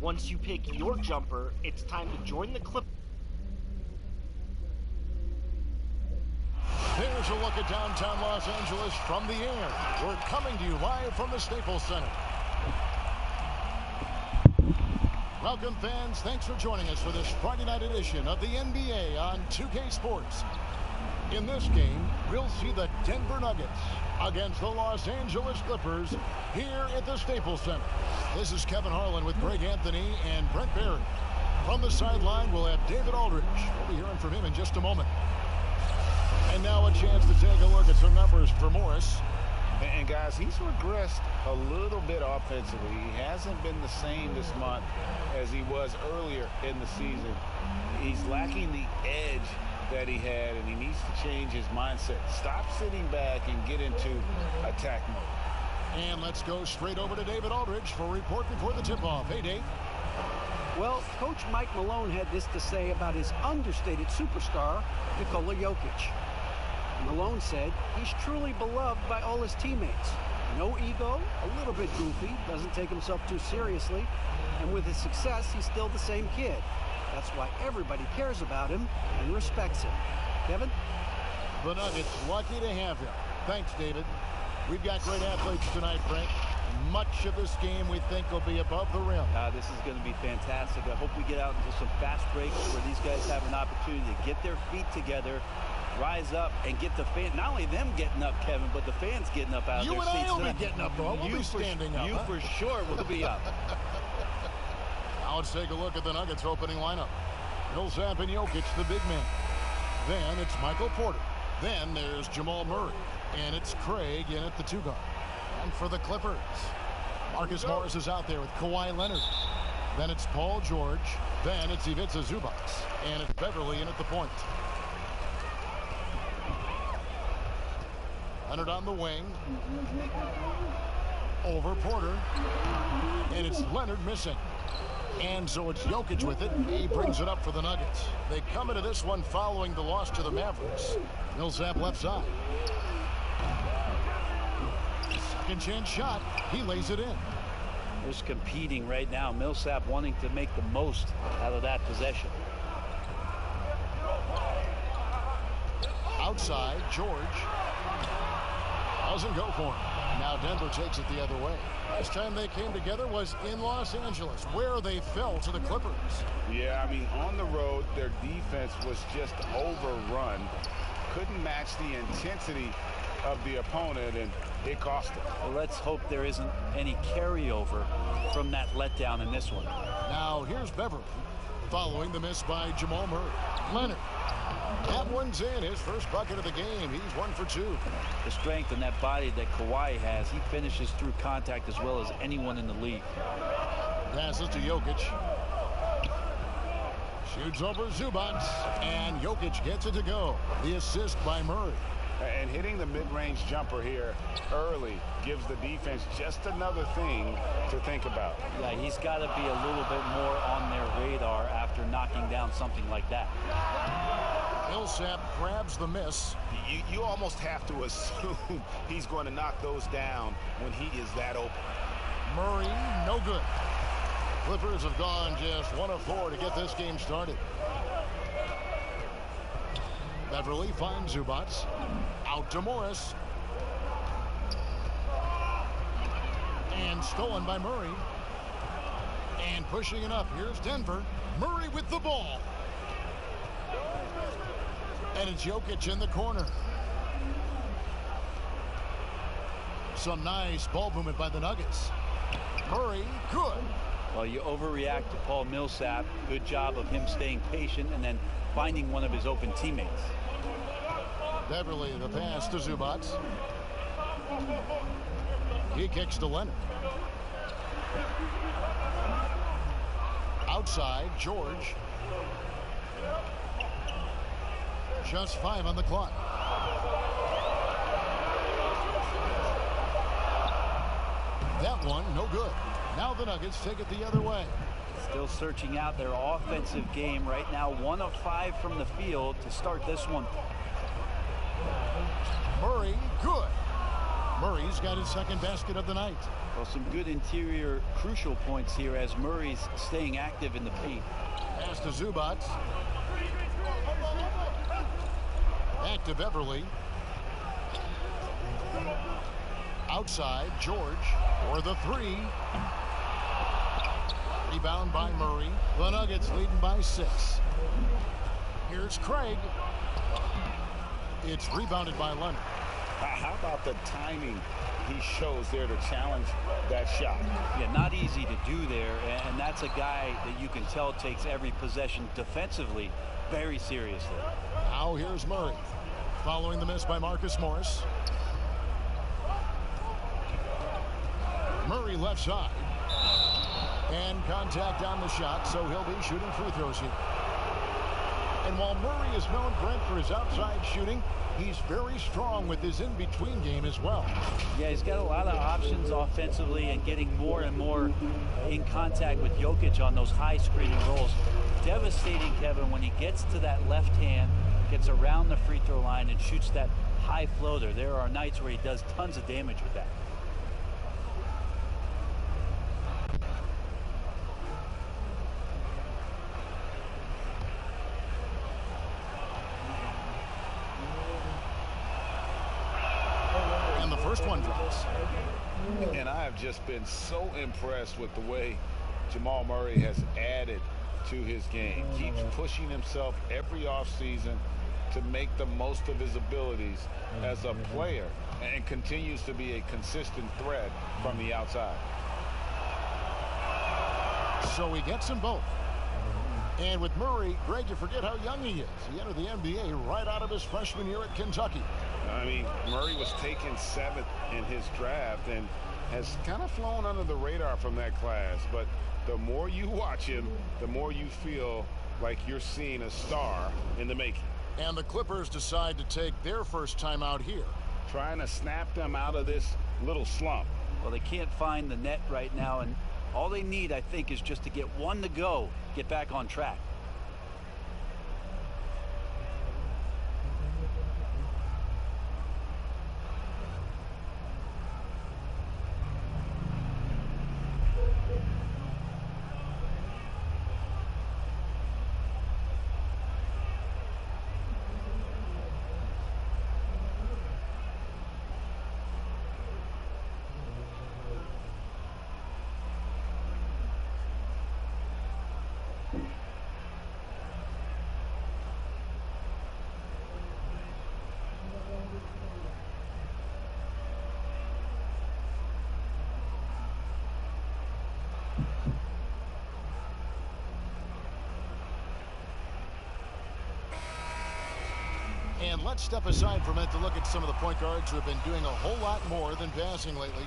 Once you pick your jumper, it's time to join the Clippers. There's a look at downtown Los Angeles from the air. We're coming to you live from the Staples Center. Welcome, fans. Thanks for joining us for this Friday night edition of the NBA on 2K Sports. In this game, we'll see the Denver Nuggets against the Los Angeles Clippers here at the Staples Center. This is Kevin Harlan with Greg Anthony and Brent Barry. From the sideline, we'll have David Aldridge. We'll be hearing from him in just a moment. And now a chance to take a look at some numbers for Morris. And guys, he's regressed a little bit offensively. He hasn't been the same this month as he was earlier in the season. He's lacking the edge that he had, and he needs to change his mindset. Stop sitting back and get into attack mode. And let's go straight over to David Aldridge for a report before the tip-off. Hey, Dave. Well, Coach Mike Malone had this to say about his understated superstar, Nikola Jokic. Malone said he's truly beloved by all his teammates. No ego, a little bit goofy, doesn't take himself too seriously, and with his success, he's still the same kid. That's why everybody cares about him and respects him. Kevin? The Nuggets lucky to have him. Thanks, David. We've got great athletes tonight, Frank. Much of this game we think will be above the rim. This is going to be fantastic. I hope we get out into some fast breaks where these guys have an opportunity to get their feet together, rise up, and get the fan. Not only them getting up, Kevin, but the fans getting up out of their seats. You and I will be getting up, though. We'll be standing up. You for sure will be up. Now let's take a look at the Nuggets opening lineup. Millsap and Jokic, the big man. Then it's Michael Porter. Then there's Jamal Murray. And it's Craig in at the 2 guard. And for the Clippers, Marcus Morris is out there with Kawhi Leonard. Then it's Paul George. Then it's Ivica Zubac. And it's Beverly in at the point. Leonard on the wing. Over Porter. And it's Leonard missing. And so it's Jokic with it. He brings it up for the Nuggets. They come into this one following the loss to the Mavericks. Millsap left side. Second chance shot. He lays it in. There's competing right now. Millsap wanting to make the most out of that possession. Outside, George doesn't go for him. Now Denver takes it the other way. Last time they came together was in Los Angeles, where they fell to the Clippers. Yeah, I mean, on the road, their defense was just overrun. Couldn't match the intensity of the opponent, and it cost them. Well, let's hope there isn't any carryover from that letdown in this one. Now here's Beverly, following the miss by Jamal Murray. Leonard. That one's in. His first bucket of the game. He's 1 for 2. The strength in that body that Kawhi has, he finishes through contact as well as anyone in the league. Passes to Jokic. Shoots over Zubac, and Jokic gets it to go. The assist by Murray. And hitting the mid-range jumper here early gives the defense just another thing to think about. Yeah, he's got to be a little bit more on their radar after knocking down something like that. Millsap grabs the miss. You almost have to assume he's going to knock those down when he is that open. Murray, no good. Clippers have gone just 1 of 4 to get this game started. Beverly finds Zubac. Out to Morris. And stolen by Murray. And pushing it up. Here's Denver. Murray with the ball. And it's Jokic in the corner. Some nice ball movement by the Nuggets. Murray, good. Well, you overreact to Paul Millsap. Good job of him staying patient and then finding one of his open teammates. Beverly, the pass to Zubac. He kicks to Leonard. Outside, George. Just 5 on the clock. That one, no good. Now the Nuggets take it the other way. Still searching out their offensive game right now. 1 of 5 from the field to start this one. Murray, good. Murray's got his second basket of the night. Well, some good interior crucial points here as Murray's staying active in the paint. Pass to Zubac. Back to Beverly. Outside, George for the three. Rebound by Murray. The Nuggets leading by 6. Here's Craig. It's rebounded by Leonard. How about the timing he shows there to challenge that shot? Yeah, not easy to do there, and that's a guy that you can tell takes every possession defensively very seriously. Now here's Murray. Following the miss by Marcus Morris. Murray left side. And contact on the shot, so he'll be shooting free throws here. And while Murray is known, Brent, for his outside shooting, he's very strong with his in-between game as well. Yeah, he's got a lot of options offensively and getting more and more in contact with Jokic on those high screening rolls. Devastating, Kevin, when he gets to that left hand, gets around the free throw line and shoots that high floater. There are nights where he does tons of damage with that. First one drops. And I have just been so impressed with the way Jamal Murray has added to his game. Keeps pushing himself every offseason to make the most of his abilities as a player and continues to be a consistent threat from the outside. So he gets them both. And with Murray, Greg, you forget how young he is. He entered the NBA right out of his freshman year at Kentucky. I mean, Murray was taken 7th in his draft and has kind of flown under the radar from that class. But the more you watch him, the more you feel like you're seeing a star in the making. And the Clippers decide to take their first time out here. Trying to snap them out of this little slump. Well, they can't find the net right now, and all they need, I think, is just to get one to go, get back on track. And let's step aside from it to look at some of the point guards who have been doing a whole lot more than passing lately.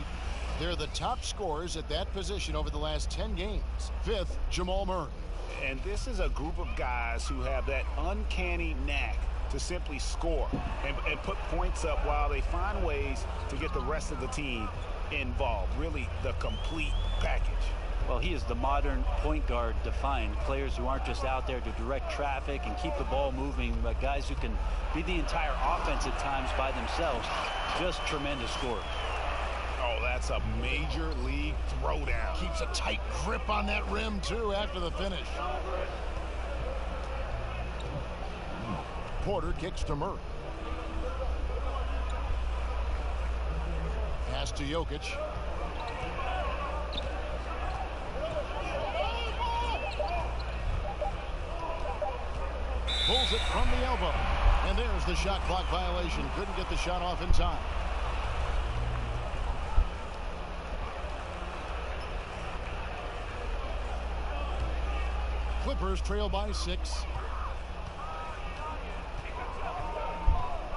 They're the top scorers at that position over the last 10 games. 5th, Jamal Murray. And this is a group of guys who have that uncanny knack to simply score and put points up while they find ways to get the rest of the team involved. Really the complete package. Well, he is the modern point guard defined. Players who aren't just out there to direct traffic and keep the ball moving, but guys who can be the entire offense at times by themselves. Just tremendous score. Oh, that's a major league throwdown. Keeps a tight grip on that rim, too, after the finish. Porter kicks to Murray. Pass to Jokic. Pulls it from the elbow. And there's the shot clock violation. Couldn't get the shot off in time. Clippers trail by 6.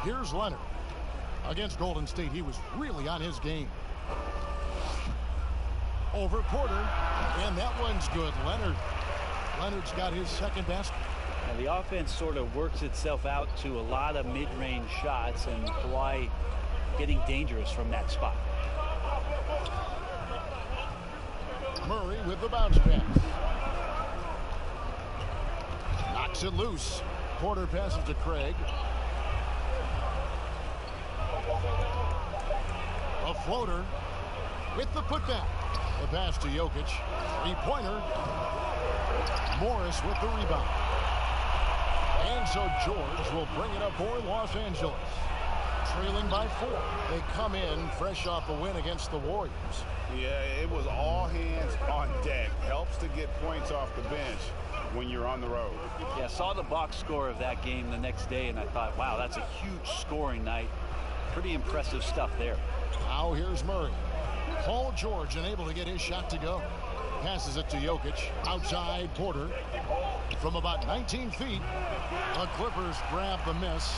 Here's Leonard. Against Golden State, he was really on his game. Over Porter. And that one's good. Leonard's got his second basket. Now, the offense sort of works itself out to a lot of mid-range shots, and Kawhi getting dangerous from that spot. Murray with the bounce pass. Knocks it loose. Porter passes to Craig. A floater with the putback. The pass to Jokic. Three-pointer. Morris with the rebound. And so George will bring it up for Los Angeles. Trailing by 4. They come in fresh off a win against the Warriors. Yeah, it was all hands on deck. Helps to get points off the bench when you're on the road. Yeah, saw the box score of that game the next day, and I thought, wow, that's a huge scoring night. Pretty impressive stuff there. Now here's Murray. Paul George unable to get his shot to go. Passes it to Jokic. Outside Porter. From about 19 feet, the Clippers grab the miss.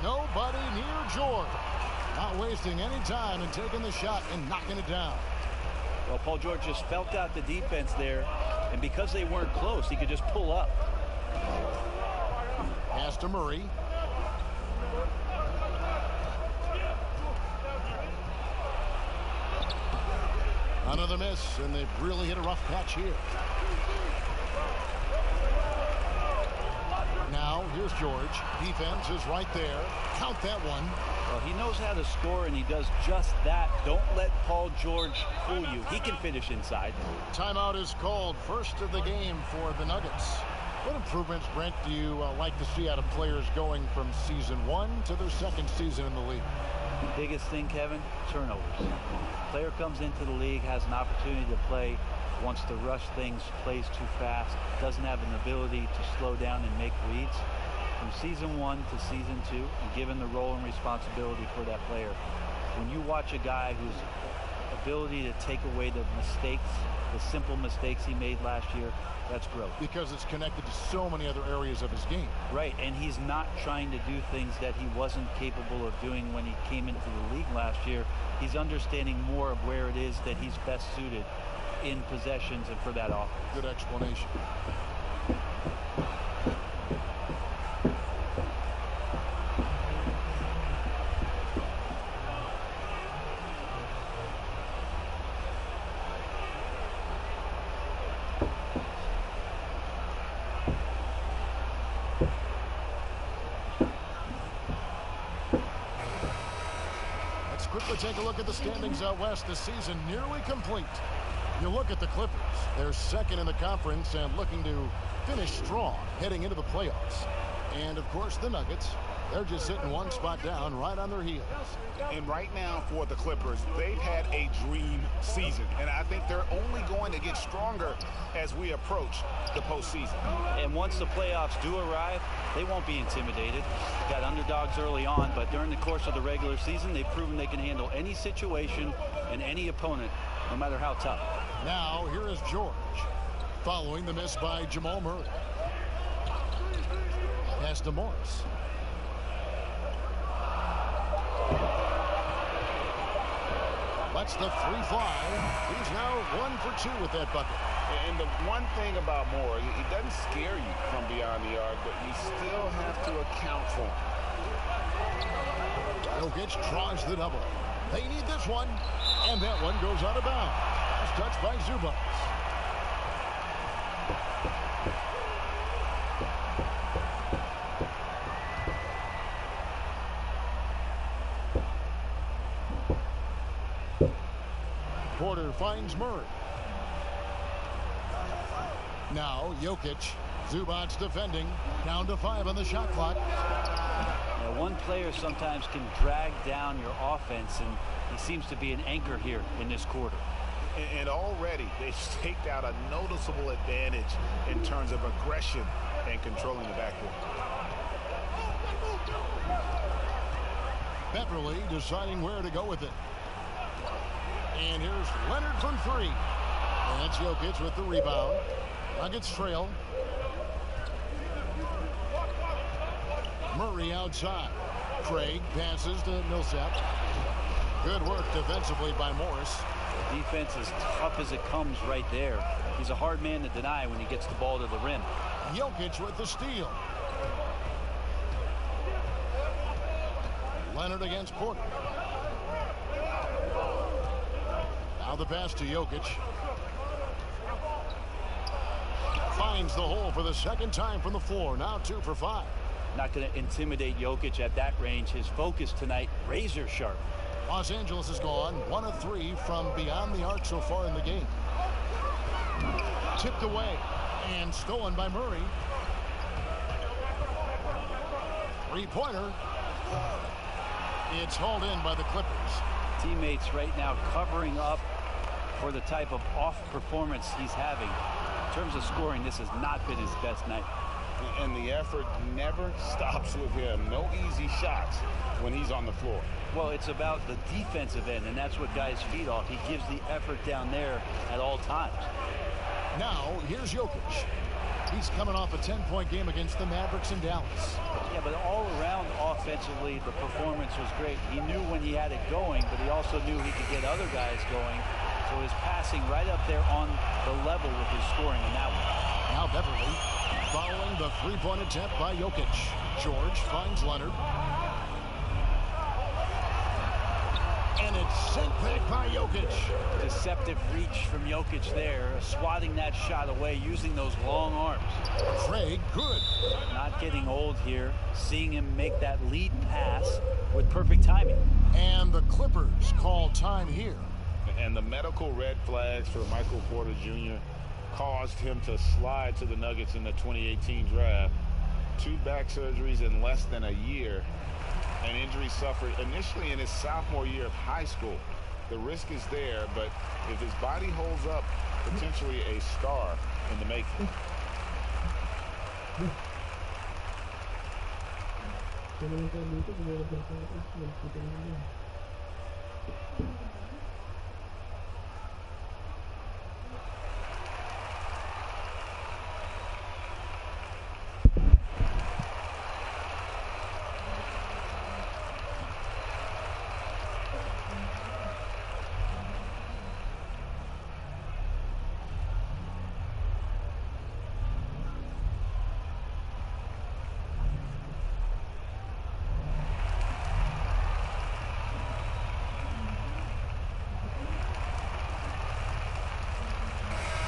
Nobody near George. Not wasting any time and taking the shot and knocking it down. Well, Paul George just felt out the defense there, and because they weren't close, he could just pull up. Pass to Murray. Another miss, and they've really hit a rough patch here. Now, here's George. Defense is right there. Count that one. Well, he knows how to score, and he does just that. Don't let Paul George fool you. He can finish inside. Timeout is called. First of the game for the Nuggets. What improvements, Brent, do you like to see out of players going from season 1 to their second season in the league? The biggest thing, Kevin, turnovers. Player comes into the league, has an opportunity to play, wants to rush things, plays too fast, doesn't have an ability to slow down and make reads. From season 1 to season 2, and given the role and responsibility for that player, when you watch a guy whose ability to take away the mistakes, the simple mistakes he made last year, that's growth. Because it's connected to so many other areas of his game. Right, and he's not trying to do things that he wasn't capable of doing when he came into the league last year. He's understanding more of where it is that he's best suited in possessions and for that offense. Good explanation. Take a look at the standings out west. The season nearly complete. You look at the Clippers. They're second in the conference and looking to finish strong heading into the playoffs. And, of course, the Nuggets. They're just sitting one spot down right on their heels. And right now for the Clippers, they've had a dream season. And I think they're only going to get stronger as we approach the postseason. And once the playoffs do arrive, they won't be intimidated. Got underdogs early on, but during the course of the regular season, they've proven they can handle any situation and any opponent, no matter how tough. Now, here is George, following the miss by Jamal Murray. Pass to Morris. Lets the three fly. He's now 1 for 2 with that bucket. And the one thing about Moore, he doesn't scare you from beyond the arc, but you still have to account for him. Jokic draws the double. They need this one. And that one goes out of bounds. Last touch by Zubac. Porter finds Murray. Now Jokic. Zubac's defending. Down to 5 on the shot clock. Now, one player sometimes can drag down your offense, and he seems to be an anchor here in this quarter. And already they've staked out a noticeable advantage in terms of aggression and controlling the backcourt. Beverly deciding where to go with it. And here's Leonard from 3. And it's Jokic with the rebound. Nuggets trail. Murray outside. Craig passes to Millsap. Good work defensively by Morris. The defense is tough as it comes right there. He's a hard man to deny when he gets the ball to the rim. Jokic with the steal. Leonard against Porter. Now the pass to Jokic. Finds the hole for the second time from the floor. Now 2 for 5. Not going to intimidate Jokic at that range. His focus tonight, razor sharp. Los Angeles has gone 1 of 3 from beyond the arc so far in the game. Tipped away and stolen by Murray. Three-pointer. It's hauled in by the Clippers. Teammates right now covering up for the type of off performance he's having. In terms of scoring, this has not been his best night. And the effort never stops with him. No easy shots when he's on the floor. Well, it's about the defensive end, and that's what guys feed off. He gives the effort down there at all times. Now, here's Jokic. He's coming off a 10-point game against the Mavericks in Dallas. Yeah, but all around offensively, the performance was great. He knew when he had it going, but he also knew he could get other guys going. So his passing right up there on the level with his scoring in that one. Now Beverly following the three-point attempt by Jokic. George finds Leonard. And it's sent back by Jokic. Deceptive reach from Jokic there, swatting that shot away, using those long arms. Craig, good. Not getting old here, seeing him make that lead pass with perfect timing. And the Clippers call time here. And the medical red flags for Michael Porter Jr. caused him to slide to the Nuggets in the 2018 draft. 2 back surgeries in less than a year. An injury suffered initially in his sophomore year of high school. The risk is there, but if his body holds up, potentially a star in the making.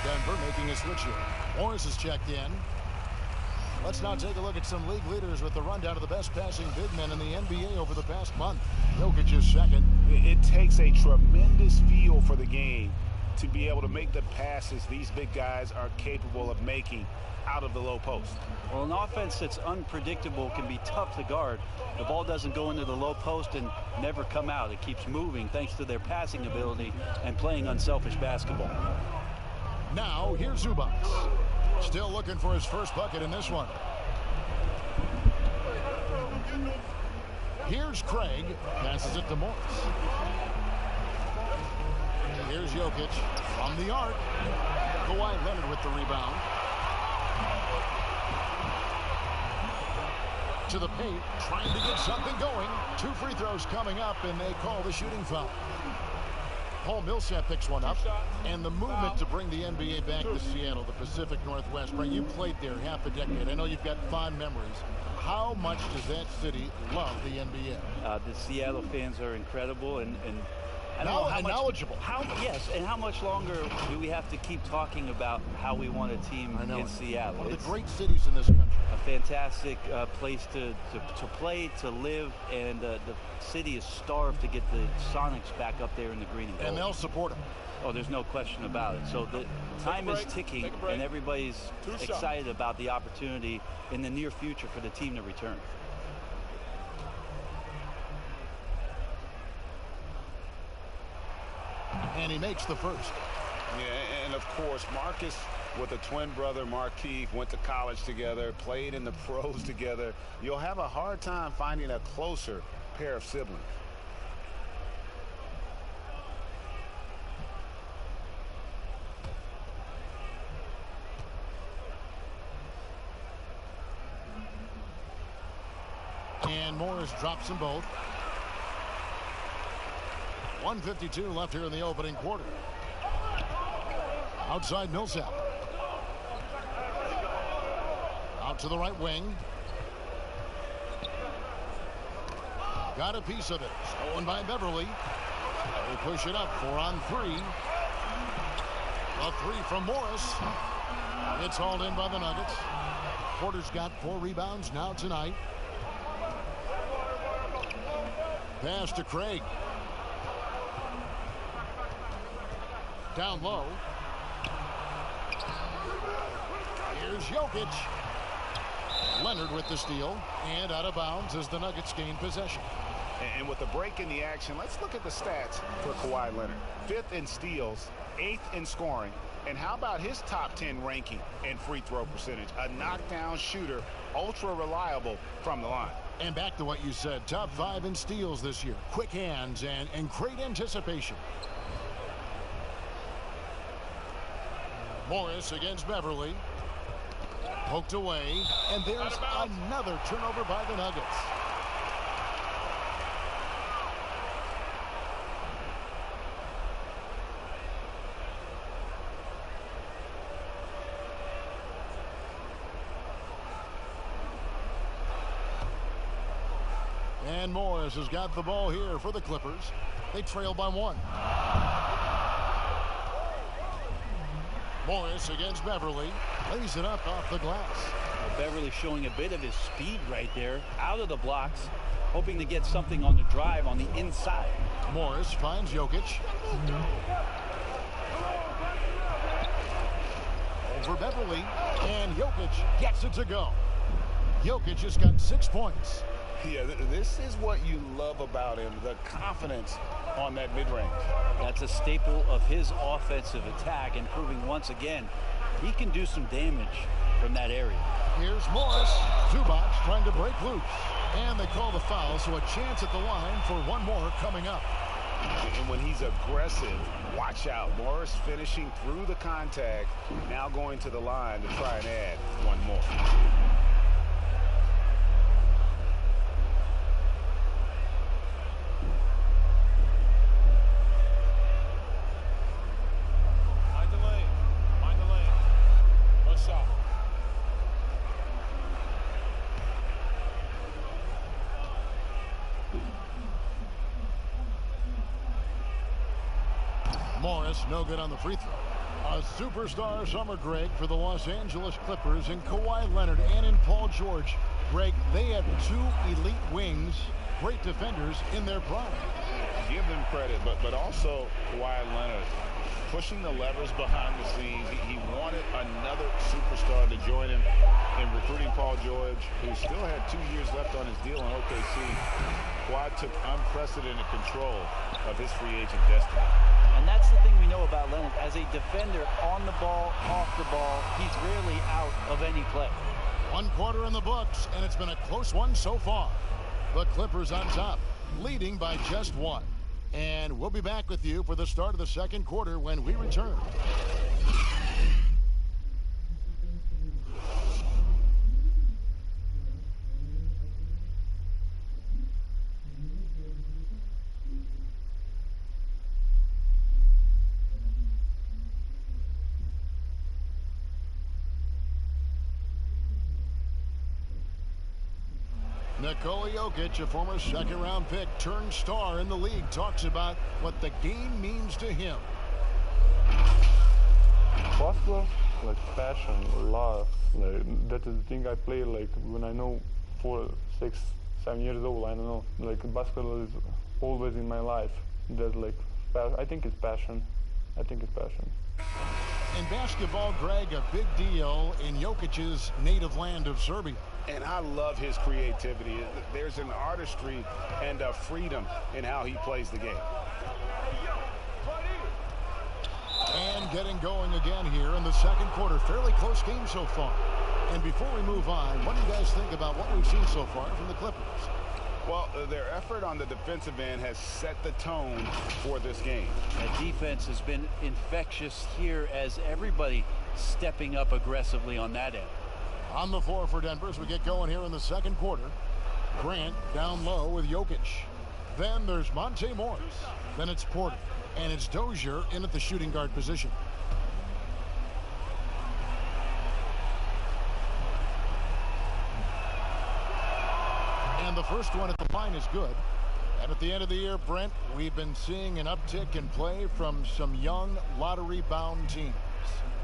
Denver making a switch here. Morris is checked in. Let's now take a look at some league leaders with the rundown of the best passing big men in the NBA over the past month. Jokic is second. It takes a tremendous feel for the game to be able to make the passes these big guys are capable of making out of the low post. Well, an offense that's unpredictable can be tough to guard. The ball doesn't go into the low post and never come out. It keeps moving thanks to their passing ability and playing unselfish basketball. Now, here's Zubac. Still looking for his first bucket in this one. Here's Craig. Passes it to Morris. Here's Jokic from the arc. Kawhi Leonard with the rebound. To the paint, trying to get something going. 2 free throws coming up, and they call the shooting foul. Paul Millsap picks one up, and the movement to bring the NBA back to Seattle, the Pacific Northwest. Brent, you played there half a decade. I know you've got fond memories. How much does that city love the NBA? The Seattle fans are incredible, and I don't Now, know how much, knowledgeable. Yes, and how much longer do we have to keep talking about how we want a team in Seattle? One of It's the great cities in this country. a fantastic place to play, to live, and the city is starved to get the Sonics back up there in the green and gold. And they'll support him. Oh, there's no question about it. So the time is ticking, and everybody's excited about the opportunity in the near future for the team to return. And he makes the first. Yeah, and of course, Marcus with a twin brother, Markieff, went to college together, played in the pros together. You'll have a hard time finding a closer pair of siblings. And Morris drops them both. 1:52 left here in the opening quarter. Outside Millsap. Out to the right wing. Got a piece of it. Stolen by Beverly. They push it up. 4 on 3. A 3 from Morris. It's hauled in by the Nuggets. Porter's got 4 rebounds now tonight. Pass to Craig. Down low. Here's Jokic. Leonard with the steal. And out of bounds as the Nuggets gain possession. And with the break in the action, let's look at the stats for Kawhi Leonard. 5th in steals, 8th in scoring. And how about his top 10 ranking in free throw percentage? A knockdown shooter, ultra reliable from the line. And back to what you said, top 5 in steals this year. Quick hands and great anticipation. Morris against Beverly. Poked away. And there's another turnover by the Nuggets. And Morris has got the ball here for the Clippers. They trail by 1. Morris against Beverly. Lays it up off the glass. Beverly showing a bit of his speed right there. Out of the blocks. Hoping to get something on the drive on the inside. Morris finds Jokic. Over Beverly. And Jokic gets it to go. Jokic has got 6 points. Yeah, this is what you love about him, the confidence on that mid-range. That's a staple of his offensive attack, and proving once again he can do some damage from that area. Here's Morris. Zubac trying to break loose. And they call the foul, so a chance at the line for one more coming up. And when he's aggressive, watch out. Morris finishing through the contact, now going to the line to try and add one more. Morris no good on the free throw. A superstar summer, Greg, for the Los Angeles Clippers in Kawhi Leonard and in Paul George. Greg, they have 2 elite wings, great defenders in their prime. Give them credit, but also Kawhi Leonard pushing the levers behind the scenes. He wanted another superstar to join him in recruiting Paul George, who still had 2 years left on his deal in OKC. Kawhi took unprecedented control of his free agent destiny. And that's the thing we know about Leonard. As a defender, on the ball, off the ball, he's rarely out of any play. 1 quarter in the books, and it's been a close one so far. The Clippers on top, leading by just 1. And we'll be back with you for the start of the second quarter when we return. Nikola Jokic, a former second-round pick, turned star in the league, talks about what the game means to him. Basketball, like passion, love. Like, that is the thing I play like when I know 4, 6, 7 years old. I don't know. Like basketball is always in my life. That like I think it's passion. I think it's passion. In basketball, Greg, a big deal in Jokic's native land of Serbia. And I love his creativity. There's an artistry and a freedom in how he plays the game. And getting going again here in the second quarter. Fairly close game so far. And before we move on, what do you guys think about what we've seen so far from the Clippers? Well, their effort on the defensive end has set the tone for this game. That defense has been infectious here as everybody stepping up aggressively on that end. On the floor for Denver as we get going here in the second quarter. Grant down low with Jokic. Then there's Monte Morris. Then it's Porter. And it's Dozier in at the shooting guard position. And the first one at the line is good. And at the end of the year, Brent, we've been seeing an uptick in play from some young lottery-bound teams.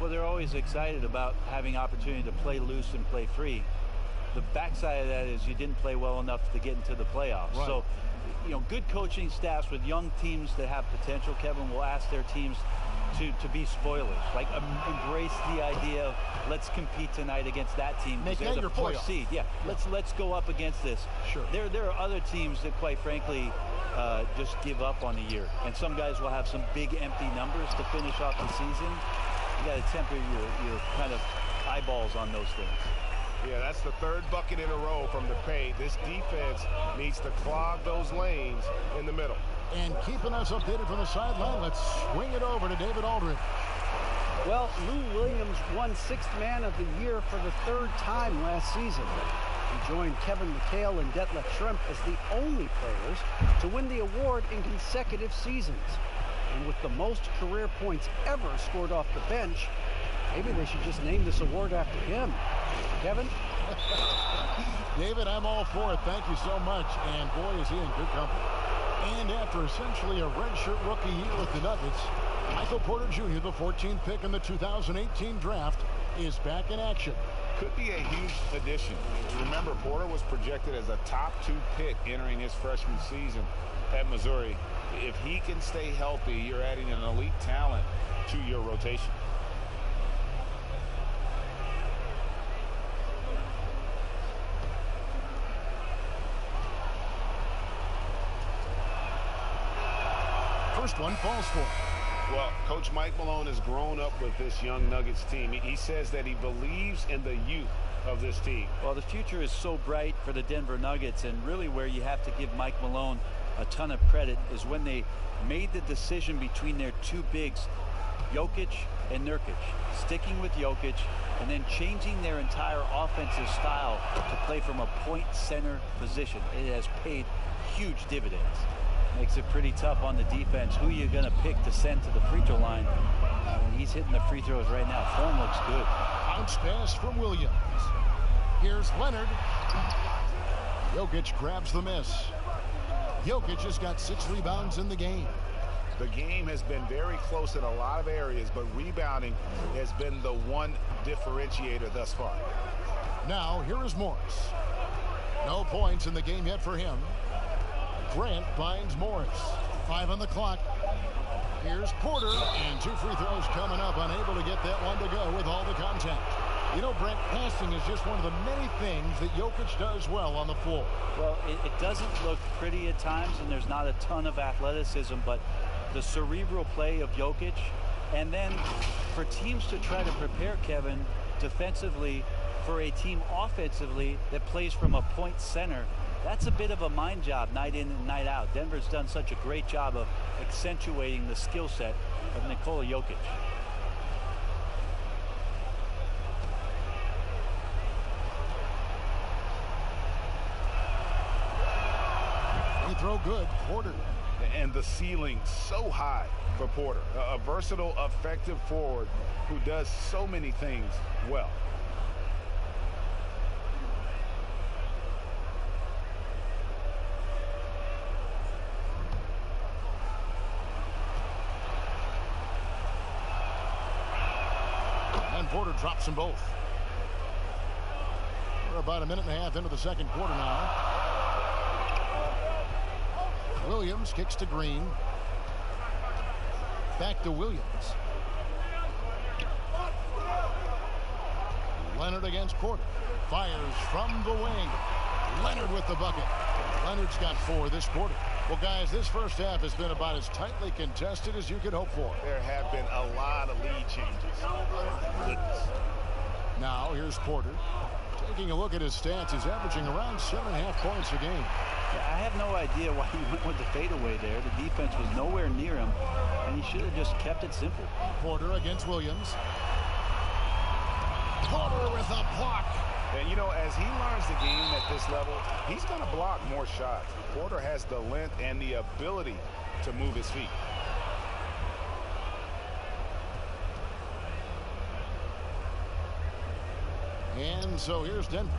Well, they're always excited about having opportunity to play loose and play free. The backside of that is you didn't play well enough to get into the playoffs. Right. So good coaching staffs with young teams that have potential, Kevin, will ask their teams to be spoilers, like embrace the idea of let's compete tonight against that team. Make they're that the your fourth playoff. seed. Yeah, let's go up against this. Sure. There are other teams that, quite frankly, just give up on the year, and some guys will have some big empty numbers to finish off the season. You got to temper your kind of eyeballs on those things. Yeah, that's the third bucket in a row from the paint. This defense needs to clog those lanes in the middle. And keeping us updated from the sideline, let's swing it over to David Aldridge. Well, Lou Williams won Sixth Man of the Year for the third time last season. He joined Kevin McHale and Detlef Schrempf as the only players to win the award in consecutive seasons. And with the most career points ever scored off the bench, maybe they should just name this award after him. Kevin? David, I'm all for it. Thank you so much. And boy, is he in good company. And after essentially a redshirt rookie year with the Nuggets, Michael Porter Jr., the 14th pick in the 2018 draft, is back in action. Could be a huge addition. Remember, Porter was projected as a top 2 pick entering his freshman season at Missouri. If he can stay healthy, you're adding an elite talent to your rotation. First one falls for him. Well, Coach Mike Malone has grown up with this young Nuggets team. He says that he believes in the youth of this team. Well, the future is so bright for the Denver Nuggets, and really where you have to give Mike Malone a ton of credit is when they made the decision between their two bigs, Jokic and Nurkic, sticking with Jokic and then changing their entire offensive style to play from a point center position. It has paid huge dividends. Makes it pretty tough on the defense. Who you're going to pick to send to the free throw line? And he's hitting the free throws right now. Form looks good. Bounce pass from Williams. Here's Leonard. Jokic grabs the miss. Jokic has got 6 rebounds in the game. The game has been very close in a lot of areas, but rebounding has been the one differentiator thus far. Now, here is Morris. No points in the game yet for him. Grant finds Morris. 5 on the clock. Here's Porter, and 2 free throws coming up. Unable to get that one to go with all the contact. You know, Brent, passing is just one of the many things that Jokic does well on the floor. Well, it doesn't look pretty at times, and there's not a ton of athleticism, but the cerebral play of Jokic, and then for teams to try to prepare Kevin defensively for a team offensively that plays from a point center, that's a bit of a mind job night in and night out. Denver's done such a great job of accentuating the skill set of Nikola Jokic. Free throw good. Porter. And the ceiling so high for Porter. A versatile, effective forward who does so many things well. And Porter drops them both. We're about a minute and a half into the second quarter now. Williams kicks to Green. Back to Williams. Leonard against Porter. Fires from the wing. Leonard with the bucket. Leonard's got 4 this quarter. Well, guys, this first half has been about as tightly contested as you could hope for. There have been a lot of lead changes. Goodness. Now, here's Porter. Taking a look at his stats, he's averaging around 7.5 points a game. I have no idea why he went with the fadeaway there. The defense was nowhere near him, and he should have just kept it simple. Porter against Williams. Porter with a block. And, you know, as he learns the game at this level, he's going to block more shots. Porter has the length and the ability to move his feet. And so here's Denver.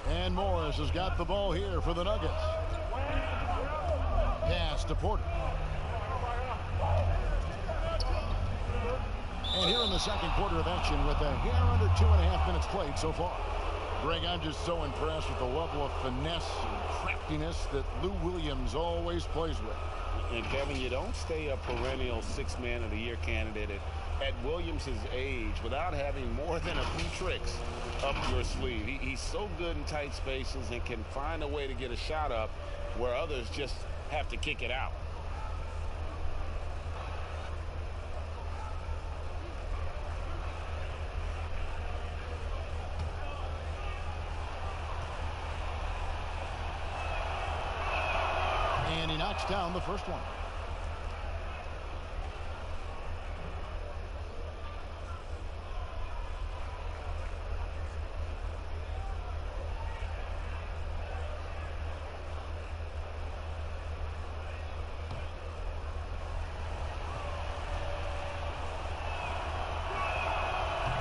And Morris has got the ball here for the Nuggets. Pass to Porter. And here in the second quarter of action with a hair under 2.5 minutes played so far. Greg, I'm just so impressed with the level of finesse and craftiness that Lou Williams always plays with. And Kevin, you don't stay a perennial six-man of the year candidate at Williams' age without having more than a few tricks up your sleeve. He's so good in tight spaces and can find a way to get a shot up where others just have to kick it out. And he knocks down the first one.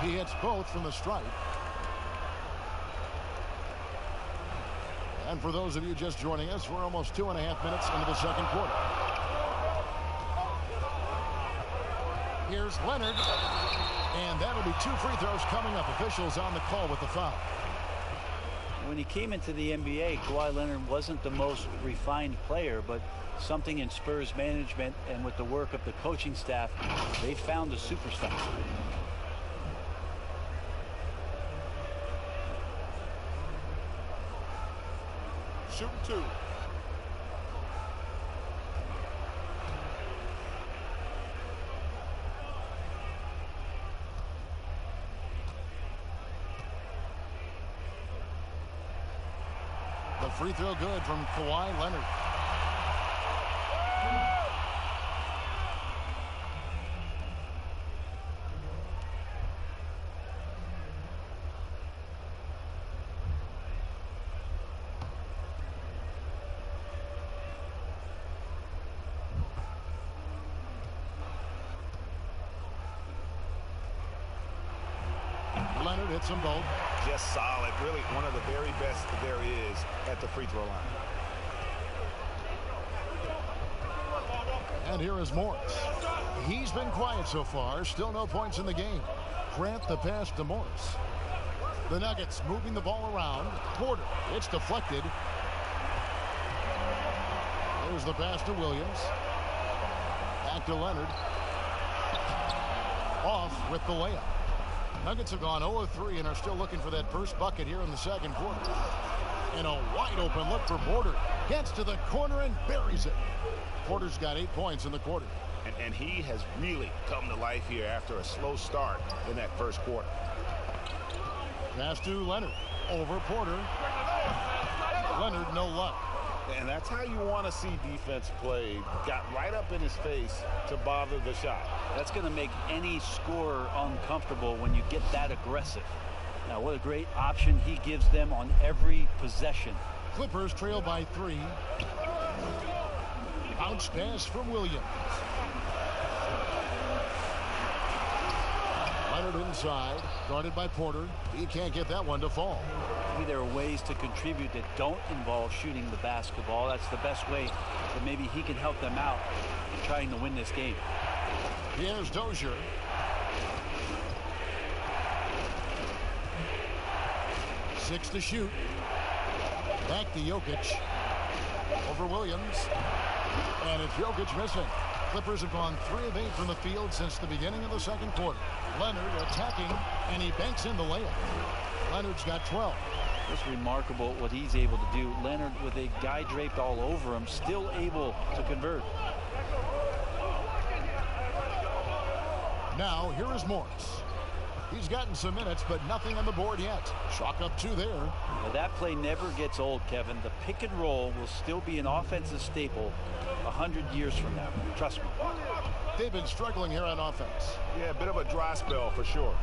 He hits both from the stripe. And for those of you just joining us, we're almost 2.5 minutes into the second quarter. Here's Leonard. And that'll be 2 free throws coming up. Officials on the call with the foul. When he came into the NBA, Kawhi Leonard wasn't the most refined player, but something in Spurs management and with the work of the coaching staff, they found a superstar. Shooting 2. The free throw good from Kawhi Leonard. Leonard hits them both. Just solid. Really one of the very best there is at the free throw line. And here is Morris. He's been quiet so far. Still no points in the game. Grant the pass to Morris. The Nuggets moving the ball around. Porter. It's deflected. There's the pass to Williams. Back to Leonard. Off with the layup. Nuggets have gone 0 of 3 and are still looking for that first bucket here in the second quarter. And a wide open look for Porter. Gets to the corner and buries it. Porter's got 8 points in the quarter. And he has really come to life here after a slow start in that first quarter. Pass to Leonard. Over Porter. Leonard, no luck. And that's how you want to see defense played. Got right up in his face to bother the shot. That's going to make any scorer uncomfortable when you get that aggressive. Now, what a great option he gives them on every possession. Clippers trail by 3. Bounce pass from Williams. Leonard inside, guarded by Porter. He can't get that one to fall. Maybe there are ways to contribute that don't involve shooting the basketball. That's the best way that maybe he can help them out in trying to win this game. Here's Dozier. Six to shoot. Back to Jokic. Over Williams. And it's Jokic missing. Clippers have gone 3 of 8 from the field since the beginning of the second quarter. Leonard attacking, and he banks in the layup. Leonard's got 12. It's remarkable what he's able to do. Leonard, with a guy draped all over him, still able to convert. Now, here is Morris. He's gotten some minutes, but nothing on the board yet. Chalk up 2 there. Now, that play never gets old, Kevin. The pick and roll will still be an offensive staple 100 years from now. Trust me. They've been struggling here on offense. Yeah, a bit of a dry spell for sure.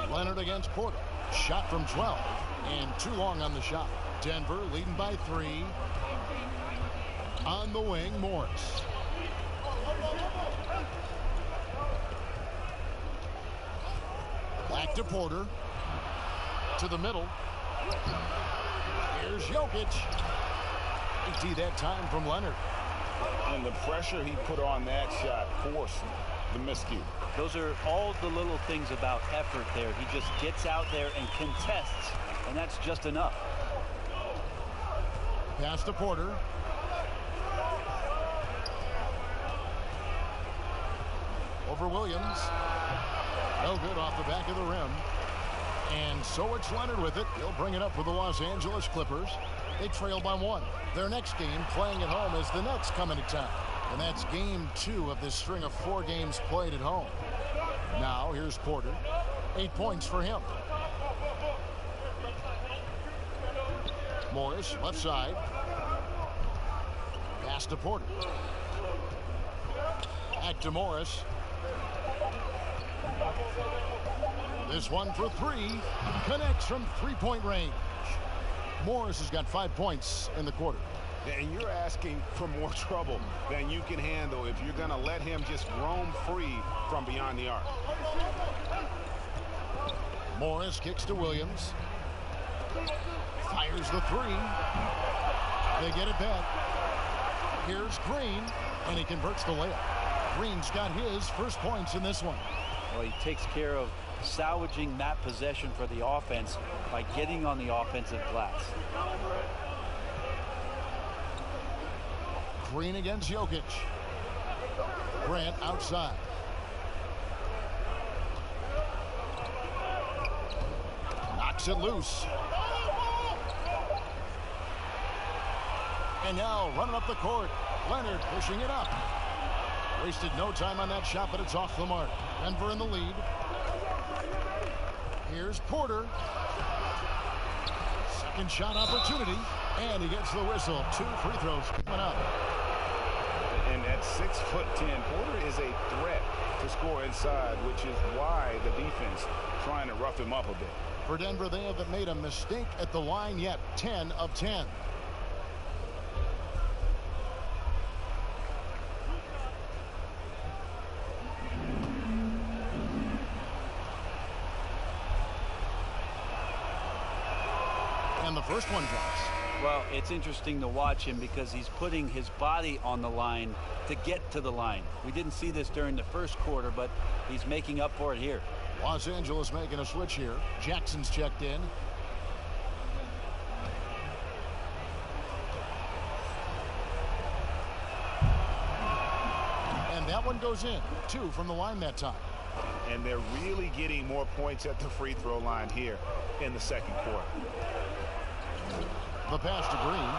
Leonard against Porter. Shot from 12, and too long on the shot. Denver leading by 3. On the wing, Morris. Back to Porter. To the middle. Here's Jokic. 80 that time from Leonard. And the pressure he put on that shot forced the miscue. Those are all the little things about effort there. He just gets out there and contests, and that's just enough. Pass to Porter. Over Williams. No good off the back of the rim. And so it's Leonard with it. He'll bring it up for the Los Angeles Clippers. They trail by 1. Their next game, playing at home, as the Nets come into town. And that's game 2 of this string of 4 games played at home. Now, here's Porter. 8 points for him. Morris, left side. Pass to Porter. Back to Morris. This one for 3. Connects from 3-point range. Morris has got 5 points in the quarter. And you're asking for more trouble than you can handle if you're going to let him just roam free from beyond the arc. Morris kicks to Williams. Fires the 3. They get it back. Here's Green, and he converts the layup. Green's got his first points in this one. Well, he takes care of salvaging that possession for the offense by getting on the offensive glass. Green against Jokic. Grant outside. Knocks it loose. And now running up the court. Leonard pushing it up. Wasted no time on that shot, but it's off the mark. Denver in the lead. Here's Porter. Second shot opportunity. And he gets the whistle. 2 free throws coming up. And at 6'10", Porter is a threat to score inside, which is why the defense trying to rough him up a bit. For Denver, they haven't made a mistake at the line yet. 10 of 10. And the first one drops. Well, it's interesting to watch him because he's putting his body on the line to get to the line. We didn't see this during the first quarter, but he's making up for it here. Los Angeles making a switch here. Jackson's checked in. And that one goes in. 2 from the line that time. And they're really getting more points at the free throw line here in the second quarter. The pass to Green.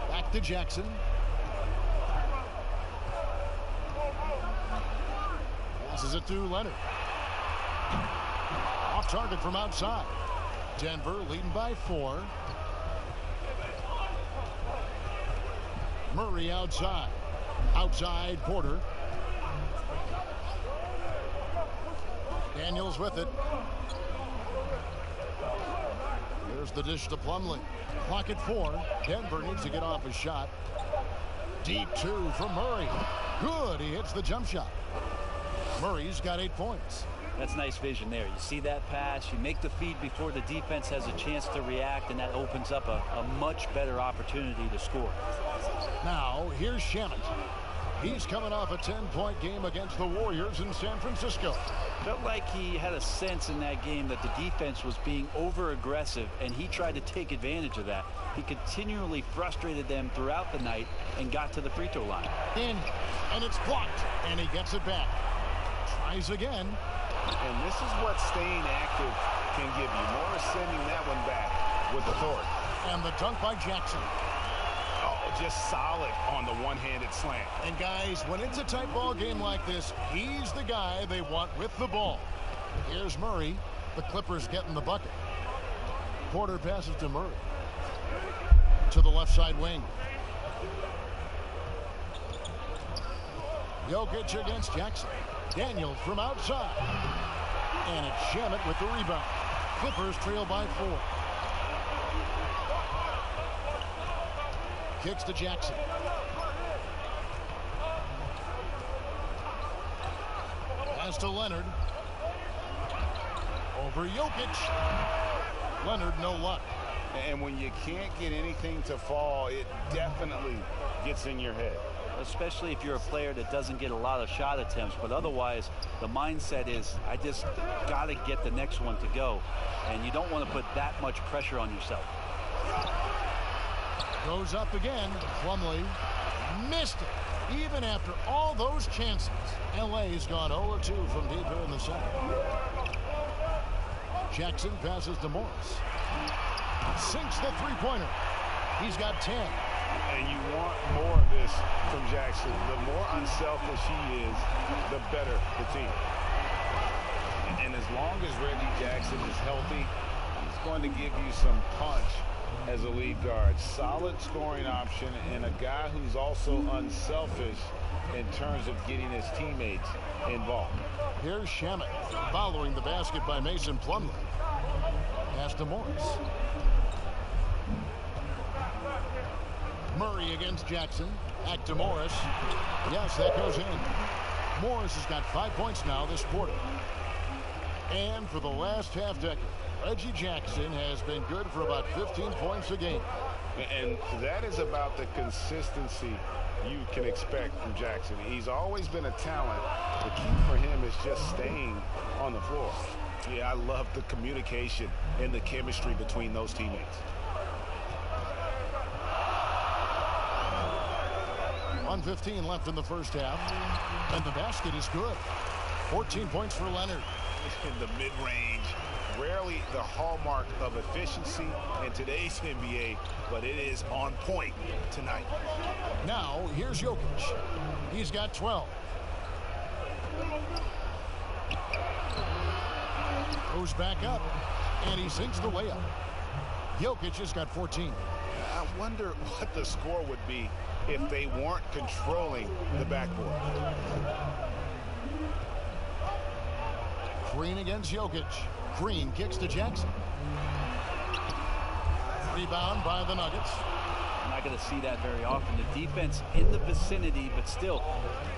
Back to Jackson. Passes it to Leonard. Off target from outside. Denver leading by 4. Murray outside. Outside Porter. Daniels with it. There's the dish to Plumlee. Clock at 4. Denver needs to get off his shot. Deep 2 from Murray. Good. He hits the jump shot. Murray's got 8 points. That's nice vision there. You see that pass, you make the feed before the defense has a chance to react, and that opens up a much better opportunity to score. Now, here's Shamet. He's coming off a 10-point game against the Warriors in San Francisco. Felt like he had a sense in that game that the defense was being over-aggressive, and he tried to take advantage of that. He continually frustrated them throughout the night and got to the free throw line. In, and it's blocked, and he gets it back. Tries again. And this is what staying active can give you. Morris sending that one back with authority. And the dunk by Jackson. Oh, just solid on the one-handed slam. And guys, when it's a tight ball game like this, he's the guy they want with the ball. Here's Murray. The Clippers getting the bucket. Porter passes to Murray. To the left side wing. Jokic against Jackson. Daniels from outside. And it's Shamet with the rebound. Clippers trail by 4. Kicks to Jackson. Pass to Leonard. Over Jokic. Leonard, no luck. And when you can't get anything to fall, it definitely gets in your head. especially if you're a player that doesn't get a lot of shot attempts. But otherwise, the mindset is, I just got to get the next one to go. And you don't want to put that much pressure on yourself. Goes up again. Plumlee missed it. Even after all those chances, LA's gone 0-2 from deep here in the second. Jackson passes to Morris. Sinks the three-pointer. He's got 10. And you want more of this from Jackson. The more unselfish he is, the better the team. And as long as Reggie Jackson is healthy, he's going to give you some punch as a lead guard. Solid scoring option and a guy who's also unselfish in terms of getting his teammates involved. Here's Shamet following the basket by Mason Plumlee. Pass to Morris. Murray against Jackson. Back to Morris. Yes, that goes in. Morris has got 5 points now this quarter. And for the last half decade, Reggie Jackson has been good for about 15 points a game. And that is about the consistency you can expect from Jackson. He's always been a talent. The key for him is just staying on the floor. Yeah, I love the communication and the chemistry between those teammates. 1:15 left in the first half. And the basket is good. 14 points for Leonard. In the mid-range, rarely the hallmark of efficiency in today's NBA, but it is on point tonight. Now, here's Jokic. He's got 12. Goes back up, and he sinks the layup. Jokic has got 14. I wonder what the score would be if they weren't controlling the backboard. Green against Jokic. Green kicks to Jackson. Rebound by the Nuggets. I'm not going to see that very often. The defense in the vicinity, but still,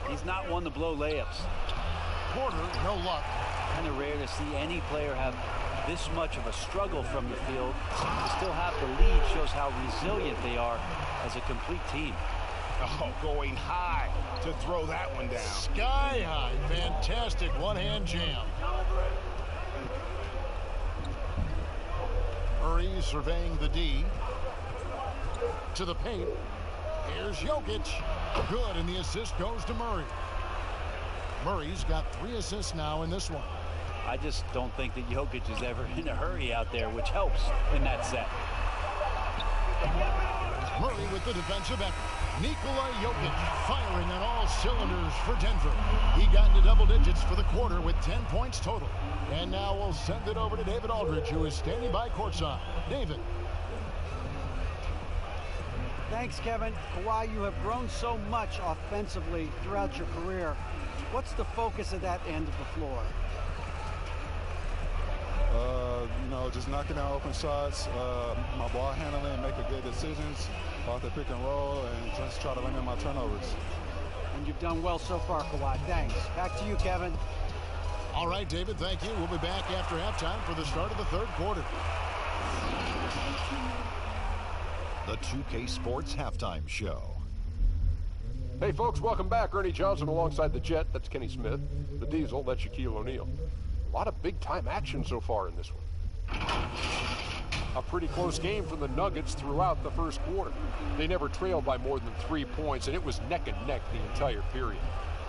he's not one to blow layups. Porter, no luck. Kind of rare to see any player have this much of a struggle from the field. To still have the lead shows how resilient they are as a complete team. Oh, going high to throw that one down. Sky high. Fantastic one-hand jam. Murray surveying the D. To the paint. Here's Jokic. Good, and the assist goes to Murray. Murray's got 3 assists now in this one. I just don't think that Jokic is ever in a hurry out there, which helps in that set. Murray with the defensive effort. Nikola Jokic firing on all cylinders for Denver. He got into double digits for the quarter with 10 points total. And now we'll send it over to David Aldridge, who is standing by courtside. David. Thanks, Kevin. Kawhi, you have grown so much offensively throughout your career. What's the focus of that end of the floor? Just knocking down open shots, my ball handling, making good decisions off the pick and roll, and just try to limit my turnovers. And you've done well so far, Kawhi. Thanks. Back to you, Kevin. All right, David, thank you. We'll be back after halftime for the start of the third quarter. The 2K Sports Halftime Show. Hey, folks, welcome back. Ernie Johnson alongside the Jet. That's Kenny Smith. The Diesel, that's Shaquille O'Neal. A lot of big-time action so far in this one. A pretty close game for the Nuggets throughout the first quarter. They never trailed by more than 3 points, and it was neck and neck the entire period.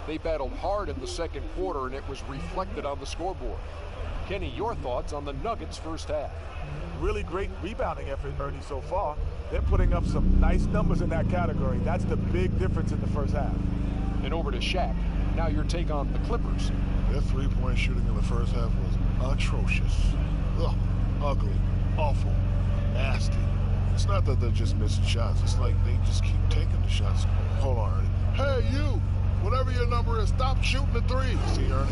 They battled hard in the second quarter, and it was reflected on the scoreboard. Kenny, your thoughts on the Nuggets' first half? Really great rebounding effort, Ernie, so far. They're putting up some nice numbers in that category. That's the big difference in the first half. And over to Shaq. Now your take on the Clippers. Their three-point shooting in the first half was atrocious. Ugh, ugly, awful, nasty. It's not that they're just missing shots. It's like they just keep taking the shots. Hold on, Ernie. Hey, you! Whatever your number is, stop shooting the three. See, Ernie?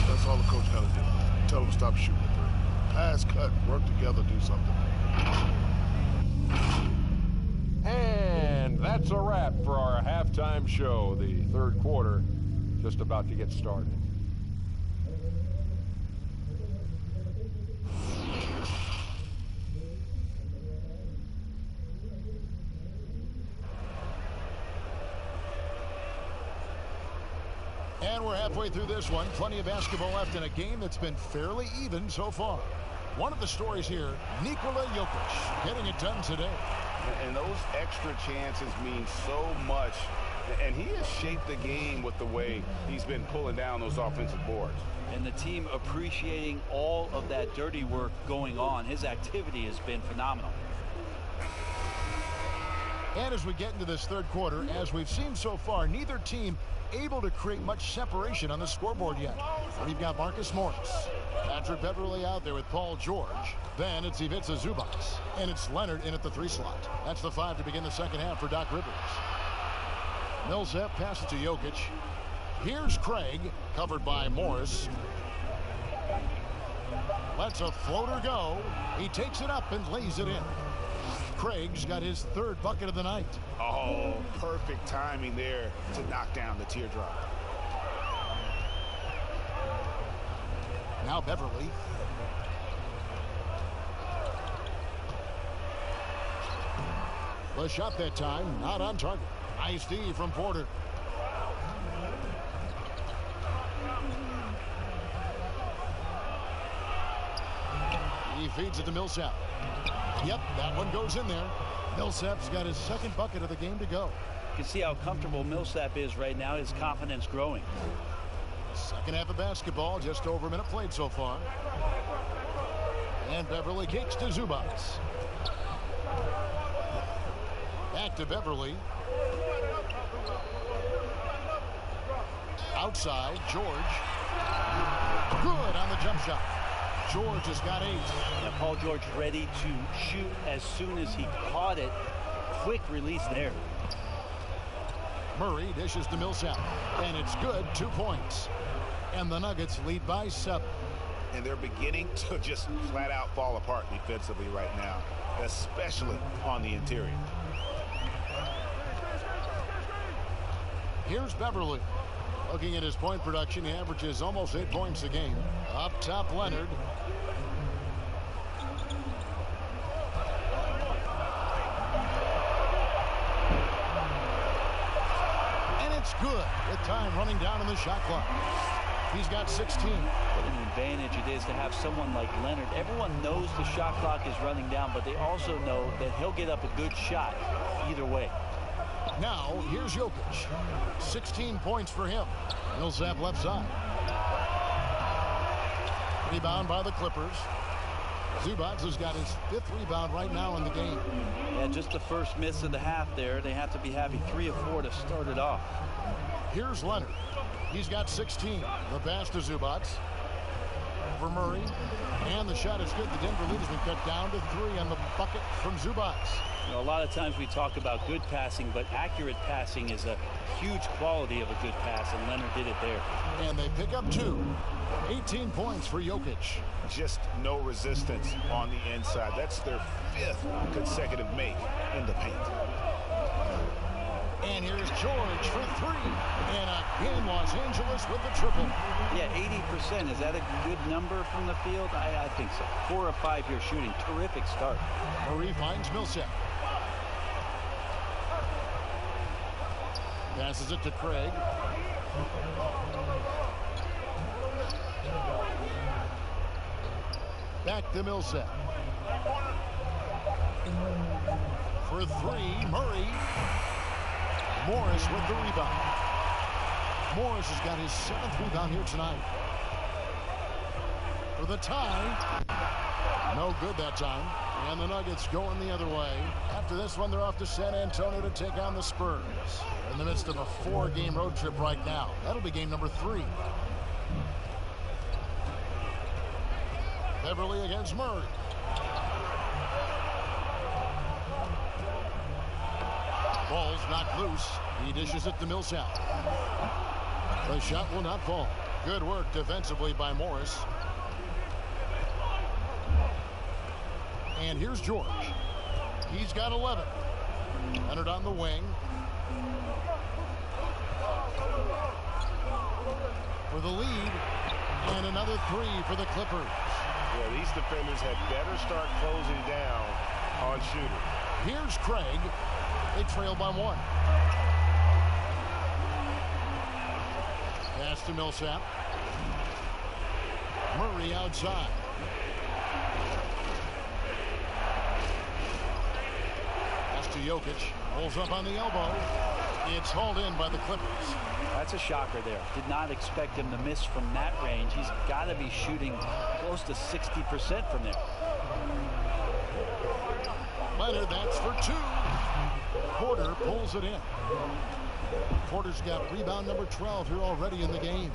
That's all the coach got to do. Tell them to stop shooting the three. Pass, cut, work together, do something. And that's a wrap for our halftime show. The third quarter just about to get started. And we're halfway through this one. Plenty of basketball left in a game that's been fairly even so far. One of the stories here, Nikola Jokic getting it done today. And those extra chances mean so much. And he has shaped the game with the way he's been pulling down those offensive boards. And the team appreciating all of that dirty work going on. His activity has been phenomenal. And as we get into this third quarter, as we've seen so far, neither team able to create much separation on the scoreboard yet. We've got Marcus Morris, Patrick Beverley out there with Paul George. Then it's Ivica Zubac, and it's Leonard in at the 3 slot. That's the 5 to begin the second half for Doc Rivers. Millsap passes to Jokic. Here's Craig, covered by Morris. Lets a floater go. He takes it up and lays it in. Craig's got his 3rd bucket of the night. Oh, perfect timing there to knock down the teardrop. Now Beverley. The shot that time, not on target. Nice D from Porter. He feeds it to Millsap. Yep, that one goes in there. Millsap's got his 2nd bucket of the game to go. You can see how comfortable Millsap is right now. His confidence growing. Second half of basketball, just over a minute played so far. And Beverley kicks to Zubac. Back to Beverley. Outside, George. Good on the jump shot. George has got 8. Now Paul George ready to shoot as soon as he caught it. Quick release there. Murray dishes to Millsap, and it's good. 2 points. And the Nuggets lead by 7. And they're beginning to just flat out fall apart defensively right now, especially on the interior. Here's Beverley. Looking at his point production, he averages almost 8 points a game. Up top, Leonard. And it's good with time running down in the shot clock. He's got 16. What an advantage it is to have someone like Leonard. Everyone knows the shot clock is running down, but they also know that he'll get up a good shot either way. Now, here's Jokic. 16 points for him. Millsap left side. Rebound by the Clippers. Zubac has got his 5th rebound right now in the game. Yeah, just the first miss of the half there. They have to be having 3 or 4 to start it off. Here's Leonard. He's got 16. The pass to Zubac. For Murray. And the shot is good. The Denver lead has been cut down to 3 on the bucket from Zubac. You know, a lot of times we talk about good passing, but accurate passing is a huge quality of a good pass, and Leonard did it there. And they pick up 2. 18 points for Jokic. Just no resistance on the inside. That's their 5th consecutive make in the paint. And here's George for 3. And again, Los Angeles with the triple. Yeah, 80%. Is that a good number from the field? I think so. 4 of 5 here shooting. Terrific start. Murray finds Millsap. Passes it to Craig. Back to Millsap. For 3, Murray. Morris with the rebound. Morris has got his 7th rebound here tonight. For the tie. No good that time. And the Nuggets going the other way. After this one, they're off to San Antonio to take on the Spurs. They're in the midst of a 4-game road trip right now. That'll be game number 3. Beverley against Murray. Ball's knocked loose. He dishes it to Millsap. The shot will not fall. Good work defensively by Morris. And here's George. He's got 11. Leonard on the wing. For the lead. And another 3 for the Clippers. Yeah, these defenders had better start closing down on shooter. Here's Craig. They trail by 1. Pass to Millsap. Murray outside. Pass to Jokic. Pulls up on the elbow. It's hauled in by the Clippers. That's a shocker there. Did not expect him to miss from that range. He's got to be shooting close to 60% from there. Leonard, that's for two. Porter pulls it in. Porter's got rebound number 12 here already in the game.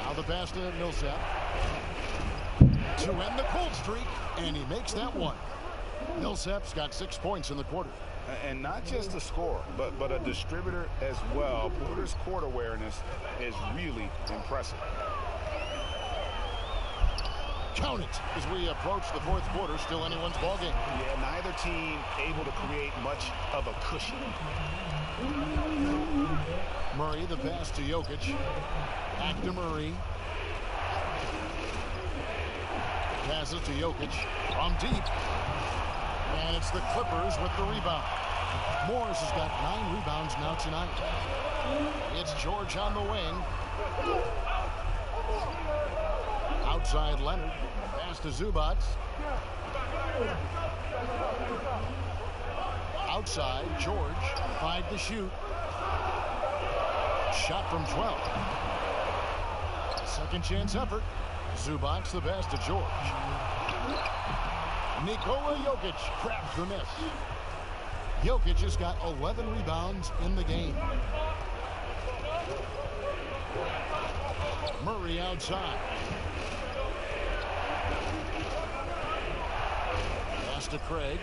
Now the pass to Millsap to end the cold streak, and he makes that one. Millsap's got 6 points in the quarter. And not just a scorer, but a distributor as well. Porter's court awareness is really impressive. Count it as we approach the fourth quarter. Still anyone's ballgame. Yeah, neither team able to create much of a cushion. Murray, the pass to Jokic. Back to Murray. Passes to Jokic from deep. And it's the Clippers with the rebound. Morris has got 9 rebounds now tonight. It's George on the wing. Outside Leonard. Pass to Zubac. Outside George. 5 to shoot. Shot from 12. Second chance effort. Zubac the pass to George. Nikola Jokic crabs the miss. Jokic has got 11 rebounds in the game. Murray outside. Pass to Craig.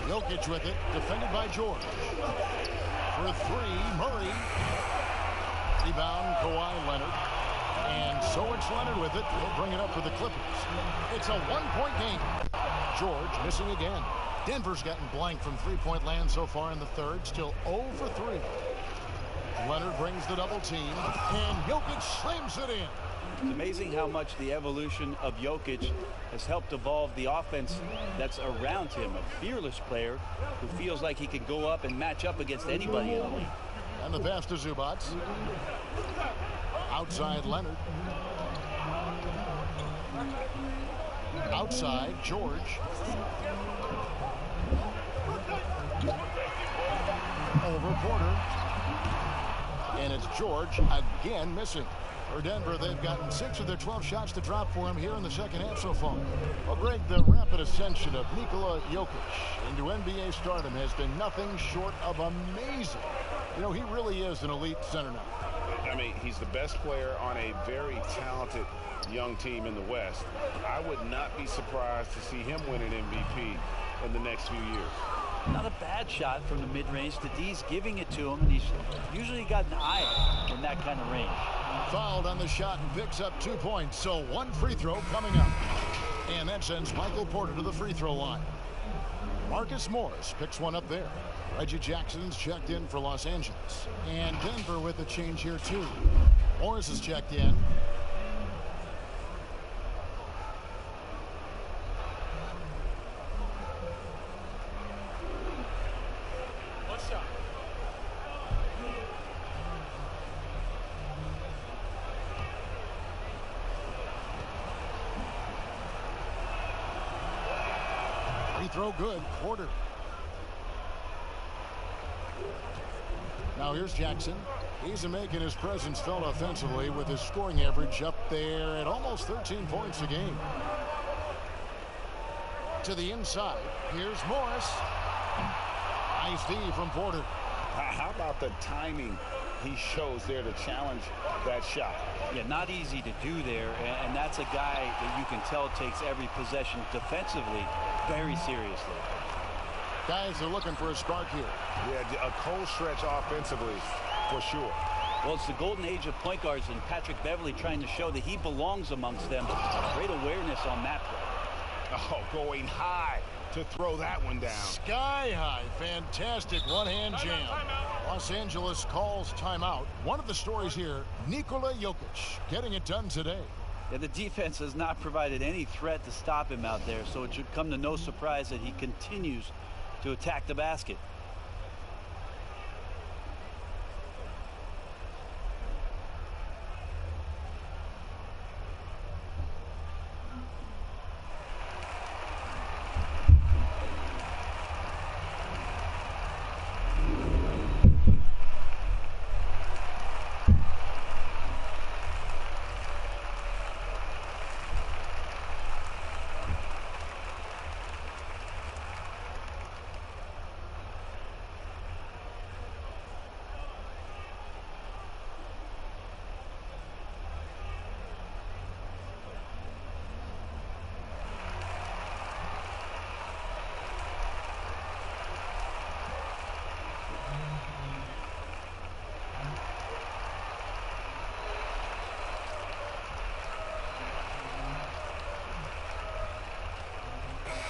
Jokic with it, defended by George. For 3, Murray. Rebound, Kawhi Leonard. And so it's Leonard with it. He'll bring it up for the Clippers. It's a 1-point game. George missing again. Denver's gotten blank from three-point land so far in the third. Still 0 for 3. Leonard brings the double team. And Jokic slams it in. It's amazing how much the evolution of Jokic has helped evolve the offense that's around him. A fearless player who feels like he can go up and match up against anybody in the league. And the pass to Zubac. Outside Leonard. Outside George. Over Porter. And it's George again missing. For Denver, they've gotten 6 of their 12 shots to drop for him here in the second half so far. Well, Greg, the rapid ascension of Nikola Jokic into NBA stardom has been nothing short of amazing. You know, he really is an elite center now. I mean, he's the best player on a very talented young team in the West. I would not be surprised to see him win an MVP in the next few years. Not a bad shot from the mid-range. The D's giving it to him, and he's usually got an eye in that kind of range. Fouled on the shot and picks up 2 points, so 1 free throw coming up. And that sends Michael Porter to the free throw line. Marcus Morris picks one up there. Reggie Jackson's checked in for Los Angeles. And Denver with a change here, too. Morris is checked in. Free throw good. Porter. Now here's Jackson. He's making his presence felt offensively with his scoring average up there at almost 13 points a game. To the inside. Here's Morris. Nice D from Porter. How about the timing he shows there to challenge that shot? Yeah, not easy to do there, and that's a guy that you can tell takes every possession defensively very seriously. Guys are looking for a spark here. Yeah, a cold stretch offensively, for sure. Well, it's the golden age of point guards, and Patrick Beverley trying to show that he belongs amongst them. Great awareness on that play. Oh, going high to throw that one down. Sky high. Fantastic one-hand jam. Los Angeles calls timeout. One of the stories here, Nikola Jokic getting it done today. Yeah, the defense has not provided any threat to stop him out there, so it should come to no surprise that he continues to attack the basket.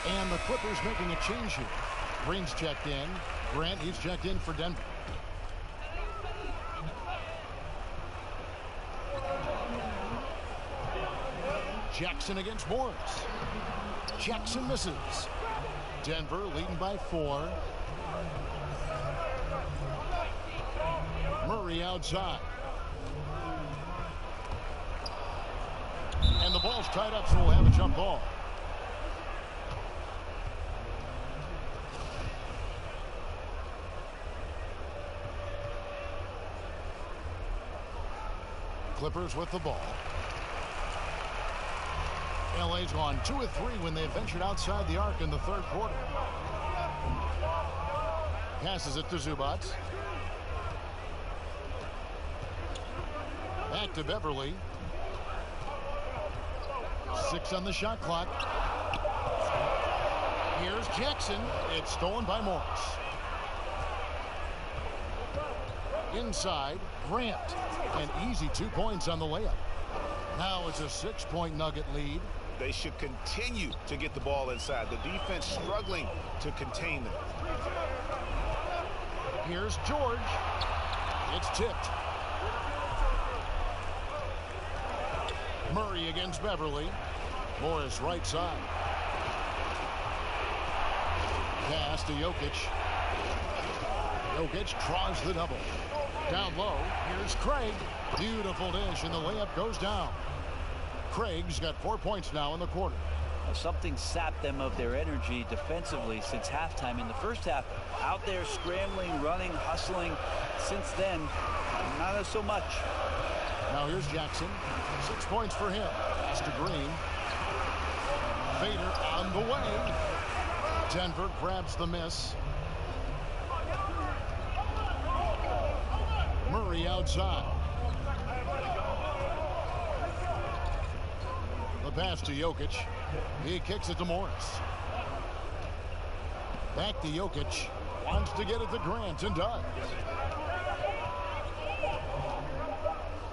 And the Clippers making a change here. Green's checked in. Grant, he's checked in for Denver. Jackson against Morris. Jackson misses. Denver leading by 4. Murray outside. And the ball's tied up, so we'll have a jump ball. Clippers with the ball. LA's gone 2 of 3 when they ventured outside the arc in the third quarter. Passes it to Zubac. Back to Beverly. 6 on the shot clock. Here's Jackson. It's stolen by Morris. Inside, Grant. An easy 2 points on the layup. Now it's a 6-point Nugget lead. They should continue to get the ball inside. The defense struggling to contain them. Here's George. It's tipped. Murray against Beverly. Morris right side. Pass to Jokic. Jokic draws the double. Down low, here's Craig. Beautiful dish, and the layup goes down. Craig's got 4 points now in the quarter. Something sapped them of their energy defensively since halftime. In the first half, out there scrambling, running, hustling. Since then, not so much. Now here's Jackson. 6 points for him. Pass to Green. Vader on the way. Denver grabs the miss. Murray outside. The pass to Jokic. He kicks it to Morris. Back to Jokic. Wants to get it to Grant and does.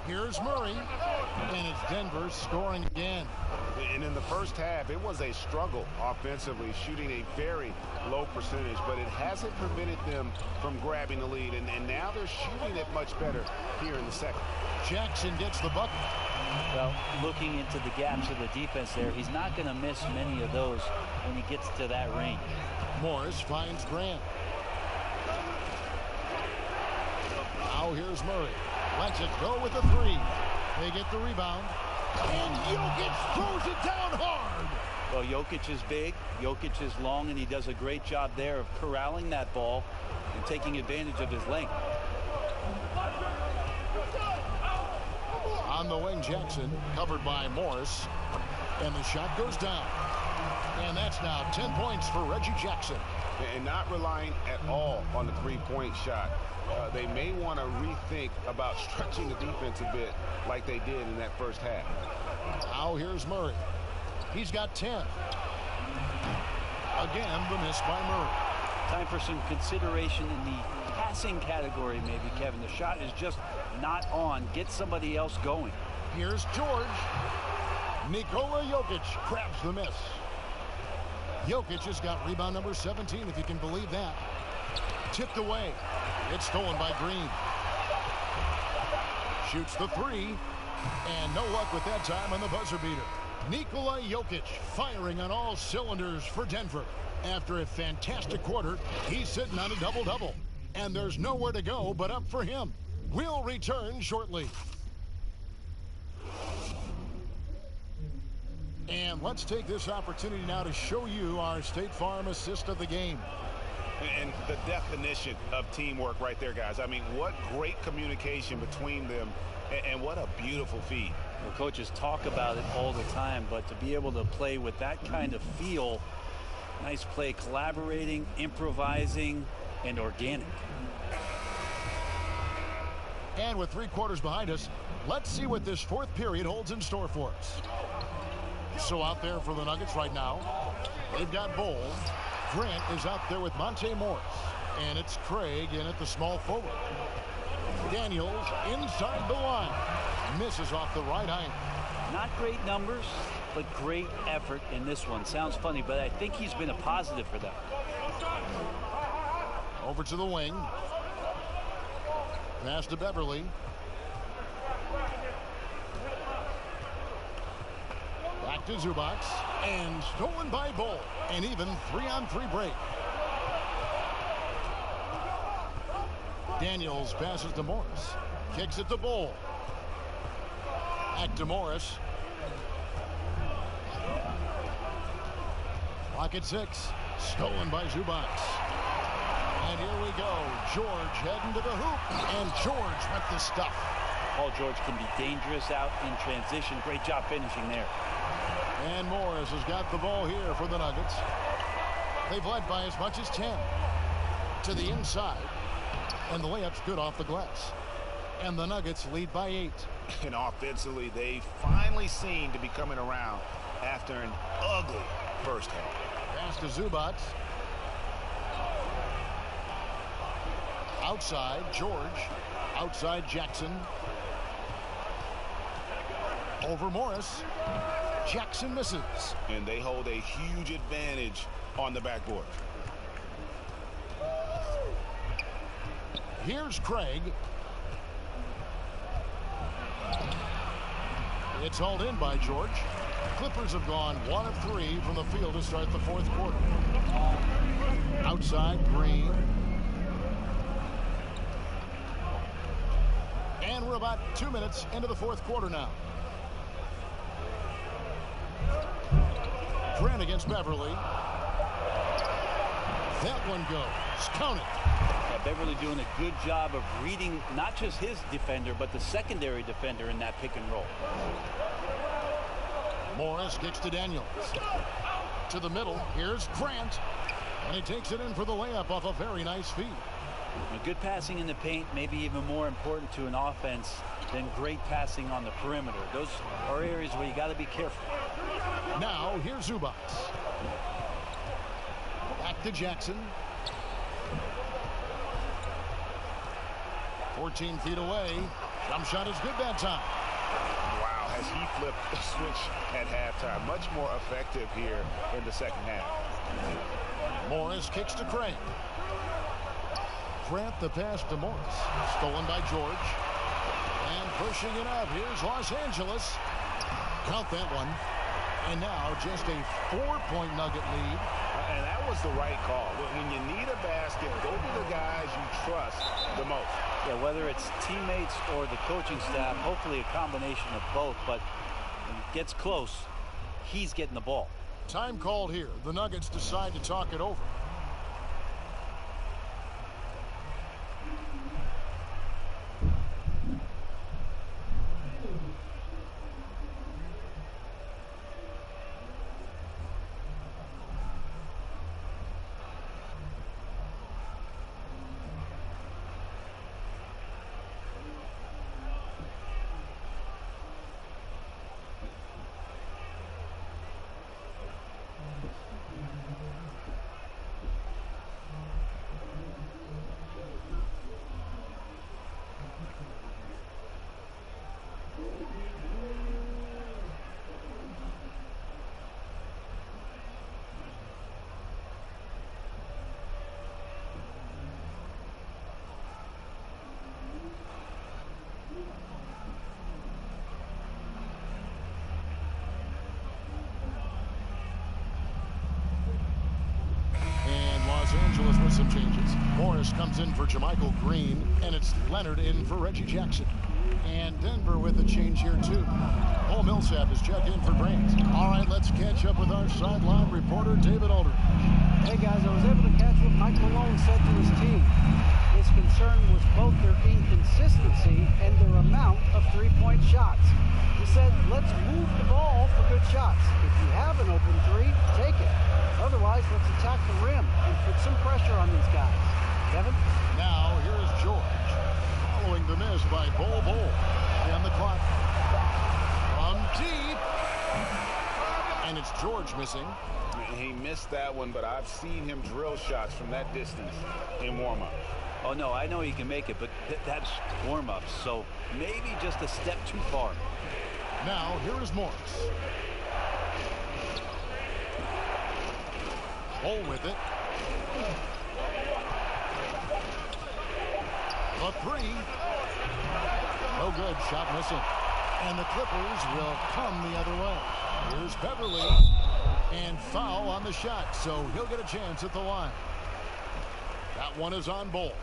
Here's Murray. And it's Denver scoring again. And in the first half, it was a struggle offensively, shooting a very low percentage, but it hasn't prevented them from grabbing the lead. And now they're shooting it much better here in the second. Jackson gets the bucket. Well, looking into the gaps of the defense there, he's not going to miss many of those when he gets to that range. Morris finds Grant. Now here's Murray. Lets it go with the 3. They get the rebound. And Jokic throws it down hard. Well, Jokic is big, Jokic is long, and he does a great job there of corralling that ball and taking advantage of his length. On the wing, Jackson, covered by Morris. And the shot goes down. And that's now 10 points for Reggie Jackson. And not relying at all on the three-point shot. They may want to rethink about stretching the defense a bit like they did in that first half. Now here's Murray. He's got 10. Again, the miss by Murray. Time for some consideration in the passing category, maybe, Kevin. The shot is just not on. Get somebody else going. Here's George. Nikola Jokic grabs the miss. Jokic has got rebound number 17, if you can believe that. Tipped away. It's stolen by Green. Shoots the 3. And no luck with that time on the buzzer beater. Nikola Jokic firing on all cylinders for Denver. After a fantastic quarter, he's sitting on a double-double. And there's nowhere to go but up for him. We'll return shortly. And let's take this opportunity now to show you our State Farm assist of the game. And the definition of teamwork right there, guys. I mean, what great communication between them, and what a beautiful feed. Well, coaches talk about it all the time, but to be able to play with that kind of feel, nice play, collaborating, improvising, and organic. And with 3 quarters behind us, let's see what this 4th period holds in store for us. So out there for the Nuggets right now, they've got Bol. Grant is out there with Monte Morris. And it's Craig in at the small forward. Daniels inside the line. Misses off the right eye. Not great numbers, but great effort in this one. Sounds funny, but I think he's been a positive for them. Over to the wing. Pass to Beverly. Back to Zubac. And stolen by Bol. An even 3-on-3 break. Daniels passes to Morris. Kicks it to Bol. Back to Morris. Clock at 6. Stolen by Zubac. And here we go. George heading to the hoop. And George with the stuff. Paul George can be dangerous out in transition. Great job finishing there. And Morris has got the ball here for the Nuggets. They've led by as much as 10. To the inside. And the layup's good off the glass. And the Nuggets lead by 8. And offensively, they finally seem to be coming around after an ugly first half. Pass to Zubac. Outside, George. Outside, Jackson. Over Morris. Jackson misses. And they hold a huge advantage on the backboard. Here's Craig. It's hauled in by George. Clippers have gone 1 of 3 from the field to start the 4th quarter. Outside, Green. And we're about 2 minutes into the 4th quarter now. Grant against Beverly. That one goes. Count it. Beverly doing a good job of reading not just his defender, but the secondary defender in that pick and roll. Morris kicks to Daniels. To the middle. Here's Grant. And he takes it in for the layup off a very nice feed. Good passing in the paint may be even more important to an offense than great passing on the perimeter. Those are areas where you got to be careful. Now, here's Zubac. Back to Jackson. 14 feet away. Jump shot is good that time. Wow, has he flipped the switch at halftime. Much more effective here in the second half. Morris kicks to Craig. Grant the pass to Morris. Stolen by George. And pushing it up. Here's Los Angeles. Count that one. And now just a 4-point Nugget lead. And that was the right call. When you need a basket, go to the guys you trust the most. Yeah, whether it's teammates or the coaching staff, hopefully a combination of both. But when it gets close, he's getting the ball. Time called here. The Nuggets decide to talk it over. Angeles with some changes. Morris comes in for Jermichael Green, and it's Leonard in for Reggie Jackson. And Denver with a change here, too. Paul Millsap is checked in for Grant. All right, let's catch up with our sideline reporter, David Aldridge. Hey, guys, I was able to catch what Mike Malone said to his team. His concern was both their inconsistency and their amount of three-point shots. He said, let's move the ball for good shots. If you have an open three, take it. Otherwise, let's attack the rim and put some pressure on these guys. Kevin? Now, here's George. Following the miss by Bol. And the clock from deep. And it's George missing. He missed that one, but I've seen him drill shots from that distance in warm-up. Oh, no, I know he can make it, but that's warm-up, so maybe just a step too far. Now, here is Morris. Bol with it. The three. No good. Shot missing. And the Clippers will come the other way. Here's Beverly. And foul on the shot, so he'll get a chance at the line. That one is on Bol.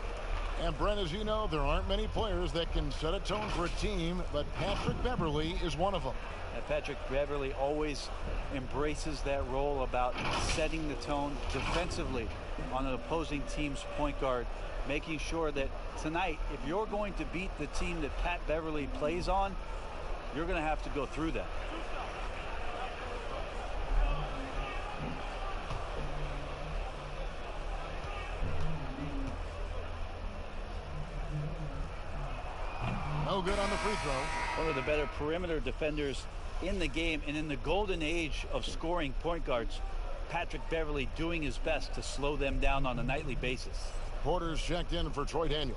And Brent, as you know, there aren't many players that can set a tone for a team, but Patrick Beverly is one of them. And Patrick Beverly always embraces that role about setting the tone defensively on an opposing team's point guard, making sure that tonight, if you're going to beat the team that Pat Beverly plays on, you're going to have to go through that. No good on the free throw. One of the better perimeter defenders in the game, and in the golden age of scoring point guards, Patrick Beverly doing his best to slow them down on a nightly basis. Porter's checked in for Troy Daniels.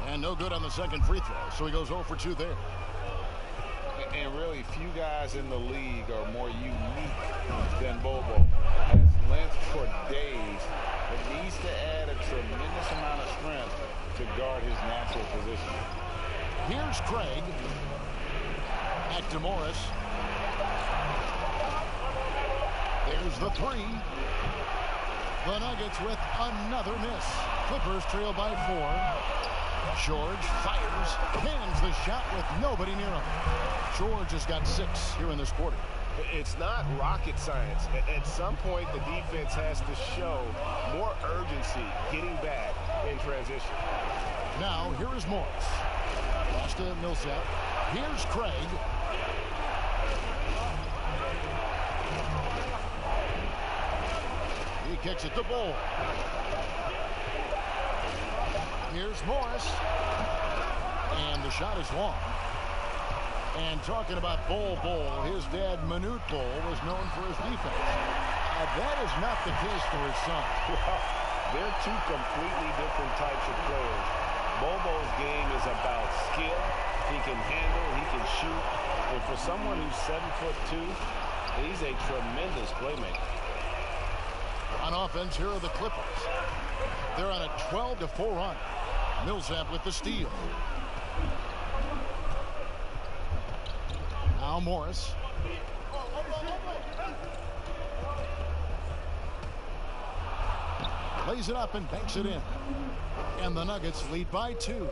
And no good on the second free throw, so he goes 0 for 2 there. And really, few guys in the league are more unique than Bobo. Has length for days, but needs to add a tremendous amount of strength to guard his natural position. Here's Craig. Back to Morris. There's the three. The Nuggets with another miss. Clippers trail by 4. George fires, cans the shot with nobody near him. George has got 6 here in this quarter. It's not rocket science. At some point, the defense has to show more urgency getting back in transition. Now, here is Morris. Pass to Millsap. Here's Craig. He kicks it to Bol. Here's Morris. And the shot is long. And talking about Bol, his dad, Manute Bol, was known for his defense. That is not the case for his son. Well, they're two completely different types of players. Bobo's game is about skill. He can handle, he can shoot. And for someone who's 7'2", he's a tremendous playmaker. On offense, here are the Clippers. They're on a 12-4 run. Millsap with the steal. Now Morris. Lays it up and banks it in. And the Nuggets lead by 2.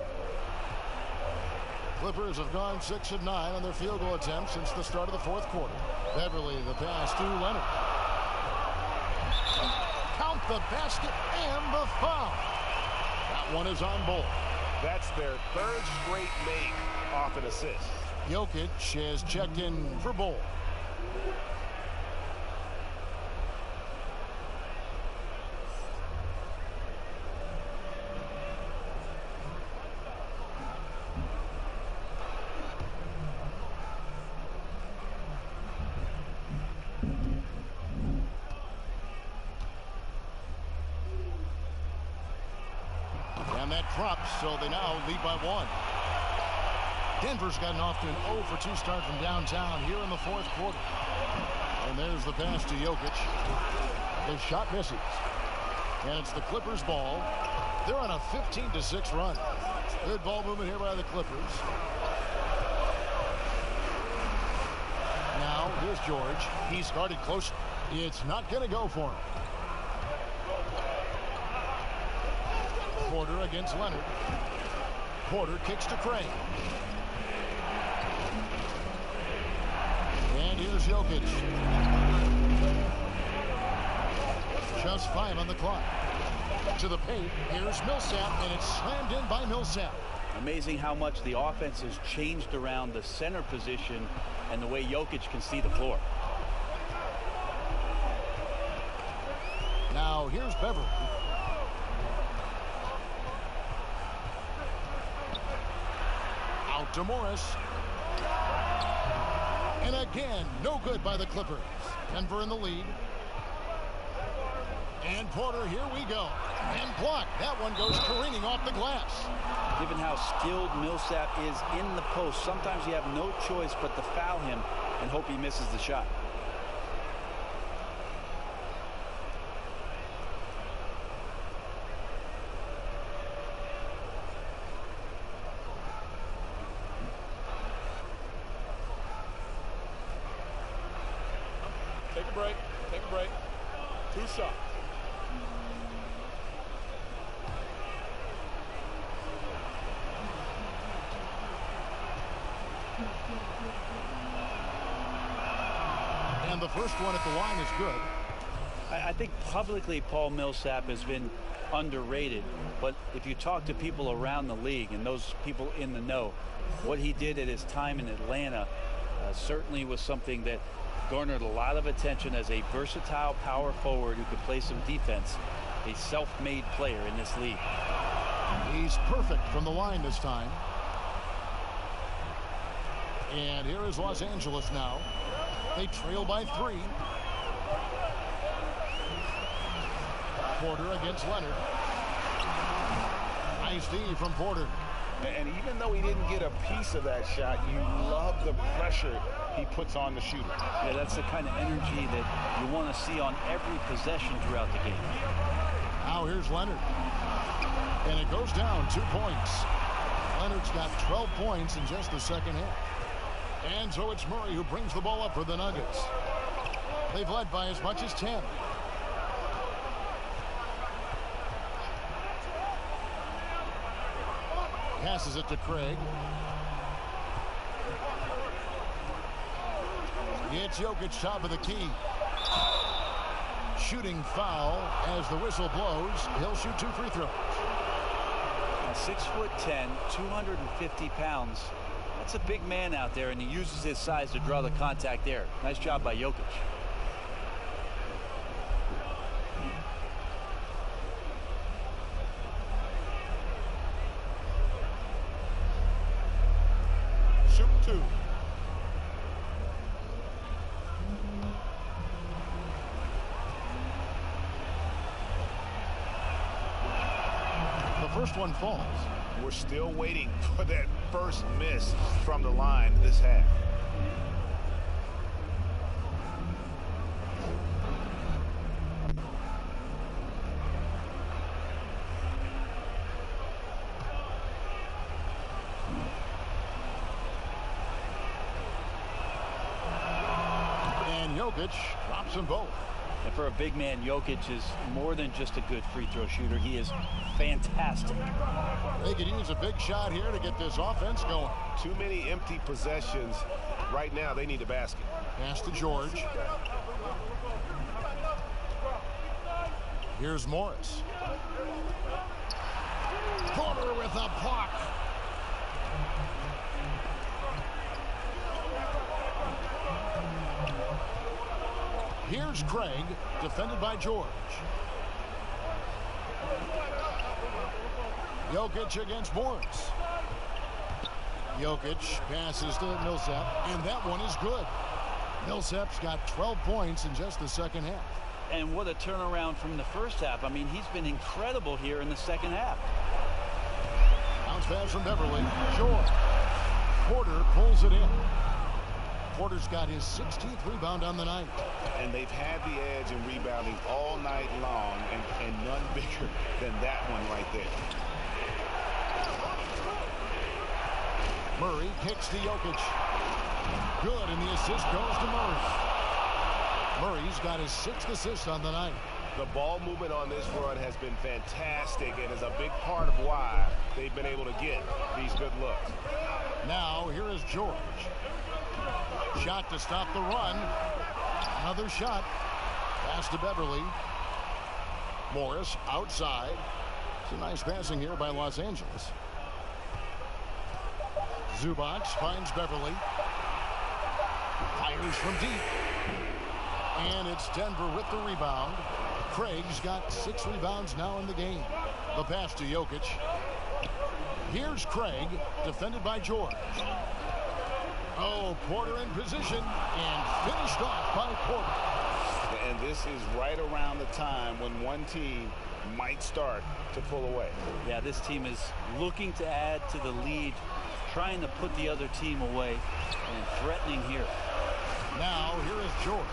Clippers have gone 6 of 9 on their field goal attempts since the start of the 4th quarter. Beverly, the pass to Leonard. Count the basket and the foul. That one is on Bol. That's their 3rd straight make off an assist. Jokic has checked in for Bol. And that drops, so they now lead by 1. Denver's gotten off to an 0 for 2 start from downtown here in the 4th quarter. And there's the pass to Jokic. The shot misses. And it's the Clippers' ball. They're on a 15-6 run. Good ball movement here by the Clippers. Now, here's George. He's guarded close. It's not going to go for him. Porter against Leonard. Porter kicks to Craig. And here's Jokic. Just 5 on the clock. To the paint. Here's Millsap, and it's slammed in by Millsap. Amazing how much the offense has changed around the center position and the way Jokic can see the floor. Now here's Beverly. Out to Morris. And again, no good by the Clippers. Denver in the lead. And Porter, here we go. And blocked. That one goes careening off the glass. Given how skilled Millsap is in the post, sometimes you have no choice but to foul him and hope he misses the shot. Take a break. Take a break. 2 shots. And the first one at the line is good. I think publicly Paul Millsap has been underrated, but if you talk to people around the league and those people in the know, what he did at his time in Atlanta certainly was something that garnered a lot of attention as a versatile power forward who could play some defense, a self-made player in this league. He's perfect from the line this time. And here is Los Angeles now. They trail by 3. Porter against Leonard. Nice D from Porter. And even though he didn't get a piece of that shot, you love the pressure he puts on the shooter. Yeah, that's the kind of energy that you want to see on every possession throughout the game. Now here's Leonard. And it goes down 2 points. Leonard's got 12 points in just the second half. And so it's Murray who brings the ball up for the Nuggets. They've led by as much as 10. Passes it to Craig. It's Jokic top of the key. Shooting foul as the whistle blows. He'll shoot 2 free throws. 6'10", 250 pounds. That's a big man out there, and he uses his size to draw the contact there. Nice job by Jokic. Shoot 2. The first one falls. We're still waiting for that first miss from the line this half. And Jokic drops them both. And for a big man, Jokic is more than just a good free throw shooter. He is fantastic. They could use a big shot here to get this offense going. Too many empty possessions. Right now, they need a basket. Pass to George. Here's Morris. Porter with a block. Here's Craig, defended by George. Jokic against Morris. Jokic passes to Millsap, and that one is good. Millsap's got 12 points in just the second half. And what a turnaround from the first half. I mean, he's been incredible here in the second half. Bounce pass from Beverly. George. Porter pulls it in. Porter's got his 16th rebound on the night. And they've had the edge in rebounding all night long, and none bigger than that one right there. Murray kicks to Jokic. Good, and the assist goes to Murray. Murray's got his 6th assist on the night. The ball movement on this run has been fantastic and is a big part of why they've been able to get these good looks. Now, here is George. Shot to stop the run. Another shot. Pass to Beverly. Morris outside. It's a nice passing here by Los Angeles. Zubac finds Beverly. Fires from deep. And it's Denver with the rebound. Craig's got 6 rebounds now in the game. The pass to Jokic. Here's Craig, defended by George. Oh, Porter in position and finished off by Porter. And this is right around the time when one team might start to pull away. Yeah, this team is looking to add to the lead, trying to put the other team away, and threatening here. Now, here is George.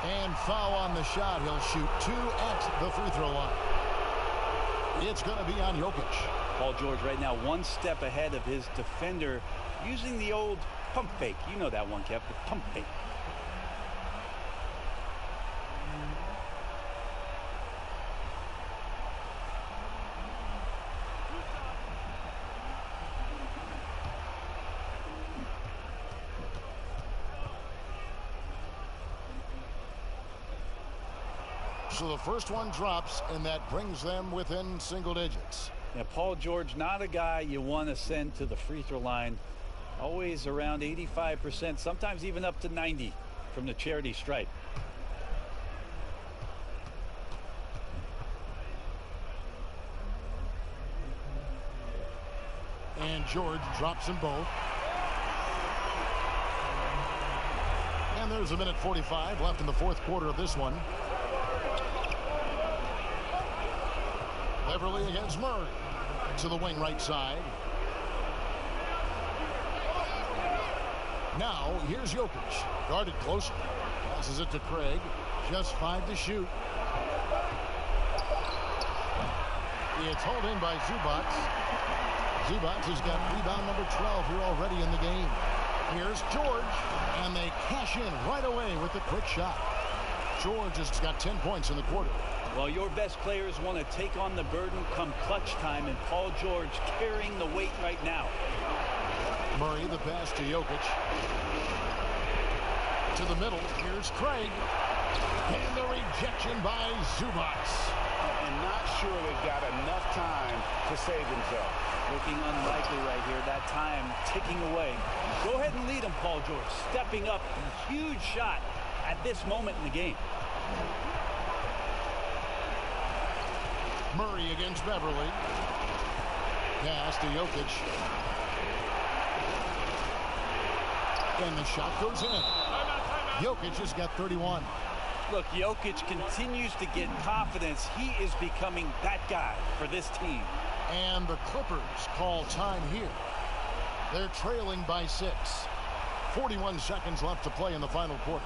And foul on the shot. He'll shoot 2 at the free throw line. It's going to be on Jokic. Paul George right now 1 step ahead of his defender, using the old pump fake. You know that one, Kev, the pump fake. So the first one drops, and that brings them within single digits. Now, Paul George, not a guy you want to send to the free throw line. Always around 85%, sometimes even up to 90 from the charity stripe. And George drops them both. And there's a minute 45 left in the 4th quarter of this one. Beverly against Murray. To the wing right side. Now, here's Jokic. Guarded closer. Passes it to Craig. Just 5 to shoot. It's hauled in by Zubac. Zubac has got rebound number 12 here already in the game. Here's George. And they cash in right away with the quick shot. George has got 10 points in the quarter. Well, your best players want to take on the burden come clutch time, and Paul George carrying the weight right now. Murray, the pass to Jokic. To the middle. Here's Craig. And the rejection by Zubac. And not sure they've got enough time to save themselves. Looking unlikely right here. That time ticking away. Go ahead and lead him, Paul George. Stepping up. Huge shot at this moment in the game. Murray against Beverly. Pass to Jokic. And the shot goes in. Jokic has got 31. Look, Jokic continues to get confidence. He is becoming that guy for this team. And the Clippers call time here. They're trailing by 6. 41 seconds left to play in the final quarter.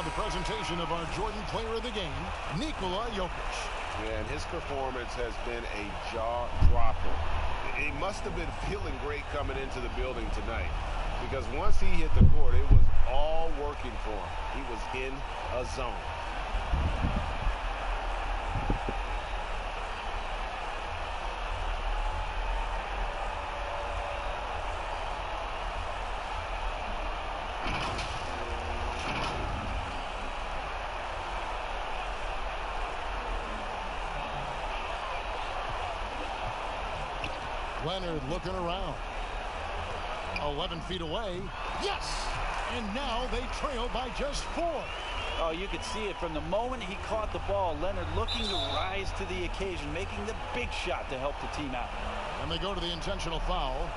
The presentation of our Jordan player of the game, Nikola Jokic. Yeah, and his performance has been a jaw-dropper. He must have been feeling great coming into the building tonight. because once he hit the court, it was all working for him. He was in a zone. Leonard looking around. 11 feet away. Yes! And now they trail by just 4. Oh, you could see it from the moment he caught the ball. Leonard looking to rise to the occasion, making the big shot to help the team out. And they go to the intentional foul.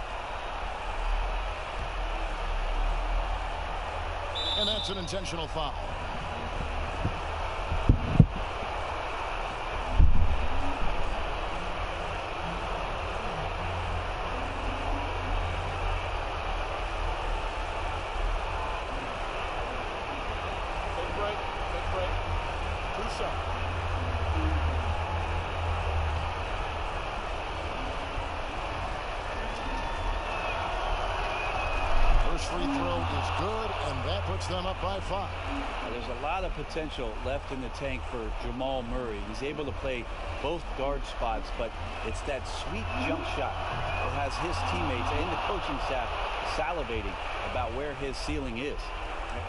And that's an intentional foul. First free throw is good, and that puts them up by 5. Now, there's a lot of potential left in the tank for Jamal Murray. He's able to play both guard spots, but it's that sweet jump shot that has his teammates and the coaching staff salivating about where his ceiling is.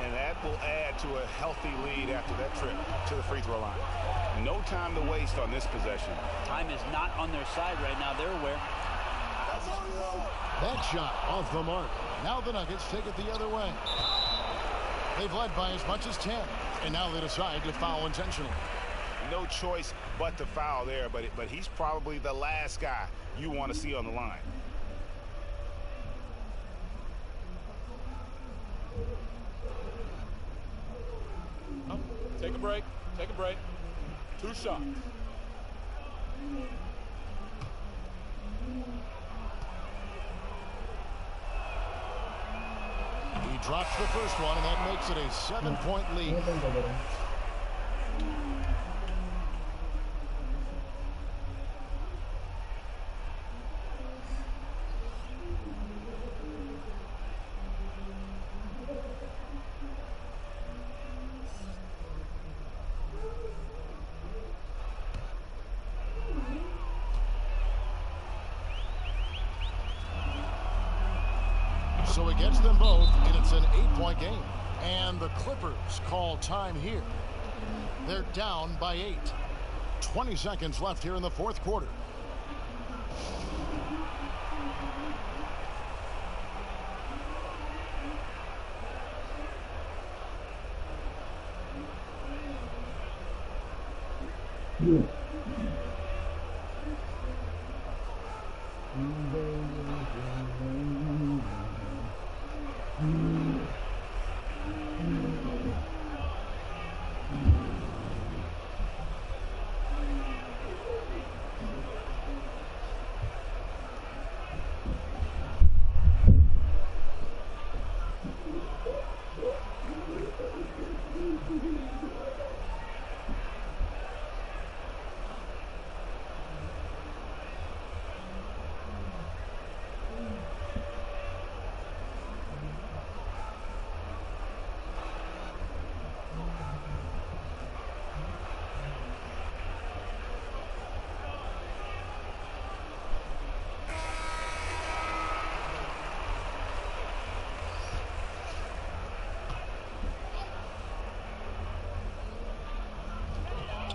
And that will add to a healthy lead after that trip to the free throw line. No time to waste on this possession. Time is not on their side right now. They're aware. That shot off the mark. Now the Nuggets take it the other way. They've led by as much as 10, and now they decide to foul intentionally. No choice but to foul there, but he's probably the last guy you want to see on the line. Take a break. Take a break. 2 shots. He drops the first one, and that makes it a 7-point lead. So it gets them both, and it's an 8-point game. And the Clippers call time here. They're down by 8. 20 seconds left here in the fourth quarter.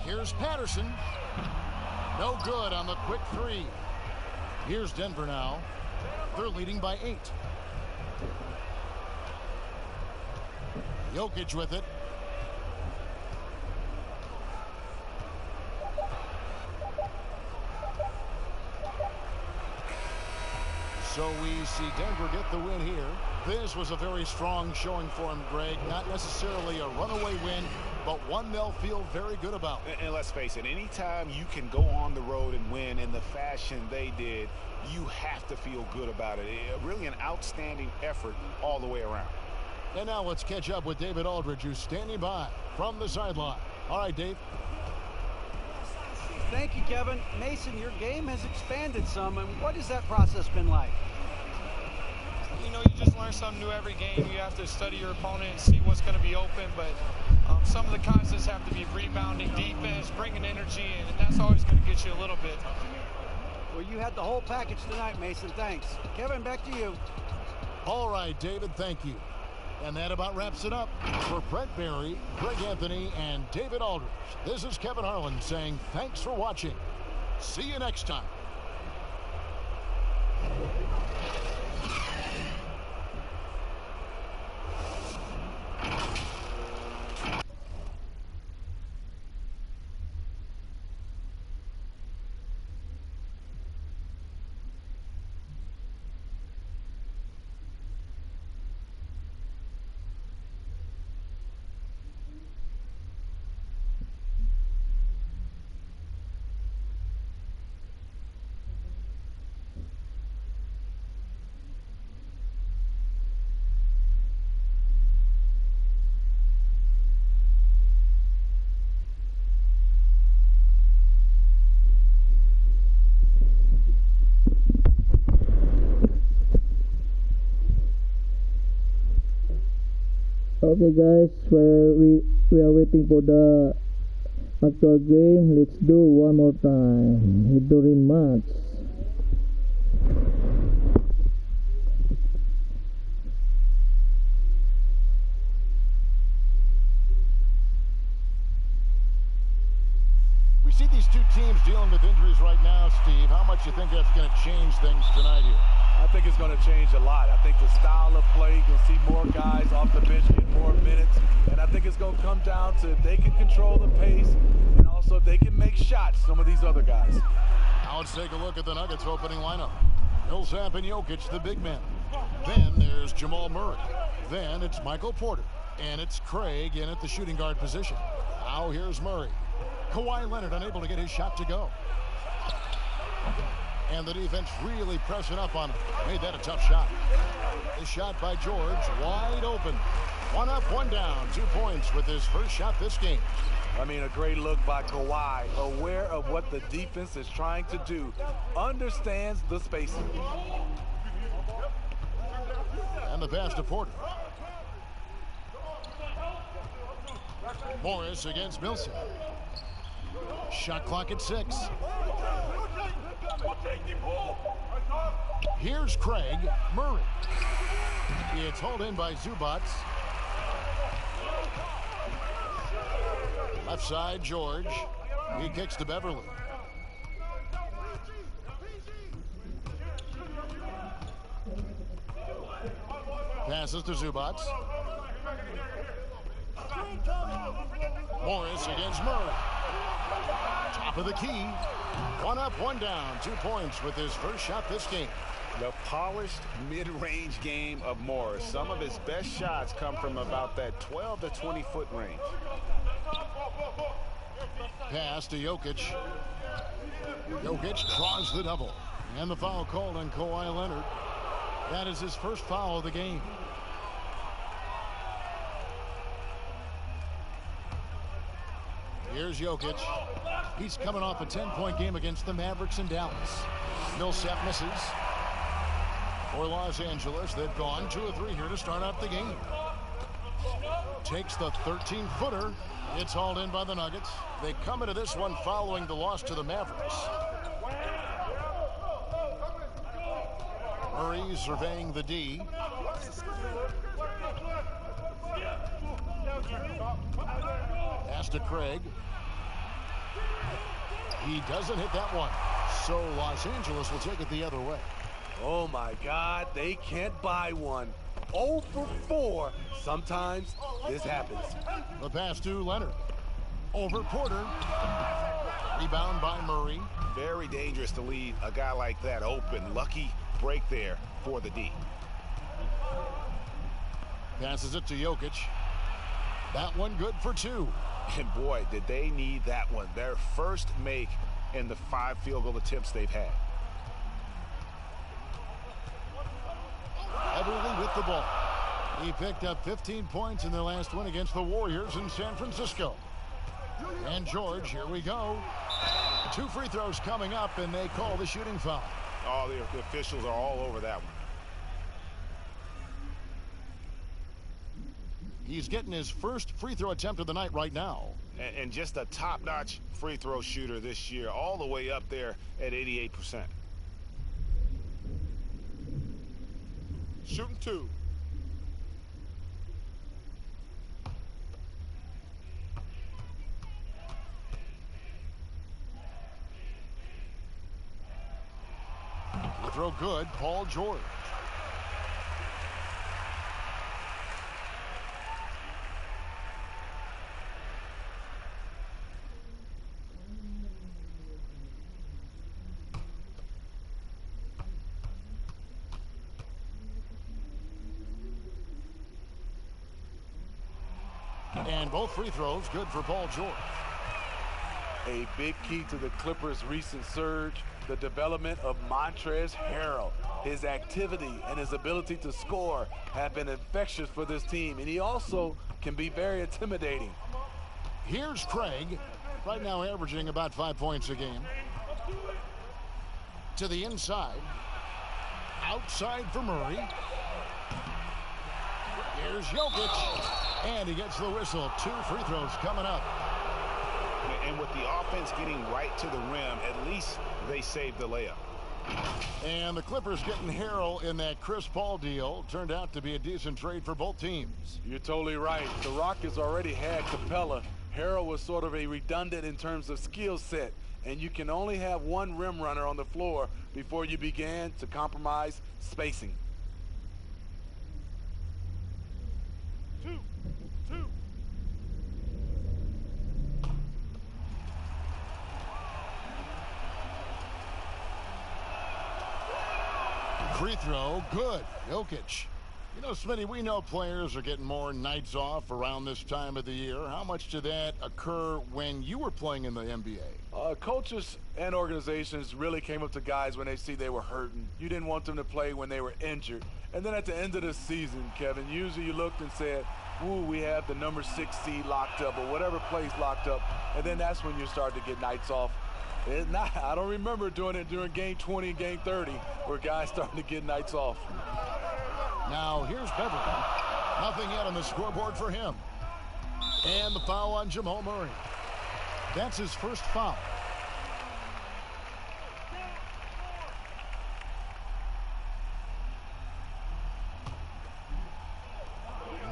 Here's Patterson. No good on the quick 3. Here's Denver now. They're leading by 8. Jokic with it. So we see Denver get the win here. This was a very strong showing for him, Greg. Not necessarily a runaway win, but one they'll feel very good about. And let's face it, anytime you can go on the road and win in the fashion they did, you have to feel good about it. Really an outstanding effort all the way around. And now let's catch up with David Aldridge, who's standing by from the sideline. All right, Dave. Thank you, Kevin. Mason, your game has expanded some, and what has that process been like? you know, you just learn something new every game. You have to study your opponent and see what's going to be open. But some of the concepts have to be rebounding, defense, bringing energy, and that's always going to get you a little bit. Well, you had the whole package tonight, Mason. Thanks. Kevin, back to you. All right, David, thank you. And that about wraps it up. For Brent Barry, Greg Anthony, and David Aldridge, this is Kevin Harlan saying thanks for watching. See you next time. Okay guys, we are waiting for the actual game. Let's do one more time during match. We see these two teams dealing with injuries right now, Steve. How much do you think that's going to change things tonight here? I think it's going to change a lot. I think the style of play, you'll see more guys off the bench get more minutes. And I think it's going to come down to if they can control the pace and also if they can make shots, some of these other guys. Now let's take a look at the Nuggets opening lineup. Millsap and Jokic, the big men. Then there's Jamal Murray. Then it's Michael Porter. And it's Craig in at the shooting guard position. Now here's Murray. Kawhi Leonard unable to get his shot to go. And the defense really pressing up on him. Made that a tough shot. The shot by George, wide open. One up, one down. 2 points with his first shot this game. I mean, a great look by Kawhi, aware of what the defense is trying to do. Understands the spacing. And the pass to Porter. Morris against Millsap. Shot clock at 6. Here's Craig. Murray. It's hauled in by Zubats. Left side, George. He kicks to Beverly. Passes to Zubats. Morris against Murray. Top of the key. One up, one down. 2 points with his first shot this game. The polished mid-range game of Morris. Some of his best shots come from about that 12 to 20 foot range. Pass to Jokic. Jokic draws the double. And the foul called on Kawhi Leonard. That is his first foul of the game. Here's Jokic. He's coming off a 10-point game against the Mavericks in Dallas. Millsap misses. For Los Angeles, they've gone 2 of 3 here to start out the game. Takes the 13-footer. It's hauled in by the Nuggets. They come into this one following the loss to the Mavericks. Murray surveying the D. Pass to Craig. He doesn't hit that one. So Los Angeles will take it the other way. Oh my God, they can't buy one. 0 for 4. Sometimes this happens. The pass to Leonard. Over Porter. Rebound by Murray. Very dangerous to leave a guy like that open. Lucky break there for the D. Passes it to Jokic. That one good for 2. And boy, did they need that one. Their first make in the 5 field goal attempts they've had. Everly with the ball. He picked up 15 points in their last win against the Warriors in San Francisco. And George, here we go. 2 free throws coming up, and they call the shooting foul. Oh, the officials are all over that one. He's getting his first free throw attempt of the night right now. And just a top-notch free throw shooter this year, all the way up there at 88%. Shooting 2. The throw good, Paul George. And both free throws good for Paul George. A big key to the Clippers' recent surge, the development of Montrezl Harrell. His activity and his ability to score have been infectious for this team, and he also can be very intimidating. Here's Craig, right now averaging about 5 points a game. To the inside. Outside for Murray. Here's Jokic. And he gets the whistle. 2 free throws coming up. And with the offense getting right to the rim, at least they saved the layup. And the Clippers getting Harrell in that Chris Paul deal. Turned out to be a decent trade for both teams. You're totally right. The Rockets already had Capella. Harrell was sort of a redundant in terms of skill set. And you can only have one rim runner on the floor before you began to compromise spacing. 2. Free throw, good. Jokic. You know, Smitty, we know players are getting more nights off around this time of the year. How much did that occur when you were playing in the NBA? Coaches and organizations really came up to guys when they see they were hurting. You didn't want them to play when they were injured. And then at the end of the season, Kevin, usually you looked and said, ooh, we have the number 6 seed locked up or whatever place locked up. And then that's when you start to get nights off. I don't remember doing it during game 20 and game 30 where guys starting to get nights off. Now here's Beverly. Nothing yet on the scoreboard for him. And the foul on Jamal Murray. That's his first foul.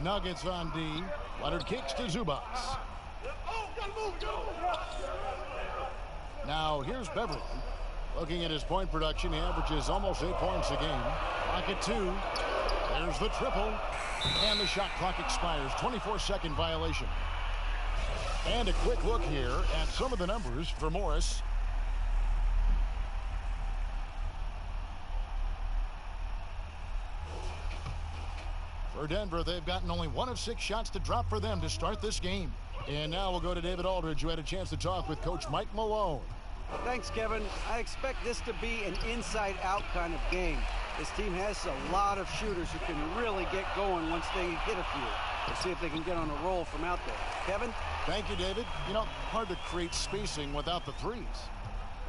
Nuggets on D. Leonard kicks to Zubac. Now here's Beverly. Looking at his point production, he averages almost 8 points a game. Rocket 2. There's the triple. And the shot clock expires. 24-second violation. And a quick look here at some of the numbers for Morris. For Denver, they've gotten only 1 of 6 shots to drop for them to start this game. And now we'll go to David Aldridge, who had a chance to talk with Coach Mike Malone. Thanks, Kevin. I expect this to be an inside-out kind of game. This team has a lot of shooters who can really get going once they hit a few. Let's see if they can get on a roll from out there. Kevin? Thank you, David. You know, hard to create spacing without the threes.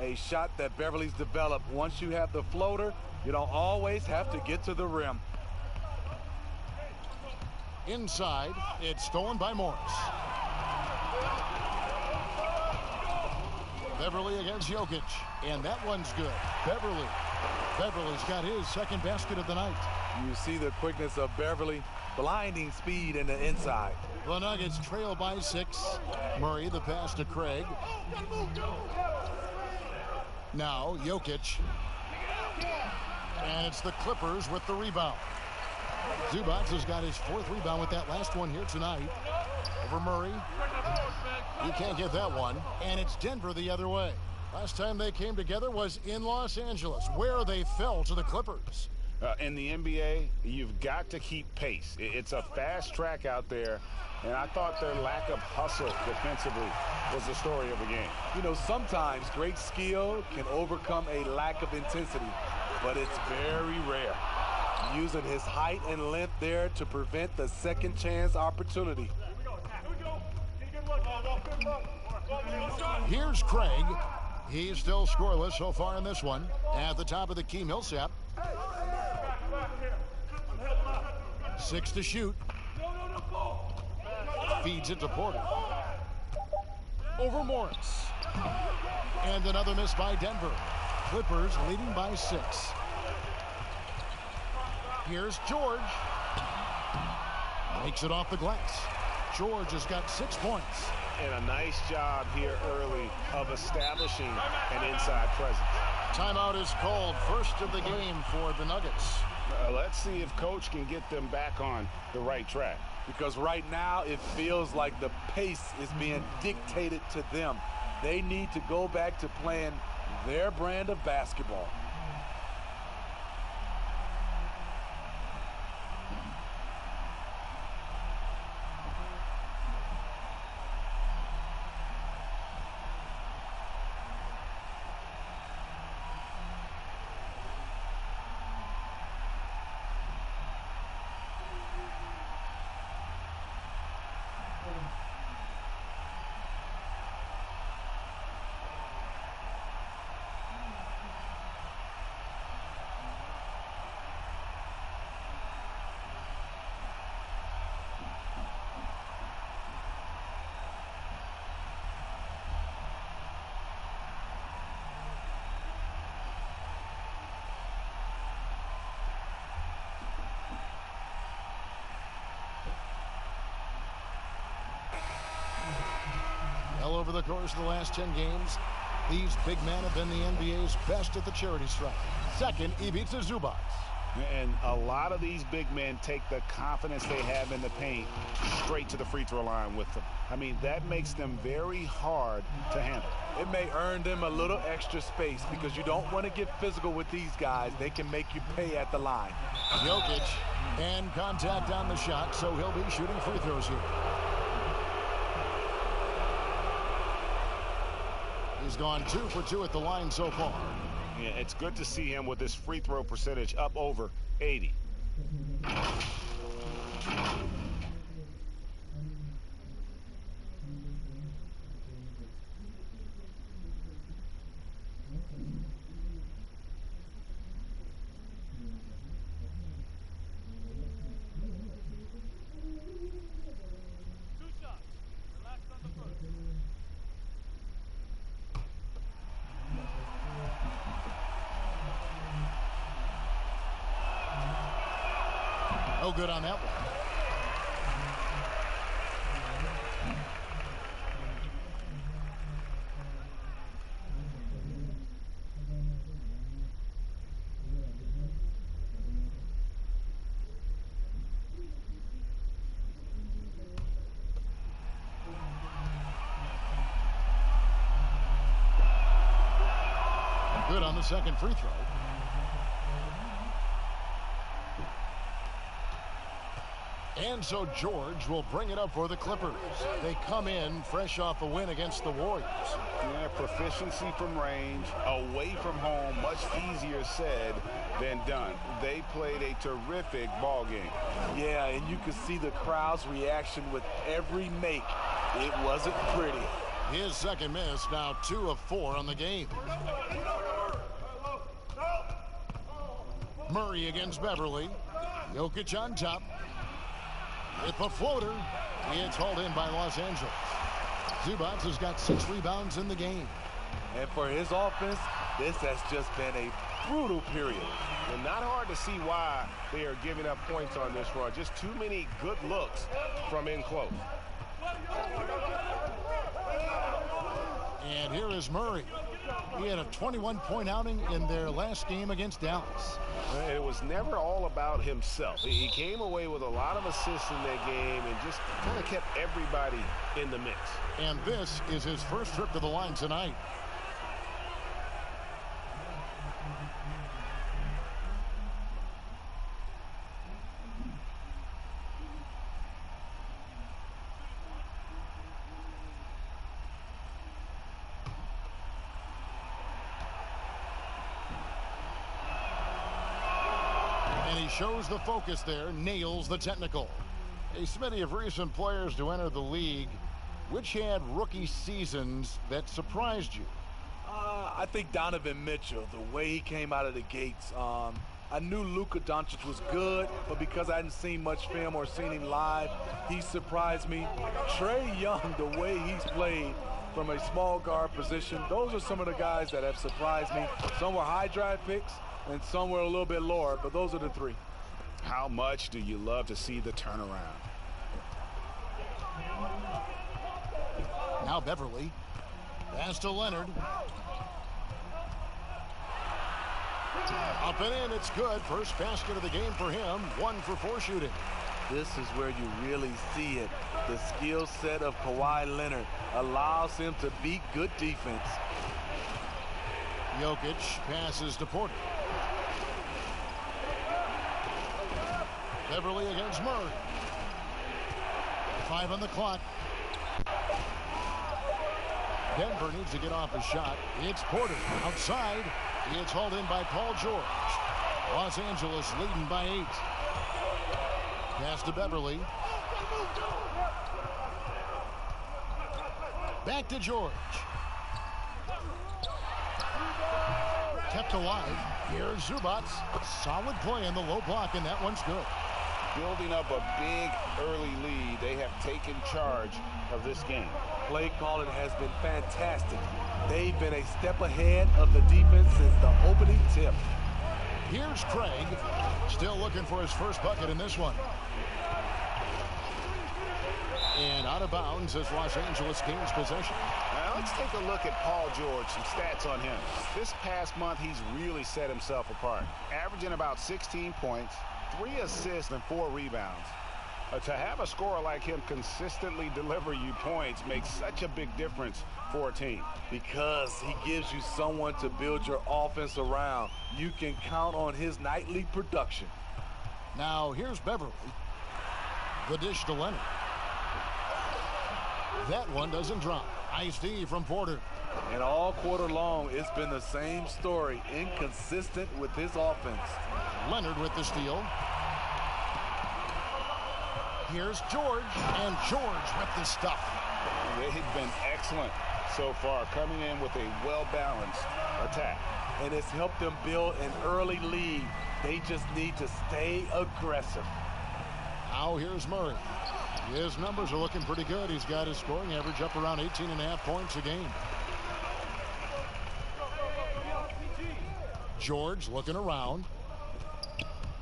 A shot that Beverly's developed. Once you have the floater, you don't always have to get to the rim. Inside, it's stolen by Morris. Beverly against Jokic, and that one's good. Beverly's got his second basket of the night. You see the quickness of Beverly, blinding speed in the inside. The Nuggets trail by 6. Murray, the pass to Craig. Now Jokic. And it's the Clippers with the rebound. Zubac has got his 4th rebound with that last one here tonight. Over Murray. You can't get that one. And it's Denver the other way. Last time they came together was in Los Angeles, where they fell to the Clippers. In the NBA, you've got to keep pace. It's a fast track out there, and I thought their lack of hustle defensively was the story of the game. You know, sometimes great skill can overcome a lack of intensity, but it's very rare. Using his height and length there to prevent the second chance opportunity. Here's Craig. He's still scoreless so far in this one. At the top of the key, Millsap. 6 to shoot. Feeds it to Porter. Over Morris. And another miss by Denver. Clippers leading by 6. Here's George. Makes it off the glass. George has got 6 points. And a nice job here early of establishing an inside presence. Timeout is called. First of the game for the Nuggets. Let's see if Coach can get them back on the right track. Because right now it feels like the pace is being dictated to them. They need to go back to playing their brand of basketball. Well, over the course of the last 10 games, these big men have been the NBA's best at the charity stripe. Second, Ivica Zubac. And a lot of these big men take the confidence they have in the paint straight to the free throw line with them. I mean, that makes them very hard to handle. It may earn them a little extra space because you don't want to get physical with these guys. They can make you pay at the line. Jokic, and contact on the shot, so he'll be shooting free throws here. He's gone 2 for 2 at the line so far. Yeah, it's good to see him with his free throw percentage up over 80. No good on that one. Good on the second free throw. And so George will bring it up for the Clippers. They come in fresh off a win against the Warriors. Yeah, proficiency from range, away from home, much easier said than done. They played a terrific ball game. Yeah, and you could see the crowd's reaction with every make. It wasn't pretty. His second miss, now 2 of 4 on the game. Murray against Beverly. Jokic on top. With the floater, it's hauled in by Los Angeles. Zubac has got 6 rebounds in the game. And for his offense, this has just been a brutal period. And not hard to see why they are giving up points on this run. Just too many good looks from in close. And here is Murray. He had a 21-point outing in their last game against Dallas. And it was never all about himself. He came away with a lot of assists in that game and just kind of kept everybody in the mix. And this is his first trip to the line tonight. Shows the focus there, nails the technical. A smitty of recent players to enter the league. Which had rookie seasons that surprised you? I think Donovan Mitchell, the way he came out of the gates, I knew Luka Doncic was good, but because I hadn't seen much film or seen him live, he surprised me. Trae Young, the way he's played from a small guard position, those are some of the guys that have surprised me. Some were high draft picks, and some were a little bit lower, but those are the three. How much do you love to see the turnaround? Now Beverly. Pass to Leonard. Up and in, it's good. First basket of the game for him. 1 for 4 shooting. This is where you really see it. The skill set of Kawhi Leonard allows him to beat good defense. Jokic passes to Porter. Beverly against Murray. 5 on the clock. Denver needs to get off a shot. It's Porter outside. It's hauled in by Paul George. Los Angeles leading by 8. Pass to Beverly. Back to George. Kept alive. Here's Zubac. Solid play in the low block, and that one's good. Building up a big early lead, they have taken charge of this game. Play calling has been fantastic. They've been a step ahead of the defense since the opening tip. Here's Craig, still looking for his first bucket in this one. And out of bounds as Los Angeles gains possession. Now let's take a look at Paul George, some stats on him. This past month, he's really set himself apart, averaging about 16 points, 3 assists, and 4 rebounds. To have a scorer like him consistently deliver you points makes such a big difference for a team. Because he gives you someone to build your offense around. You can count on his nightly production. Now here's Beverly. The dish to Leonard. That one doesn't drop. Nice D from Porter. And all quarter long, it's been the same story. Inconsistent with his offense. Leonard with the steal. Here's George, and George with the stuff. They've been excellent so far, coming in with a well-balanced attack. And it's helped them build an early lead. They just need to stay aggressive. Now here's Murray. His numbers are looking pretty good. He's got his scoring average up around 18.5 points a game. George looking around.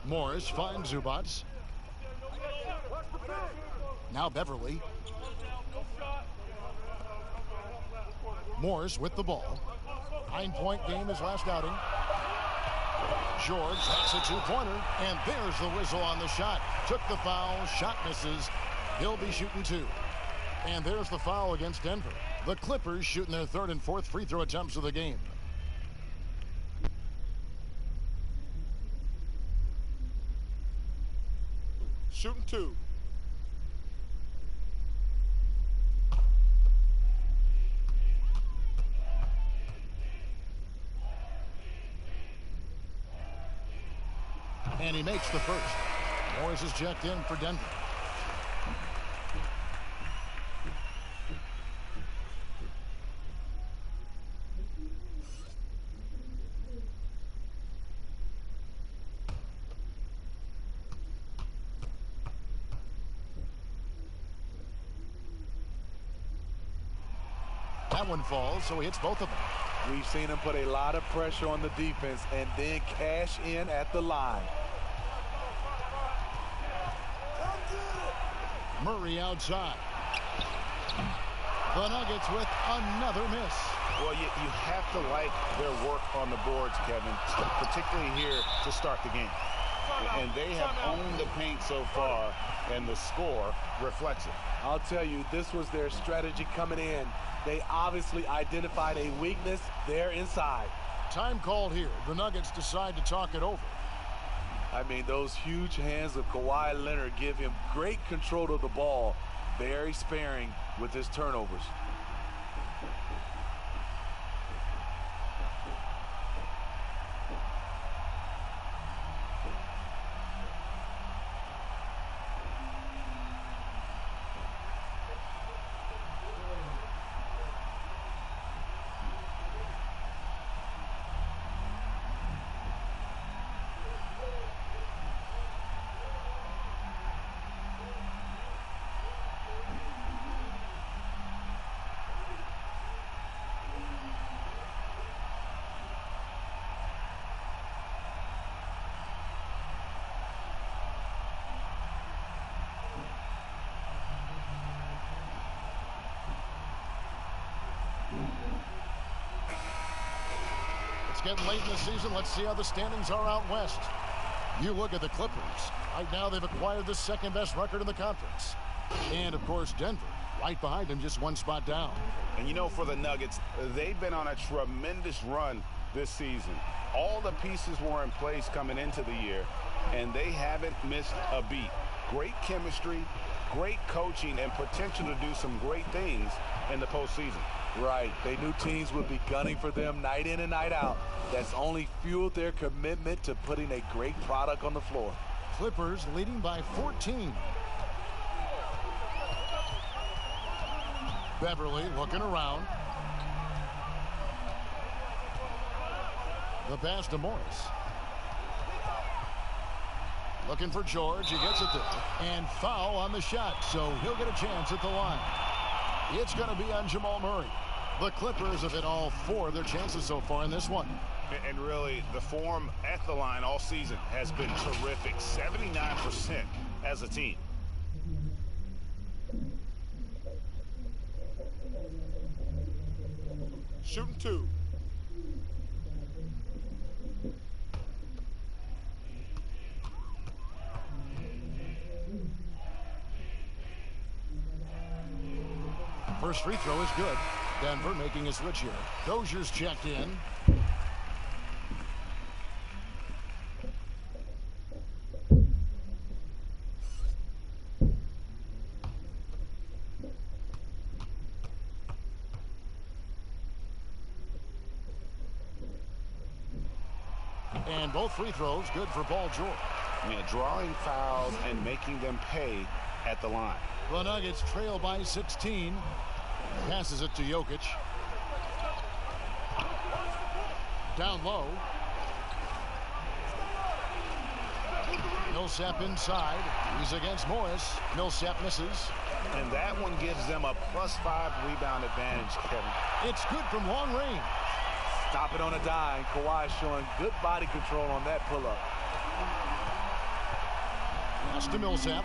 Morris finds Zubac. Now Beverly. Morris with the ball. 9-point game his last outing. George has a 2-pointer, and there's the whistle on the shot. Took the foul, shot misses. He'll be shooting 2. And there's the foul against Denver. The Clippers shooting their 3rd and 4th free throw attempts of the game. Shooting 2. And he makes the first. Morris is checked in for Denver. That one falls, so he hits both of them. We've seen him put a lot of pressure on the defense and then cash in at the line. Murray outside. The Nuggets with another miss. Well, you have to like their work on the boards, Kevin, particularly here to start the game. And they have owned the paint so far, and the score reflects it. I'll tell you, this was their strategy coming in. They obviously identified a weakness there inside. Time called here. The Nuggets decide to talk it over. I mean, those huge hands of Kawhi Leonard give him great control of the ball. Very sparing with his turnovers. getting late in the season. Let's see how the standings are out west. You look at the Clippers. Right now, they've acquired the second-best record in the conference. And, of course, Denver, right behind them, just one spot down. And, you know, for the Nuggets, they've been on a tremendous run this season. All the pieces were in place coming into the year, and they haven't missed a beat. Great chemistry, great coaching, and potential to do some great things in the postseason. Right. They knew teams would be gunning for them night in and night out. That's only fueled their commitment to putting a great product on the floor. Clippers leading by 14. Beverly looking around. The pass to Morris. Looking for George. He gets it there. And foul on the shot, so he'll get a chance at the line. It's going to be on Jamal Murray. The Clippers have hit all 4 of their chances so far in this one. And really, the form at the line all season has been terrific. 79% as a team. Shooting 2. First free throw is good. Denver making a switch here. Dozier's checked in. And both free throws good for Paul George. Yeah, drawing fouls and making them pay at the line. The Nuggets trail by 16. Passes it to Jokic. Down low. Millsap inside. He's against Morris. Millsap misses. And that one gives them a +5 rebound advantage, Kevin. It's good from long range. Stop it on a dime. Kawhi showing good body control on that pull-up. Pass to Millsap.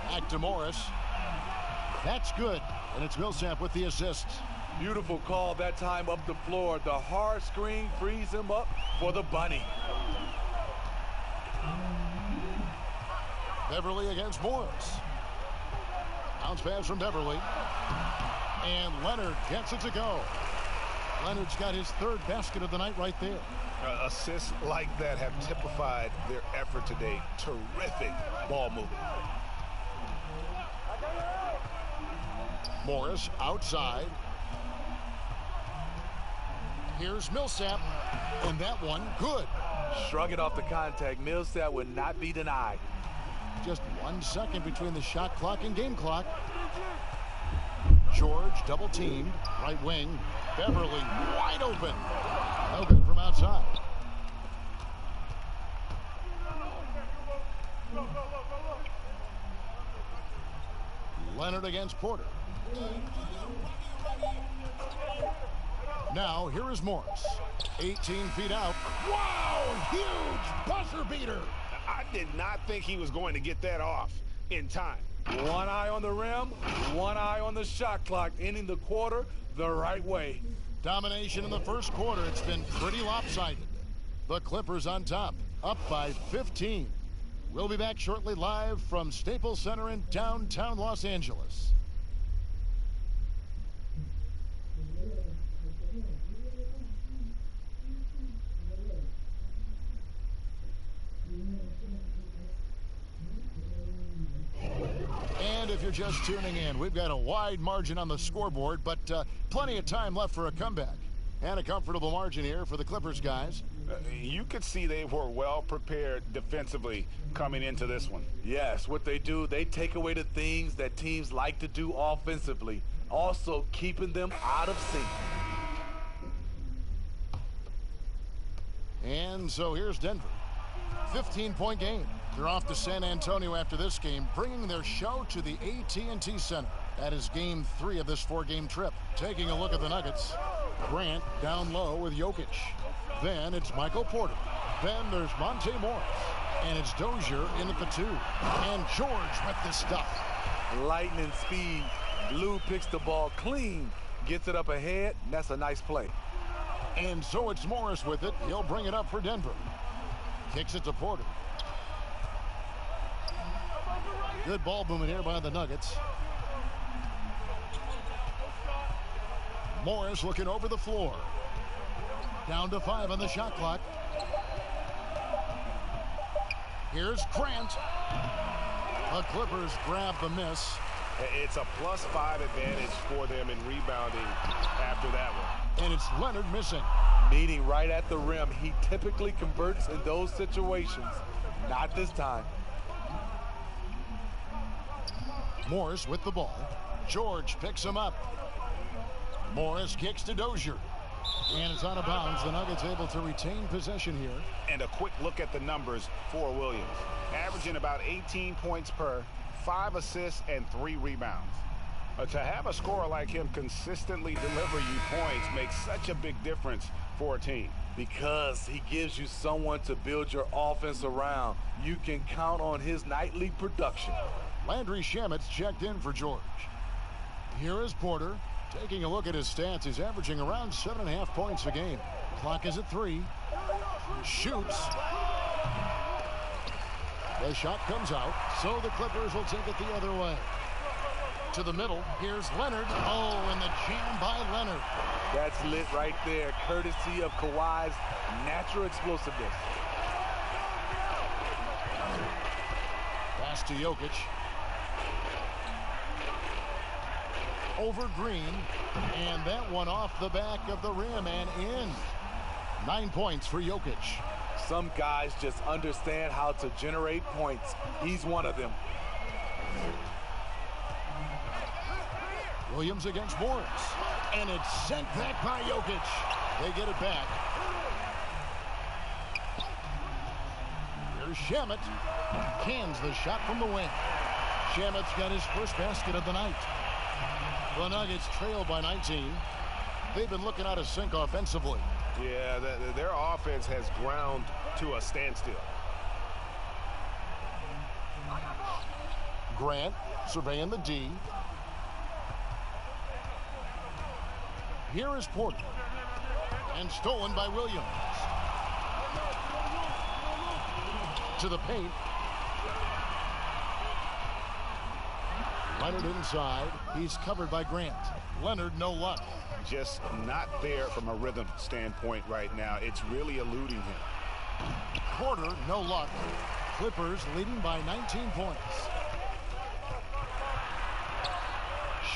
Back to Morris. That's good. And it's Millsap with the assist. Beautiful call that time up the floor. The hard screen frees him up for the bunny. Beverly against Morris. Bounce pass from Beverly. And Leonard gets it to go. Leonard's got his 3rd basket of the night right there. Assists like that have typified their effort today. Terrific ball movement. Morris outside. Here's Millsap. And that one, good. Shrug it off the contact. Millsap would not be denied. Just 1 second between the shot clock and game clock. George double teamed. Right wing. Beverly wide open. No good from outside. Leonard against Porter. Now here is Morris. 18 feet out. Wow! Huge buzzer beater. I did not think he was going to get that off in time. One eye on the rim, one eye on the shot clock, ending the quarter the right way. Domination in the first quarter. It's been pretty lopsided. The Clippers on top, up by 15. We'll be back shortly live from Staples Center in downtown Los Angeles. And if you're just tuning in, we've got a wide margin on the scoreboard, but plenty of time left for a comeback. And a comfortable margin here for the Clippers guys. You could see they were well prepared defensively coming into this one. Yes, what they do, they take away the things that teams like to do offensively, also keeping them out of sync. And so here's Denver. 15-point game. They're off to San Antonio after this game, bringing their show to the AT&T Center. That is game 3 of this 4-game trip. Taking a look at the Nuggets. Grant down low with Jokic. Then it's Michael Porter. Then there's Monte Morris. And it's Dozier in at the 2. And George with the stuff. Lightning speed. Lou picks the ball clean. gets it up ahead, and that's a nice play. And so it's Morris with it. He'll bring it up for Denver. Kicks it to Porter. Good ball movement here by the Nuggets. Morris looking over the floor. Down to 5 on the shot clock. Here's Grant. The Clippers grab the miss. It's a +5 advantage for them in rebounding after that one. And it's Leonard missing. Meeting right at the rim. He typically converts in those situations. Not this time. Morris with the ball. George picks him up. Morris kicks to Dozier. And it's out of bounds. The Nuggets able to retain possession here. And a quick look at the numbers for Williams. Averaging about 18 points per, 5 assists, and 3 rebounds. To have a scorer like him consistently deliver you points makes such a big difference for a team. Because he gives you someone to build your offense around. You can count on his nightly production. Landry Shamet's checked in for George. Here is Porter. Taking a look at his stats, he's averaging around 7.5 points a game. Clock is at 3. Shoots. The shot comes out, so the Clippers will take it the other way. To the middle, here's Leonard. Oh, and the jam by Leonard. That's lit right there, courtesy of Kawhi's natural explosiveness. Pass to Jokic. Over Green, and that one off the back of the rim and in. 9 points for Jokic. Some guys just understand how to generate points. He's one of them. Williams against Morris, and it's sent back by Jokic. They get it back. Here's Shamet. Cans the shot from the wing. Shamet's got his first basket of the night. The Nuggets trail by 19. They've been looking out of sync offensively. Yeah, their offense has ground to a standstill. Grant surveying the D. Here is Porter. And stolen by Williams. To the paint. Leonard inside. He's covered by Grant. Leonard, no luck. Just not there from a rhythm standpoint right now. It's really eluding him. Porter, no luck. Clippers leading by 19 points.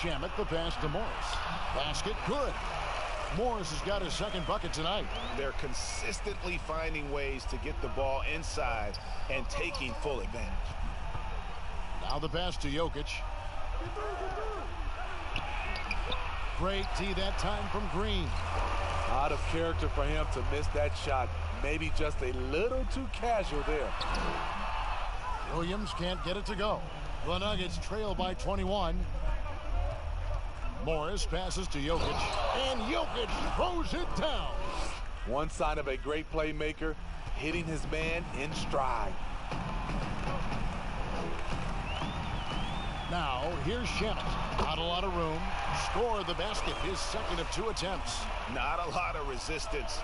Shamet the pass to Morris. Basket good. Morris has got his second bucket tonight. They're consistently finding ways to get the ball inside and taking full advantage. Now the pass to Jokic. Great D that time from Green. Out of character for him to miss that shot. Maybe just a little too casual there. Williams can't get it to go. The Nuggets trail by 21. Morris passes to Jokic, and Jokic throws it down. One sign of a great playmaker, hitting his man in stride. Now, here's Shamet. Not a lot of room. Score the basket, his second of 2 attempts. Not a lot of resistance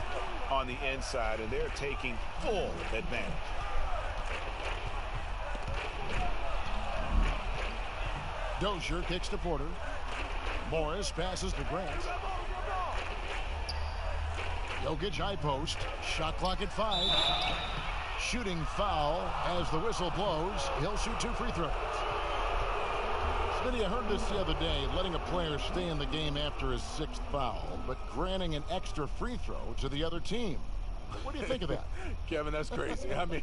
on the inside, and they're taking full advantage. Dozier kicks to Porter. Morris passes to Grant. Jokic high post. Shot clock at 5. Shooting foul as the whistle blows. He'll shoot 2 free throws. Smitty, I heard this the other day, letting a player stay in the game after his 6th foul, but granting an extra free throw to the other team. What do you think of that? Kevin, that's crazy. I mean,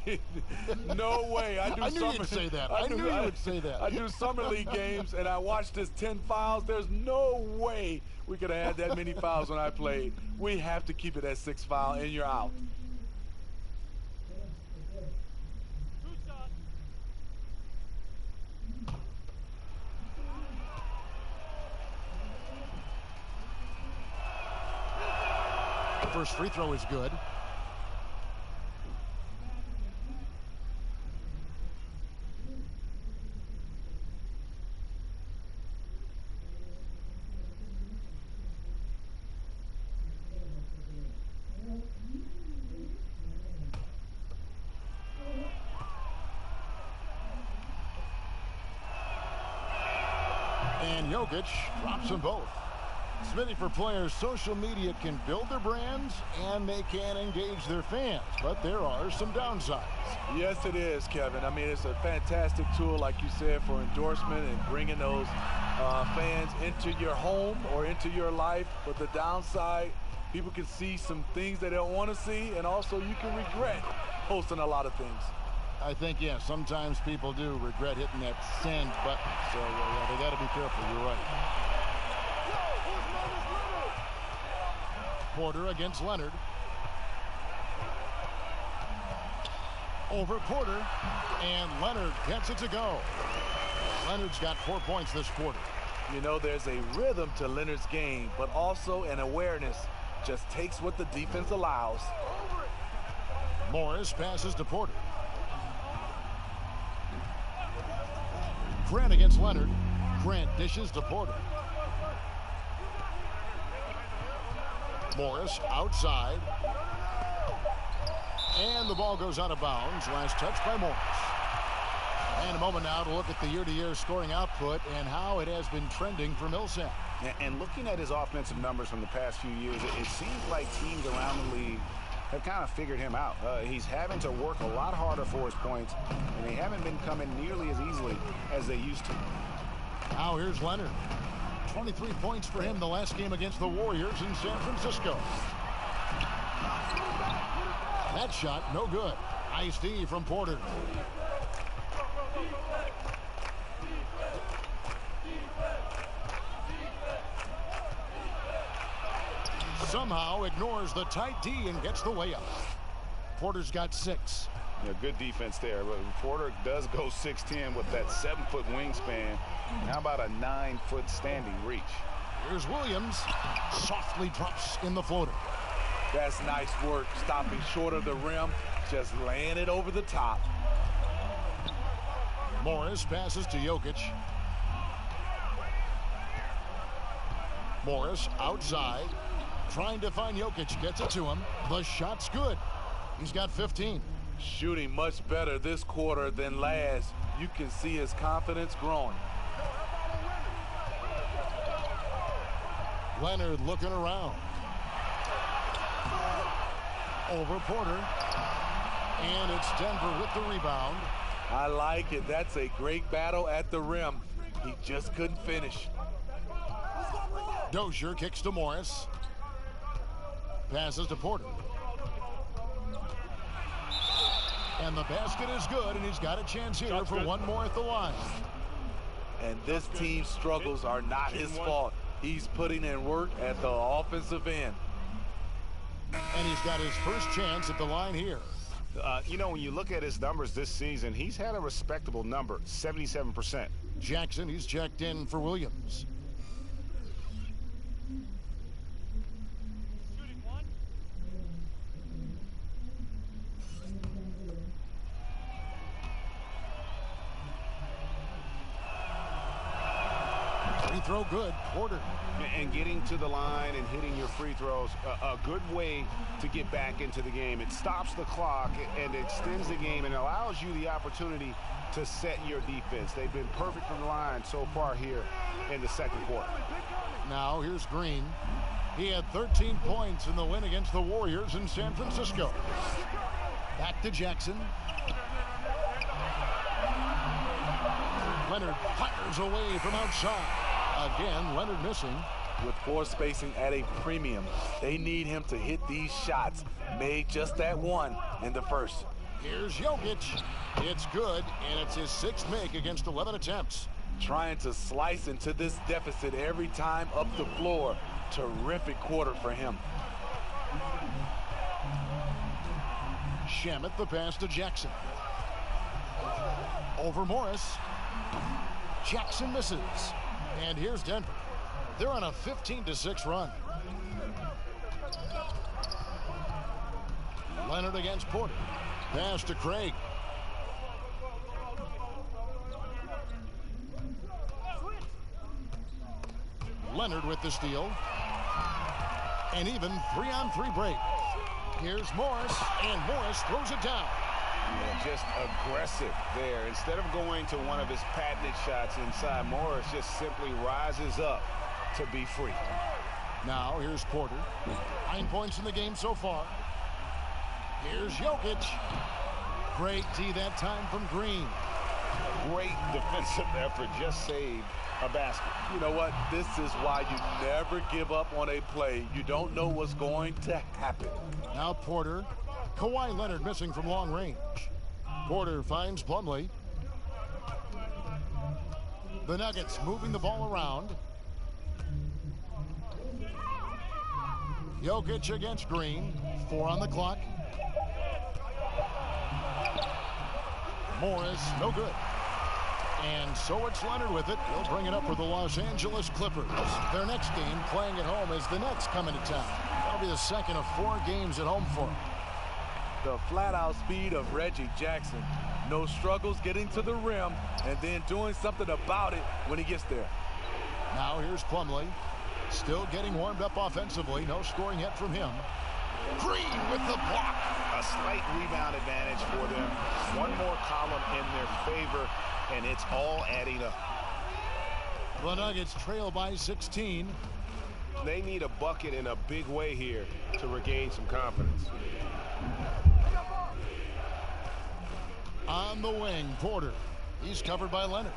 no way. I knew you'd say that. I knew you would say that. I do summer league games, and I watched this 10 fouls. There's no way we could have had that many fouls when I played. We have to keep it at 6 foul, and you're out. First free throw is good. Jokic drops them both. Smitty, for players, social media can build their brands and they can engage their fans, but there are some downsides. Yes, it is, Kevin. I mean, it's a fantastic tool, like you said, for endorsement and bringing those fans into your home or into your life. But the downside, people can see some things they don't want to see, and also you can regret posting a lot of things. I think, yeah, sometimes people do regret hitting that send button. So, yeah, they got to be careful. You're right. Porter against Leonard. Over Porter, and Leonard gets it to go. Leonard's got 4 points this quarter. You know, there's a rhythm to Leonard's game, but also an awareness. Just takes what the defense allows. Morris passes to Porter. Grant against Leonard. Grant dishes to Porter. Morris outside. And the ball goes out of bounds. Last touch by Morris. And a moment now to look at the year-to-year scoring output and how it has been trending for Millsap. And looking at his offensive numbers from the past few years, it seems like teams around the league have kind of figured him out. He's having to work a lot harder for his points, and they haven't been coming nearly as easily as they used to. Now here's Leonard. 23 points for him the last game against the Warriors in San Francisco. That shot, no good. Nice D from Porter. Somehow ignores the tight D and gets the layup. Porter's got 6. Yeah, good defense there, but Porter does go 6'10" with that 7-foot wingspan. How about a 9-foot standing reach? Here's Williams. Softly drops in the floater. That's nice work, stopping short of the rim, just laying it over the top. Morris passes to Jokic. Morris outside, trying to find Jokic, gets it to him. The shot's good. He's got 15. Shooting much better this quarter than last. You can see his confidence growing. Leonard looking around. Over Porter. And it's Denver with the rebound. I like it. That's a great battle at the rim. He just couldn't finish. Dozier kicks to Morris. Passes to Porter. And the basket is good, and he's got a chance here for one more at the line. And this team's struggles are not his fault. He's putting in work at the offensive end. And he's got his first chance at the line here. You know, when you look at his numbers this season, he's had a respectable number, 77%. Jackson, he's checked in for Williams. Free throw good. Porter. And getting to the line and hitting your free throws, a good way to get back into the game. It stops the clock and extends the game and allows you the opportunity to set your defense. They've been perfect from the line so far here in the second quarter. Now here's Green. He had 13 points in the win against the Warriors in San Francisco. Back to Jackson. Leonard fires away from outside. Again, Leonard missing. With floor spacing at a premium, they need him to hit these shots. Made just that one in the first. Here's Jokic. It's good, and it's his 6th make against 11 attempts. Trying to slice into this deficit every time up the floor. Terrific quarter for him. Shamet the pass to Jackson. Over Morris. Jackson misses. And here's Denver. They're on a 15-6 run. Leonard against Porter. Pass to Craig. Leonard with the steal. An even 3-on-3 break. Here's Morris, and Morris throws it down. Yeah, just aggressive there. Instead of going to one of his patented shots inside, Morris just simply rises up to be free. Now here's Porter. 9 points in the game so far. Here's Jokic. Great D that time from Green. Great defensive effort, just saved a basket. You know what? This is why you never give up on a play. You don't know what's going to happen. Now Porter. Kawhi Leonard missing from long range. Porter finds Plumlee. The Nuggets moving the ball around. Jokic against Green. 4 on the clock. Morris, no good. And so it's Leonard with it. He'll bring it up for the Los Angeles Clippers. Their next game playing at home as the Nets come into town. That'll be the second of 4 games at home for them. The flat-out speed of Reggie Jackson. No struggles getting to the rim and then doing something about it when he gets there. Now here's Plumlee. Still getting warmed up offensively. No scoring yet from him. Green with the block. A slight rebound advantage for them. One more column in their favor, and it's all adding up. The Nuggets trail by 16. They need a bucket in a big way here to regain some confidence. On the wing, Porter. He's covered by Leonard.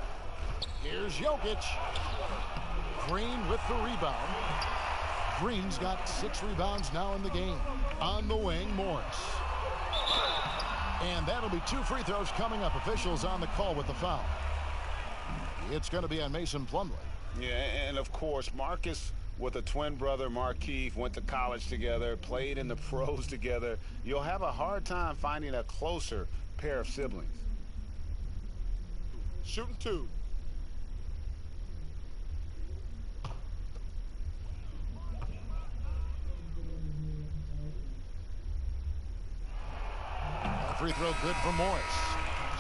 Here's Jokic. Green with the rebound. Green's got 6 rebounds now in the game. On the wing, Morris. And that'll be 2 free throws coming up. Officials on the call with the foul. It's going to be on Mason Plumlee. Yeah, and of course, Marcus with a twin brother, Markieff, went to college together, played in the pros together. You'll have a hard time finding a closer pair of siblings. Shooting 2. Free throw good for Morris.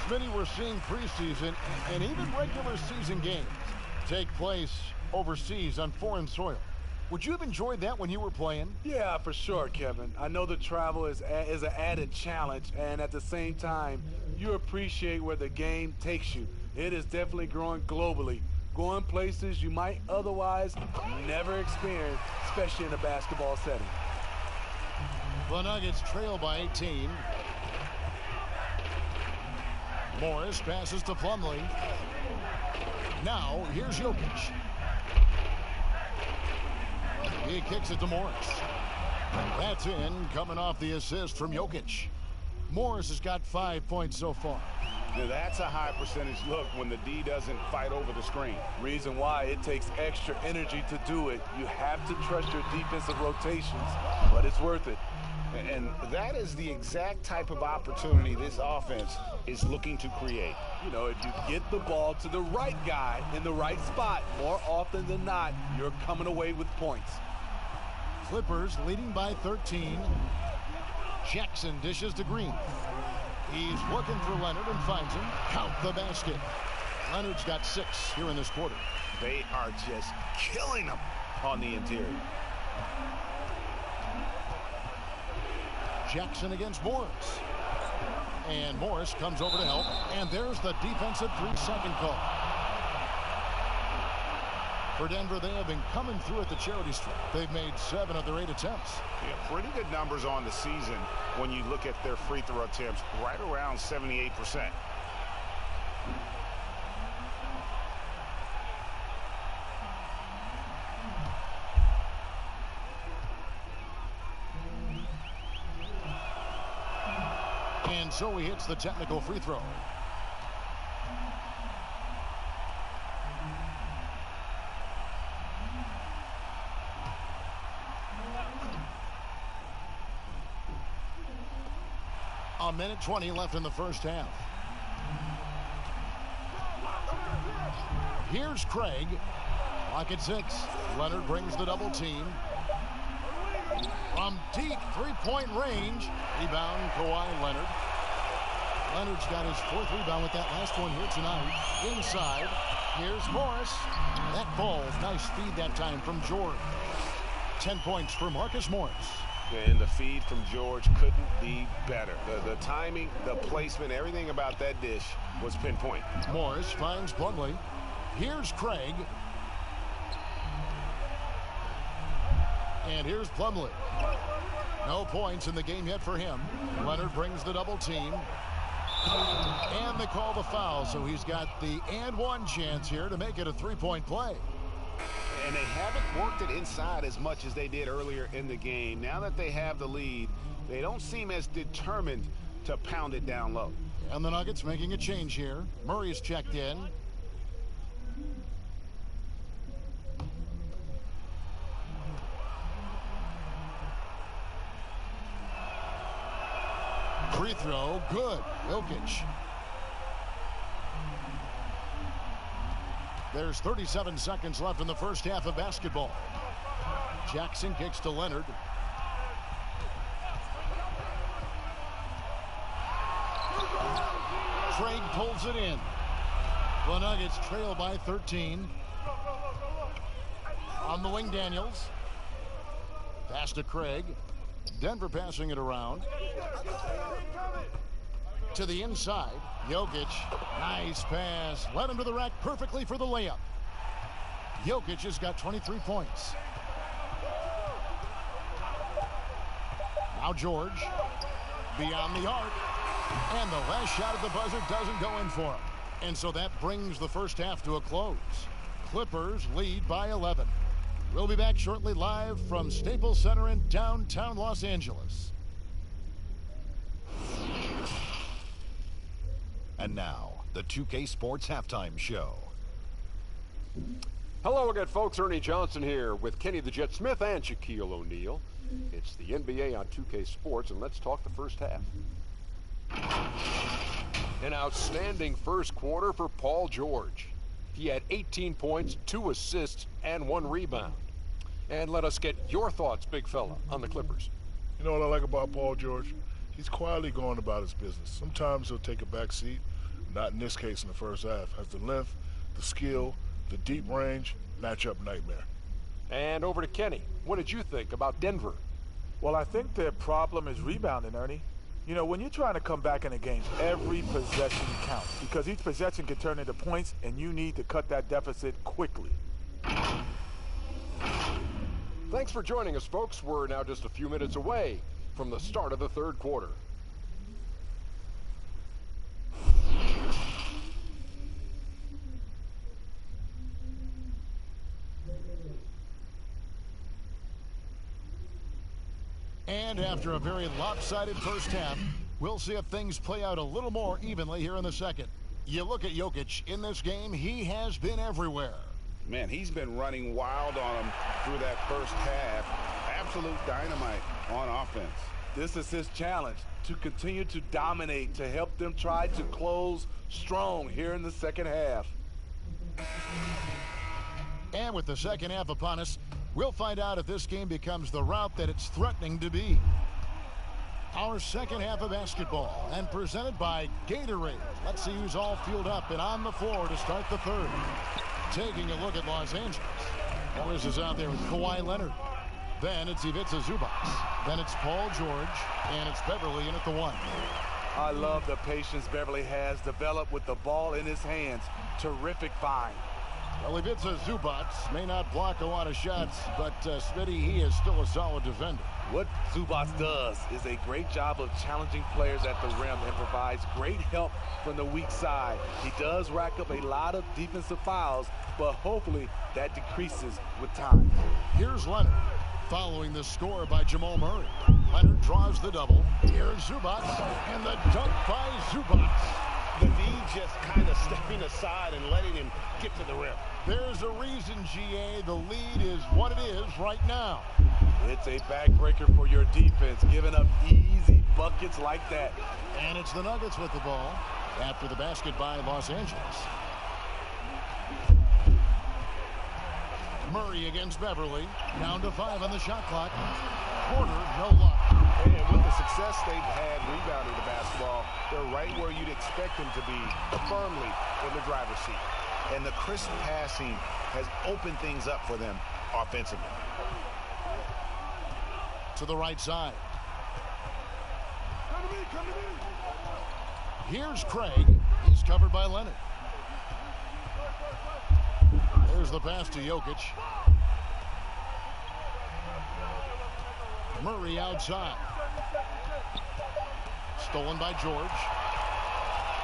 Smitty, we're seeing preseason and even regular season games take place overseas on foreign soil. Would you have enjoyed that when you were playing? Yeah, for sure, Kevin. I know the travel is an added challenge, and at the same time, you appreciate where the game takes you. It is definitely growing globally, going places you might otherwise never experience, especially in a basketball setting. The Nuggets trail by 18. Morris passes to Plumlee. Now, here's Jokic. He kicks it to Morris. That's in, coming off the assist from Jokic. Morris has got 5 points so far. Now that's a high percentage look when the D doesn't fight over the screen. Reason why it takes extra energy to do it. You have to trust your defensive rotations, but it's worth it. And that is the exact type of opportunity this offense is looking to create. You know, if you get the ball to the right guy in the right spot, more often than not, you're coming away with points. Clippers leading by 13. Jackson dishes to Green. He's looking for Leonard and finds him. Count the basket. Leonard's got 6 here in this quarter. They are just killing them on the interior. Jackson against Morris. And Morris comes over to help. And there's the defensive 3-second call. For Denver, they have been coming through at the charity stripe. They've made 7 of their 8 attempts. Yeah, pretty good numbers on the season when you look at their free throw attempts, right around 78%. And so he hits the technical free throw. A minute 20 left in the first half. Here's Craig. Clock at 6. Leonard brings the double team. From deep 3-point range. Rebound, Kawhi Leonard. Leonard's got his 4th rebound with that last one here tonight. Inside. Here's Morris. That ball, nice feed that time from George. 10 points for Marcus Morris. And the feed from George couldn't be better. The timing, the placement, everything about that dish was pinpoint. Morris finds Plumlee. Here's Craig. And here's Plumlee. No points in the game yet for him. Leonard brings the double team. And they call the foul, so he's got the and one chance here to make it a three-point play. And they haven't worked it inside as much as they did earlier in the game. Now that they have the lead, they don't seem as determined to pound it down low. And the Nuggets making a change here. Murray's checked in. Free throw, good. Jokic. There's 37 seconds left in the first half of basketball. Jackson kicks to Leonard. Craig pulls it in. The Nuggets trail by 13. On the wing, Daniels. Pass to Craig. Denver passing it around. To the inside. Jokic. Nice pass. Led him to the rack perfectly for the layup. Jokic has got 23 points. Now George. Beyond the arc. And the last shot at the buzzer doesn't go in for him. And so that brings the first half to a close. Clippers lead by 11. We'll be back shortly live from Staples Center in downtown Los Angeles. And now, the 2K Sports Halftime Show. Hello again, folks. Ernie Johnson here with Kenny the Jet Smith and Shaquille O'Neal. It's the NBA on 2K Sports, and let's talk the first half. An outstanding first quarter for Paul George. He had 18 points, 2 assists, and 1 rebound. And let us get your thoughts, big fella, on the Clippers. You know what I like about Paul George? He's quietly going about his business. Sometimes he'll take a back seat, not in this case in the first half. Has the length, the skill, the deep range, matchup nightmare. And over to Kenny. What did you think about Denver? Well, I think their problem is rebounding, Ernie. You know, when you're trying to come back in a game, every possession counts because each possession can turn into points, and you need to cut that deficit quickly. Thanks for joining us, folks. We're now just a few minutes away from the start of the third quarter. And after a very lopsided first half, we'll see if things play out a little more evenly here in the second. You look at Jokic in this game, he has been everywhere. Man, he's been running wild on him through that first half. Absolute dynamite on offense. This is his challenge, to continue to dominate, to help them try to close strong here in the second half. And with the second half upon us, we'll find out if this game becomes the route that it's threatening to be. Our second half of basketball, and presented by Gatorade. Let's see who's all fueled up and on the floor to start the third. Taking a look at Los Angeles. Morris is out there with Kawhi Leonard. Then it's Ivica Zubac. Then it's Paul George. And it's Beverly in at the 1. I love the patience Beverly has developed with the ball in his hands. Terrific find. Well, Ivica Zubac may not block a lot of shots, but Smitty, he is still a solid defender. What Zubac does is a great job of challenging players at the rim and provides great help from the weak side. He does rack up a lot of defensive fouls, but hopefully that decreases with time. Here's Leonard, following the score by Jamal Murray. Leonard draws the double. Here's Zubac, and the dunk by Zubac. The D just kind of stepping aside and letting him get to the rim. There's a reason, GA, the lead is what it is right now. It's a backbreaker for your defense, giving up easy buckets like that. And it's the Nuggets with the ball after the basket by Los Angeles. Murray against Beverly. Down to 5 on the shot clock. Porter, no luck. And with the success they've had rebounding the basketball, they're right where you'd expect them to be, firmly in the driver's seat. And the crisp passing has opened things up for them offensively. to the right side. Here's Craig. He's covered by Leonard. There's the pass to Jokic. Murray outside. Stolen by George.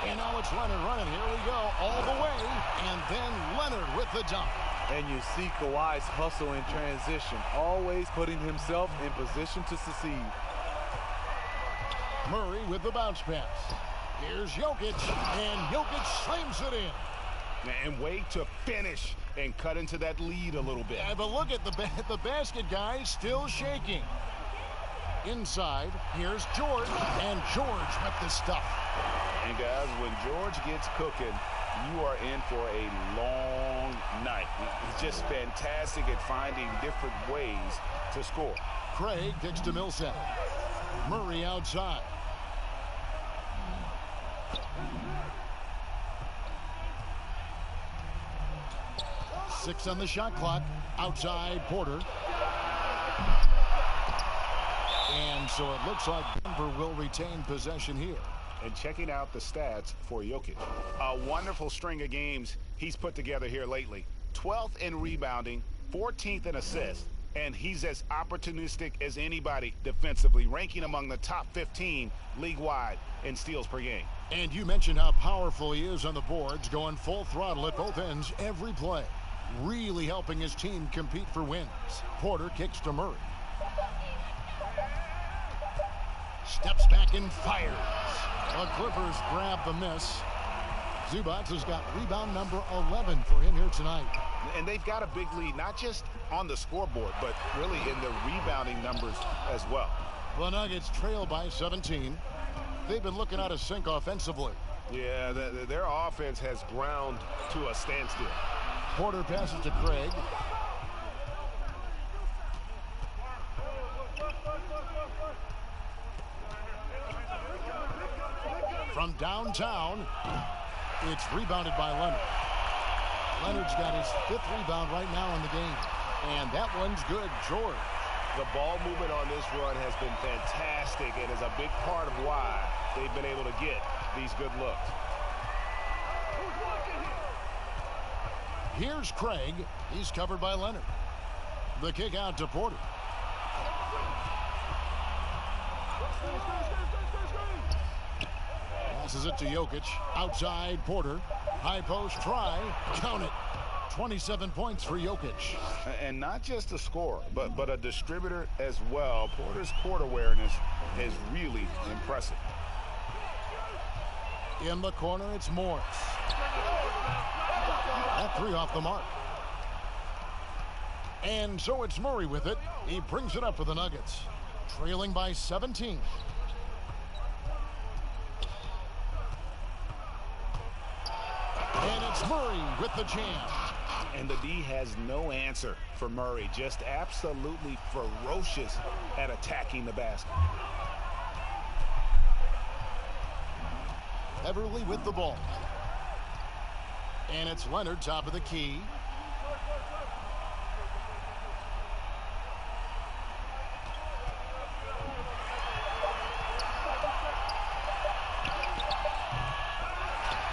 And now it's Leonard running. Here we go. All the way. And then Leonard with the dunk. And you see Kawhi's hustle in transition, always putting himself in position to succeed. Murray with the bounce pass. Here's Jokic, and Jokic slams it in. And way to finish and cut into that lead a little bit. Yeah, but look at the basket, guys, still shaking. Inside, here's George, and George with the stuff. And guys, when George gets cooking, you are in for a long night. He's just fantastic at finding different ways to score. Craig kicks to Millsap. Murray outside. Six on the shot clock. Outside, Porter. And so it looks like Denver will retain possession here. And checking out the stats for Jokic. A wonderful string of games he's put together here lately. 12th in rebounding, 14th in assists, and he's as opportunistic as anybody defensively, ranking among the top 15 league-wide in steals per game. And you mentioned how powerful he is on the boards, going full throttle at both ends every play. Really helping his team compete for wins. Porter kicks to Murray. Steps back and fires. The Clippers grab the miss. Zubac has got rebound number 11 for him here tonight. And they've got a big lead, not just on the scoreboard, but really in the rebounding numbers as well. The Nuggets trail by 17. They've been looking out of sync offensively. Yeah, their offense has ground to a standstill. Porter passes to Craig. From downtown, it's rebounded by Leonard. Leonard's got his 5th rebound right now in the game. And that one's good. George. The ball movement on this run has been fantastic and is a big part of why they've been able to get these good looks. Here's Craig. He's covered by Leonard. The kick out to Porter. Passes it to Jokic. Outside, Porter. High post try. Count it. 27 points for Jokic. And not just a scorer, but a distributor as well. Porter's court awareness is really impressive. In the corner, it's Morris. That 3 off the mark. And so it's Murray with it. He brings it up for the Nuggets. Trailing by 17. And it's Murray with the jam. And the D has no answer for Murray. Just absolutely ferocious at attacking the basket. Beverly with the ball. And it's Leonard, top of the key.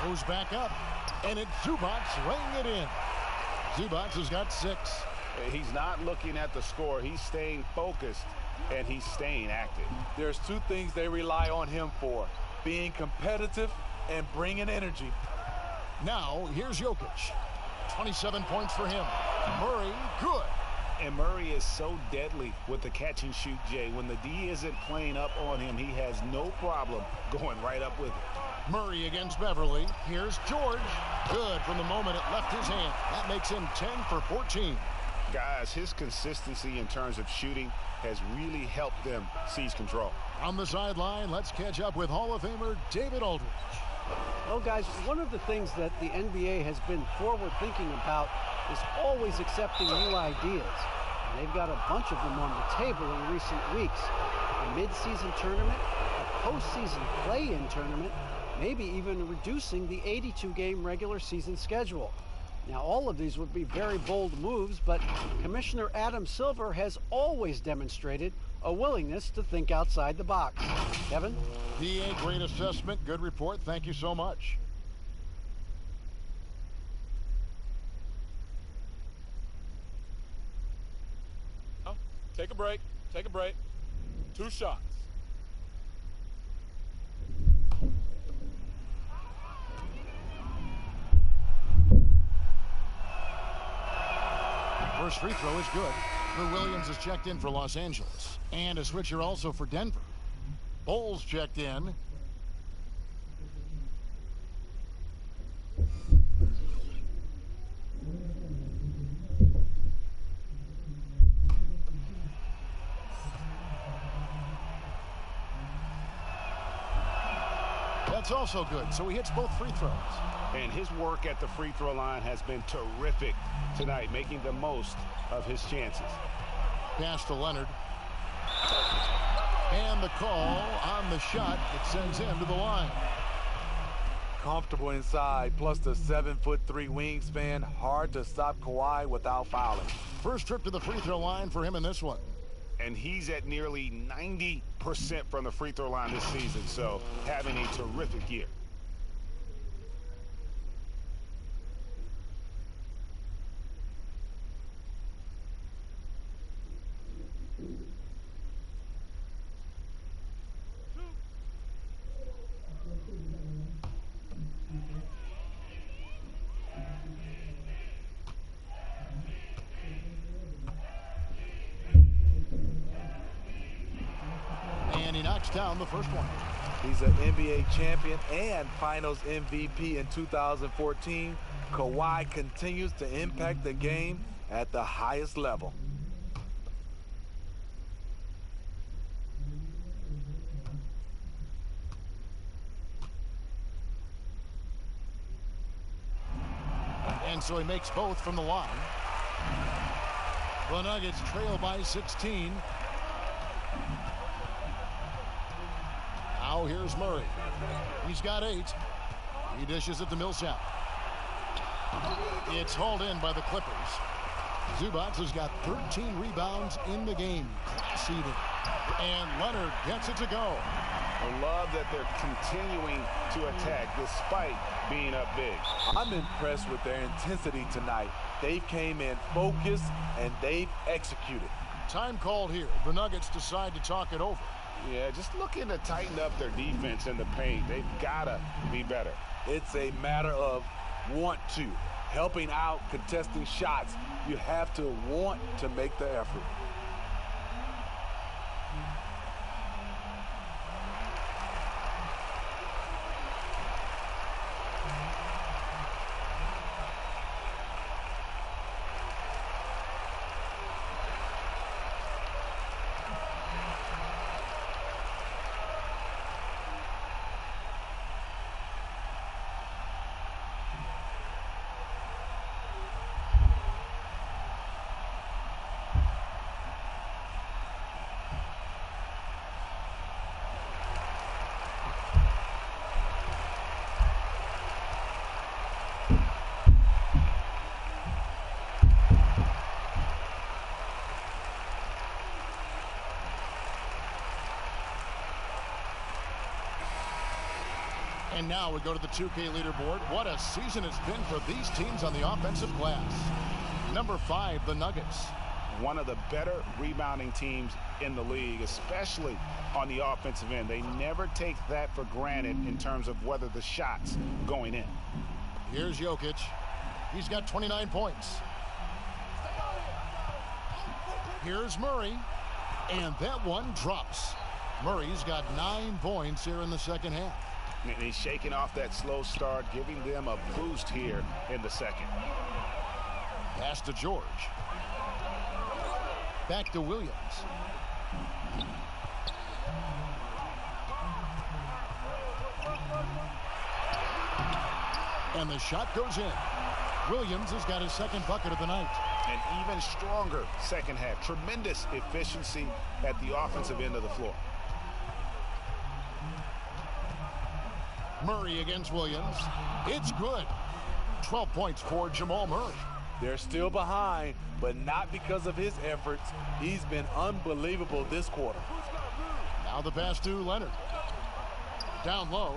Goes back up. And it's Zubac laying it in. Zubac has got 6. He's not looking at the score. He's staying focused, and he's staying active. There's 2 things they rely on him for: being competitive and bringing energy. Now, here's Jokic. 27 points for him. Murray, good. And Murray is so deadly with the catch and shoot, Jay. When the D isn't playing up on him, he has no problem going right up with it. Murray against Beverly. Here's George. Good from the moment it left his hand. That makes him 10 for 14. Guys, his consistency in terms of shooting has really helped them seize control. On the sideline, let's catch up with Hall of Famer David Aldridge. Well, guys, one of the things that the NBA has been forward-thinking about is always accepting new ideas. And they've got a bunch of them on the table in recent weeks. A mid-season tournament, a postseason play-in tournament, maybe even reducing the 82-game regular season schedule. Now, all of these would be very bold moves, but Commissioner Adam Silver has always demonstrated a willingness to think outside the box. Kevin? DA, great assessment. Good report. Thank you so much. Take a break. Take a break. 2 shots. First free throw is good. Lou Williams is checked in for Los Angeles. And a switcher also for Denver. Bowles checked in. That's also good, so he hits both free throws. And his work at the free throw line has been terrific tonight, making the most of his chances. Pass to Leonard. And the call on the shot that sends him to the line. Comfortable inside, plus the 7'3" wingspan. Hard to stop Kawhi without fouling. First trip to the free throw line for him in this one. And he's at nearly 90% from the free throw line this season, so having a terrific year. And he knocks down the first one. He's an NBA champion and Finals MVP in 2014. Kawhi continues to impact the game at the highest level. And so he makes both from the line. The Nuggets trail by 16. Now here's Murray. He's got 8. He dishes it to Millsap. It's hauled in by the Clippers. Zubac has got 13 rebounds in the game. Class eating. And Leonard gets it to go. I love that they're continuing to attack despite being up big. I'm impressed with their intensity tonight. They came in focused and they've executed. Time called here. The Nuggets decide to talk it over. Yeah, just looking to tighten up their defense in the paint. They've got to be better. It's a matter of want to. Helping out, contesting shots. You have to want to make the effort. And now we go to the 2K leaderboard. What a season it's been for these teams on the offensive glass. Number 5, the Nuggets. One of the better rebounding teams in the league, especially on the offensive end. They never take that for granted in terms of whether the shot's going in. Here's Jokic. He's got 29 points. Here's Murray. And that one drops. Murray's got 9 points here in the second half. And he's shaking off that slow start, giving them a boost here in the second. Pass to George. Back to Williams. And the shot goes in. Williams has got his second bucket of the night. An even stronger second half. Tremendous efficiency at the offensive end of the floor. Murray against Williams. It's good. 12 points for Jamal Murray. They're still behind, but not because of his efforts. He's been unbelievable this quarter. Now the pass to Leonard. Down low.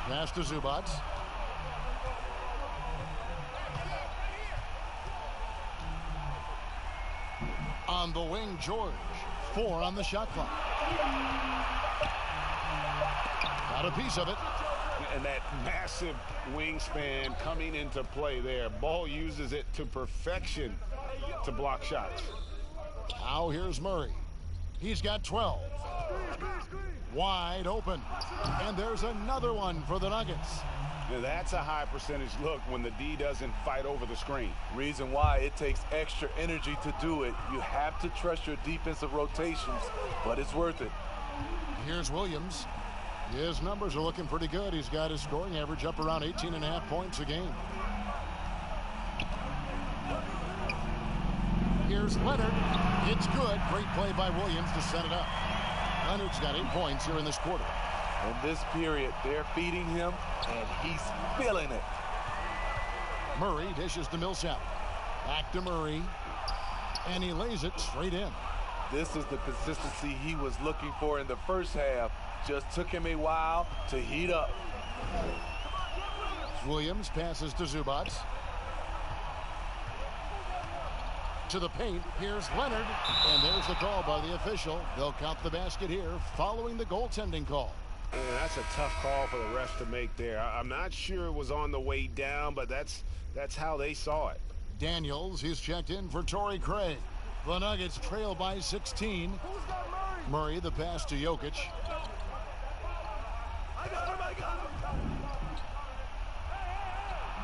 Pass to Zubac. On the wing, George. 4 on the shot clock. Got a piece of it. And that massive wingspan coming into play there. Ball uses it to perfection to block shots. Now here's Murray. He's got 12. Wide open. And there's another one for the Nuggets. Now that's a high percentage look when the D doesn't fight over the screen. Reason why it takes extra energy to do it. You have to trust your defensive rotations, but it's worth it. Here's Williams. His numbers are looking pretty good. He's got his scoring average up around 18.5 points a game. Here's Leonard. It's good. Great play by Williams to set it up. Leonard's got 8 points here in this quarter. In this period, they're feeding him, and he's feeling it. Murray dishes to Millsap. Back to Murray. And he lays it straight in. This is the consistency he was looking for in the first half. Just took him a while to heat up. Williams passes to Zubac. To the paint. Here's Leonard. And there's the call by the official. They'll count the basket here following the goaltending call. And that's a tough call for the refs to make there. I'm not sure it was on the way down, but that's how they saw it. Daniels, he's checked in for Torrey Craig. The Nuggets trail by 16. Murray, the pass to Jokic.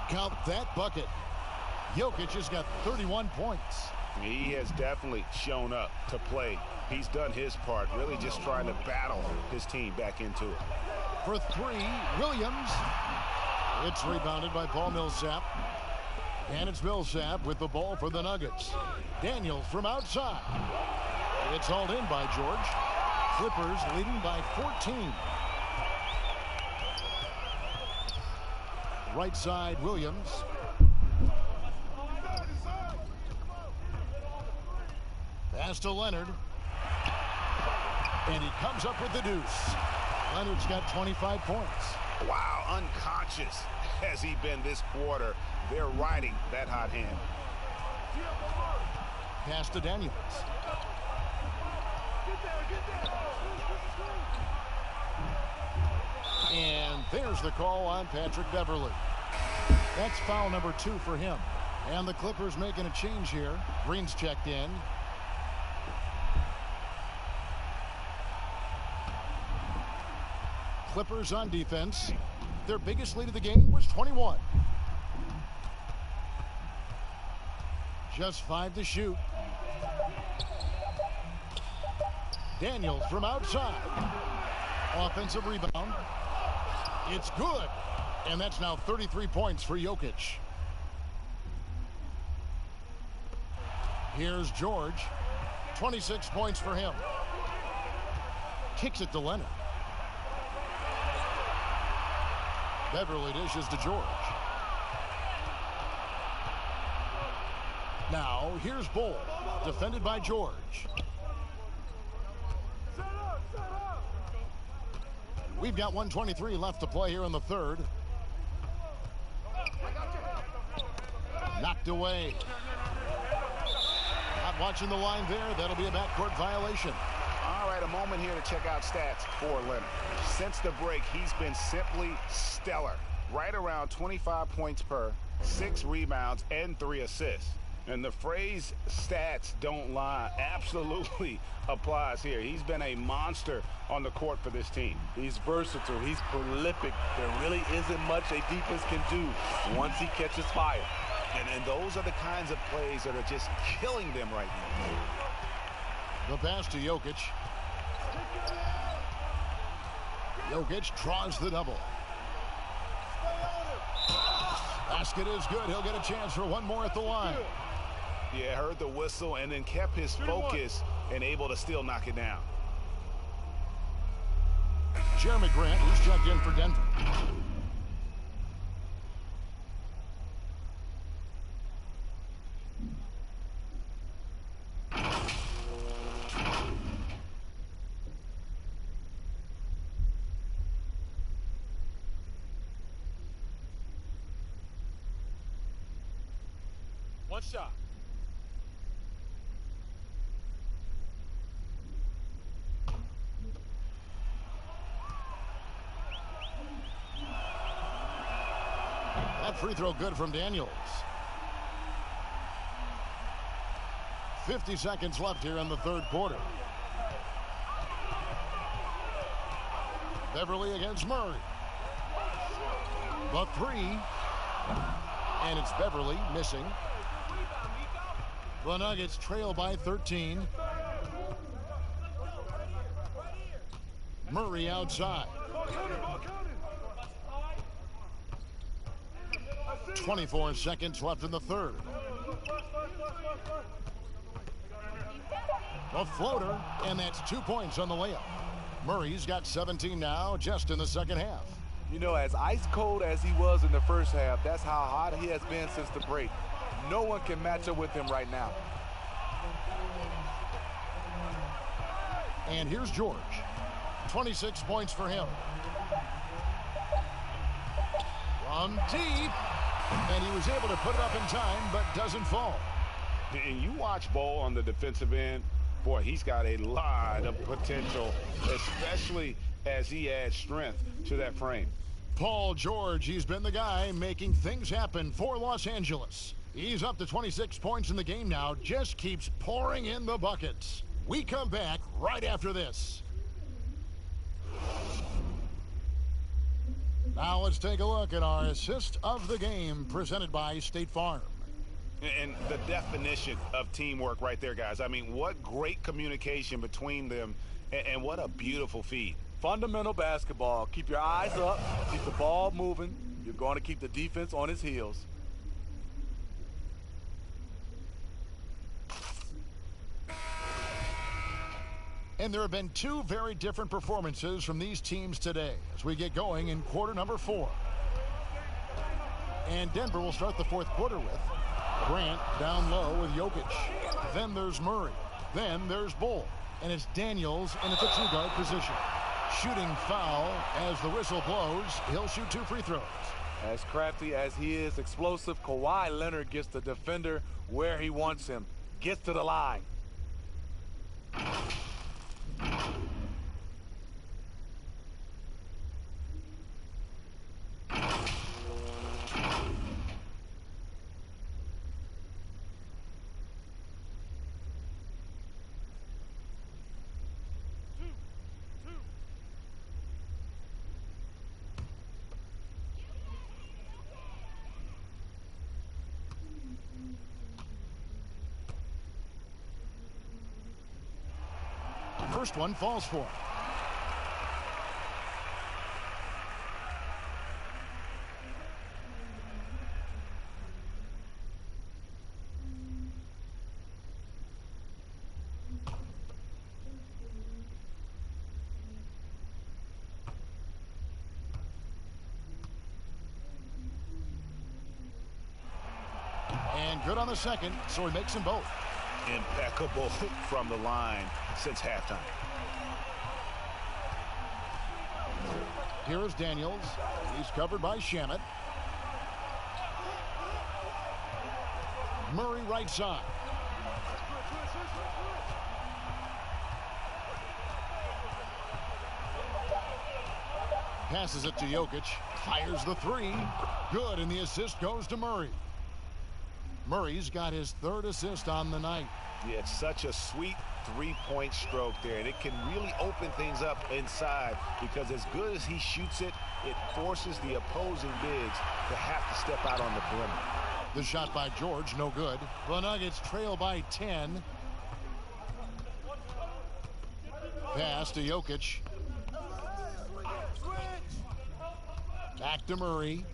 Count that bucket. Jokic has got 31 points. He has definitely shown up to play. He's done his part, really just trying to battle his team back into it. For 3, Williams. It's rebounded by Paul Millsap. And it's Millsap with the ball for the Nuggets. Daniels from outside. It's hauled in by George. Clippers leading by 14. Right side, Williams. Pass to Leonard. And he comes up with the deuce. Leonard's got 25 points. Wow, unconscious has he been this quarter. They're riding that hot hand. Pass to Daniels. And there's the call on Patrick Beverley. That's foul number 2 for him. And the Clippers making a change here. Green's checked in. Clippers on defense. Their biggest lead of the game was 21. Just 5 to shoot. Daniels from outside. Offensive rebound. It's good. And that's now 33 points for Jokic. Here's George. 26 points for him. Kicks it to Leonard. Beverly dishes to George. Now, here's Bull. Defended by George. We've got 1:23 left to play here in the third. Knocked away. Not watching the line there. That'll be a backcourt violation. All right, a moment here to check out stats for Leonard. Since the break, he's been simply stellar. Right around 25 points per, 6 rebounds, and 3 assists. And the phrase stats don't lie absolutely applies here. He's been a monster on the court for this team. He's versatile. He's prolific. There really isn't much a defense can do once he catches fire. And those are the kinds of plays that are just killing them right now. The pass to Jokic. Jokic draws the double. Basket is good. He'll get a chance for one more at the line. Yeah, heard the whistle and then kept his focus and able to still knock it down. Jeremy Grant, who's checked in for Denver. One shot. That free throw good from Daniels. 50 seconds left here in the third quarter. Beverly against Murray. The three. And it's Beverly missing. The Nuggets trail by 13. Murray outside. 24 seconds left in the third. A floater, and that's 2 points on the layup. Murray's got 17 now, just in the second half. You know, as ice cold as he was in the first half, that's how hot he has been since the break. No one can match up with him right now. And here's George. 26 points for him. From deep. And he was able to put it up in time, but doesn't fall. And you watch Bo on the defensive end, boy, he's got a lot of potential, especially as he adds strength to that frame. Paul George, he's been the guy making things happen for Los Angeles. He's up to 26 points in the game now, just keeps pouring in the buckets. We come back right after this. Now let's take a look at our assist of the game presented by State Farm. And the definition of teamwork right there, guys. I mean, what great communication between them, and what a beautiful feed. Fundamental basketball. Keep your eyes up, keep the ball moving. You're going to keep the defense on his heels. And there have been two very different performances from these teams today as we get going in quarter number 4. And Denver will start the fourth quarter with Grant down low with Jokic. Then there's Murray. Then there's Bull. And it's Daniels in the 2-guard position. Shooting foul as the whistle blows. He'll shoot 2 free throws. As crafty as he is explosive, Kawhi Leonard gets the defender where he wants him. Gets to the line. First one falls for him. And good on the second, so he makes them both. Impeccable from the line since halftime. Here is Daniels. He's covered by Shamet. Murray right side. Passes it to Jokic. Fires the three. Good, and the assist goes to Murray. Murray's got his 3rd assist on the night. Yeah, it's such a sweet three-point stroke there, and it can really open things up inside because as good as he shoots it, it forces the opposing bigs to have to step out on the perimeter. The shot by George, no good. The Nuggets trail by 10. Pass to Jokic. Back to Murray.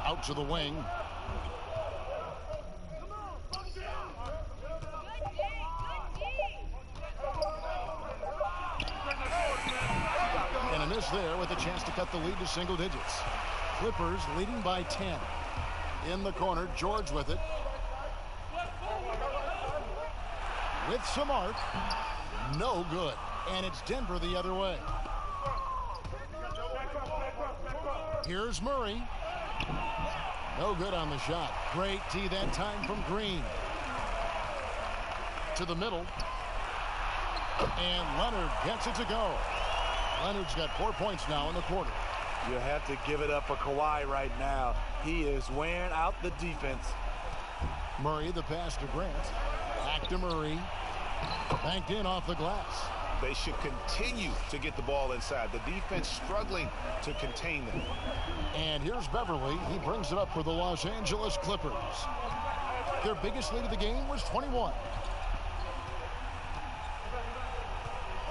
Out to the wing. And a miss there with a chance to cut the lead to single digits. Clippers leading by 10. In the corner, George with it. With some arc. No good. And it's Denver the other way. Here's Murray. No good on the shot. Great tee that time from Green. To the middle. And Leonard gets it to go. Leonard's got 4 points now in the quarter. You have to give it up for Kawhi right now. He is wearing out the defense. Murray, the pass to Grant. Back to Murray. Banked in off the glass. They should continue to get the ball inside. The defense struggling to contain them. And here's Beverly. He brings it up for the Los Angeles Clippers. Their biggest lead of the game was 21.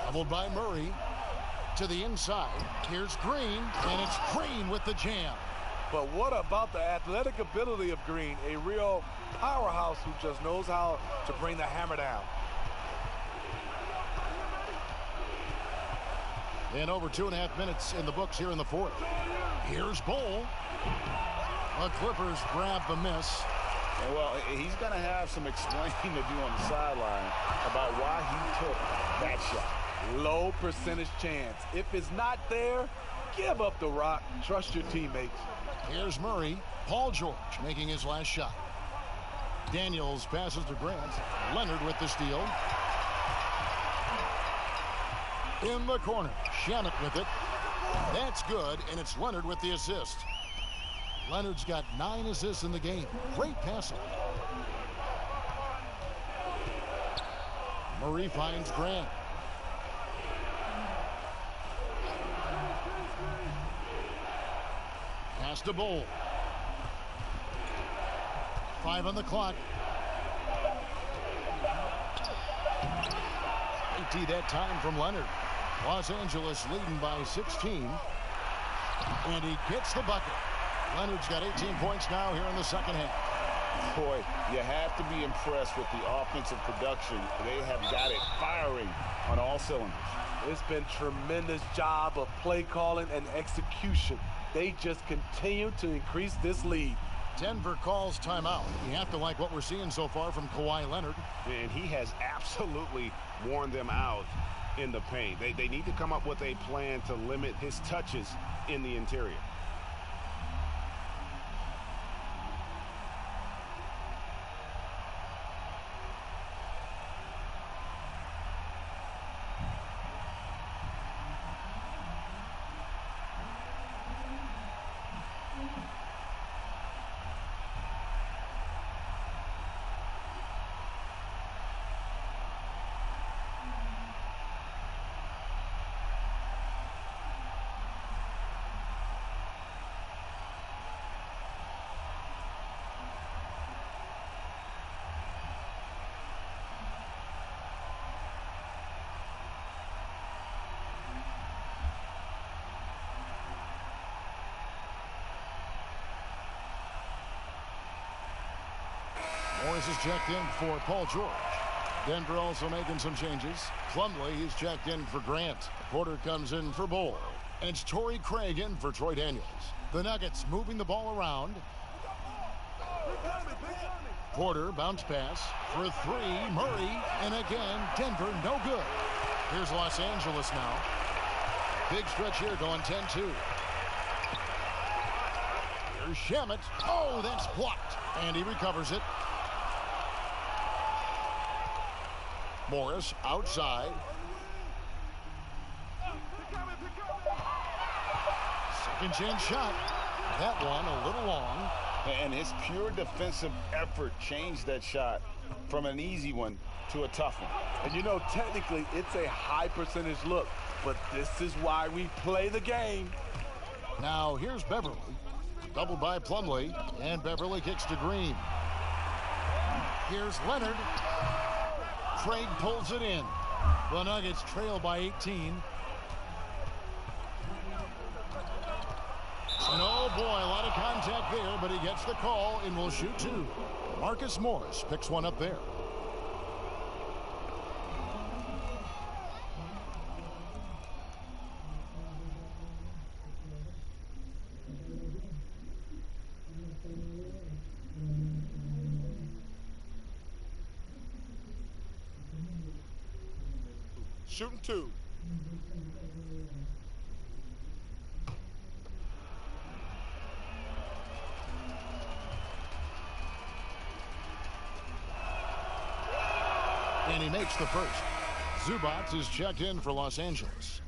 Doubled by Murray. To the inside. Here's Green. And it's Green with the jam. But what about the athletic ability of Green? A real powerhouse who just knows how to bring the hammer down. And over 2.5 minutes in the books here in the fourth. Here's Bull. The Clippers grab the miss. Well, he's going to have some explaining to do on the sideline about why he took that shot. Low percentage chance. If it's not there, give up the rock. Trust your teammates. Here's Murray. Paul George making his last shot. Daniels passes to Grant. Leonard with the steal. In the corner. Shannon with it. That's good, and it's Leonard with the assist. Leonard's got 9 assists in the game. Great passing. Murray finds Grant. Pass to Bull. 5 on the clock. 80 that time from Leonard. Los Angeles leading by 16. And he gets the bucket. Leonard's got 18 points now here in the second half. Boy, you have to be impressed with the offensive production. They have got it firing on all cylinders. It's been tremendous job of play calling and execution. They just continue to increase this lead. Denver calls timeout. You have to like what we're seeing so far from Kawhi Leonard. And he has absolutely worn them out in the paint. They need to come up with a plan to limit his touches in the interior. Morris is checked in for Paul George. Denver also making some changes. Plumlee is checked in for Grant. Porter comes in for Bull. And it's Torrey Craig in for Troy Daniels. The Nuggets moving the ball around. Porter bounce pass for 3. Murray. And again, Denver no good. Here's Los Angeles now. Big stretch here going 10-2. Here's Shamet. Oh, that's blocked. And he recovers it. Morris outside. Second chance shot. That one a little long. And his pure defensive effort changed that shot from an easy one to a tough one. And you know, technically, it's a high percentage look, but this is why we play the game. Now, here's Beverly. Doubled by Plumlee, and Beverly kicks to Green. Here's Leonard. Craig pulls it in. The Nuggets trail by 18. And oh boy, a lot of contact there, but he gets the call and will shoot 2. Marcus Morris picks one up there. Shooting 2. And he makes the first. Zubac is checked in for Los Angeles.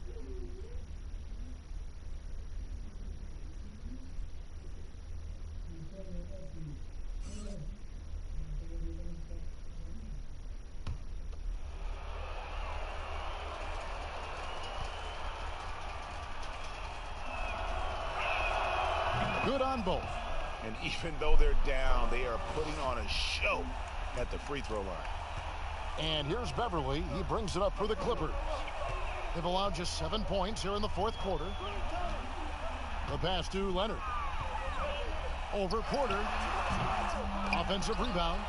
Good on both. And even though they're down, they are putting on a show at the free throw line. And here's Beverly. He brings it up for the Clippers. They've allowed just 7 points here in the fourth quarter. The pass to Leonard. Over Porter. Offensive rebound.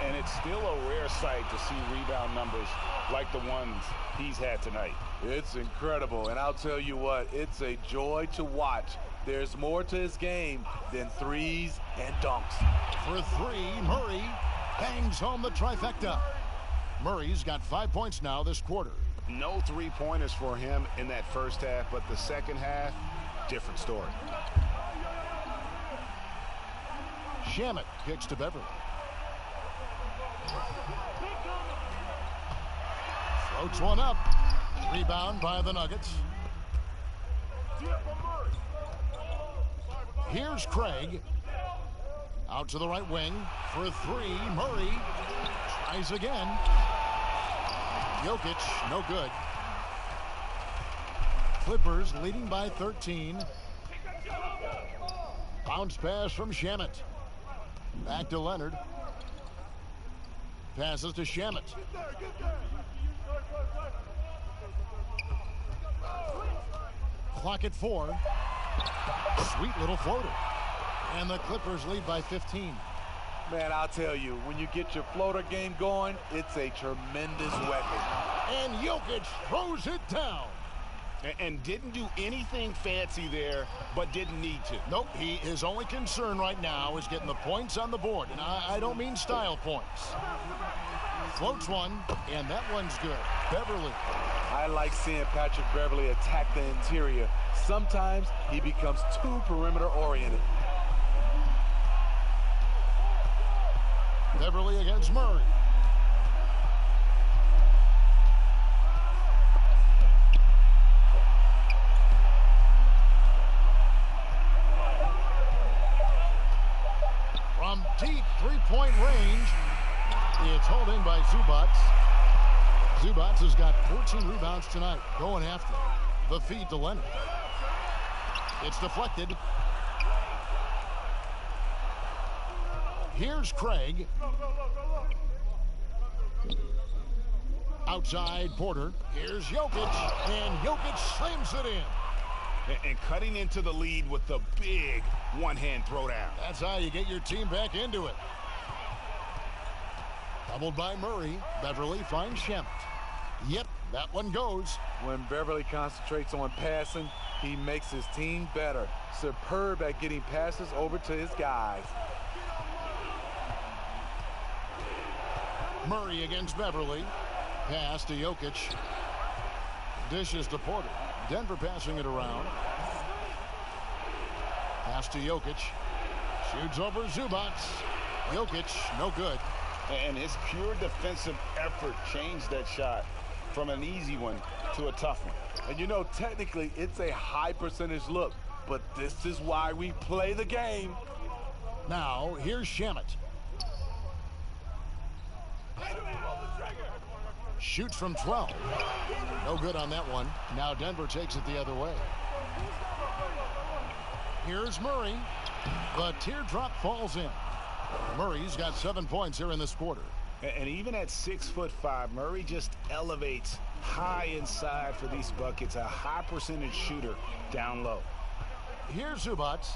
And it's still a rare sight to see rebound numbers like the ones he's had tonight. It's incredible, and I'll tell you what, it's a joy to watch. There's more to his game than threes and dunks. For three, Murray bangs home the trifecta. Murray's got 5 points now this quarter. No three-pointers for him in that first half, but the second half, different story. Shamet kicks to Beverly. Floats one up. Rebound by the Nuggets. Here's Craig. Out to the right wing for three. Murray tries again. Jokic, no good. Clippers leading by 13. Bounce pass from Shamet. Back to Leonard. Passes to Shamet. Clock at 4. Sweet little floater. And the Clippers lead by 15. Man, I'll tell you, when you get your floater game going, it's a tremendous weapon. And Jokic throws it down. And didn't do anything fancy there, but didn't need to. Nope, his only concern right now is getting the points on the board. And I don't mean style points. Floats one, and that one's good. Beverly. I like seeing Patrick Beverly attack the interior. Sometimes he becomes too perimeter-oriented. Beverly against Murray. From deep three-point range, it's hauled in by Zubac. Zubac has got 14 rebounds tonight, going after the feed to Leonard. It's deflected. Here's Craig. Outside Porter. Here's Jokic, and Jokic slams it in. And cutting into the lead with the big one-hand throwdown. That's how you get your team back into it. Doubled by Murray. Beverly finds Shamet. Yep, that one goes. When Beverly concentrates on passing, he makes his team better. Superb at getting passes over to his guys. Murray against Beverly. Pass to Jokic. Dishes to Porter. Denver passing it around. Pass to Jokic. Shoots over Zubac. Jokic, no good. And his pure defensive effort changed that shot from an easy one to a tough one. And you know, technically, it's a high percentage look, but this is why we play the game. Now, here's Shamet. Shoots from 12. No good on that one. Now Denver takes it the other way. Here's Murray. The teardrop falls in. Murray's got 7 points here in this quarter. And even at 6'5", Murray just elevates high inside for these buckets. A high percentage shooter down low. Here's Zubac.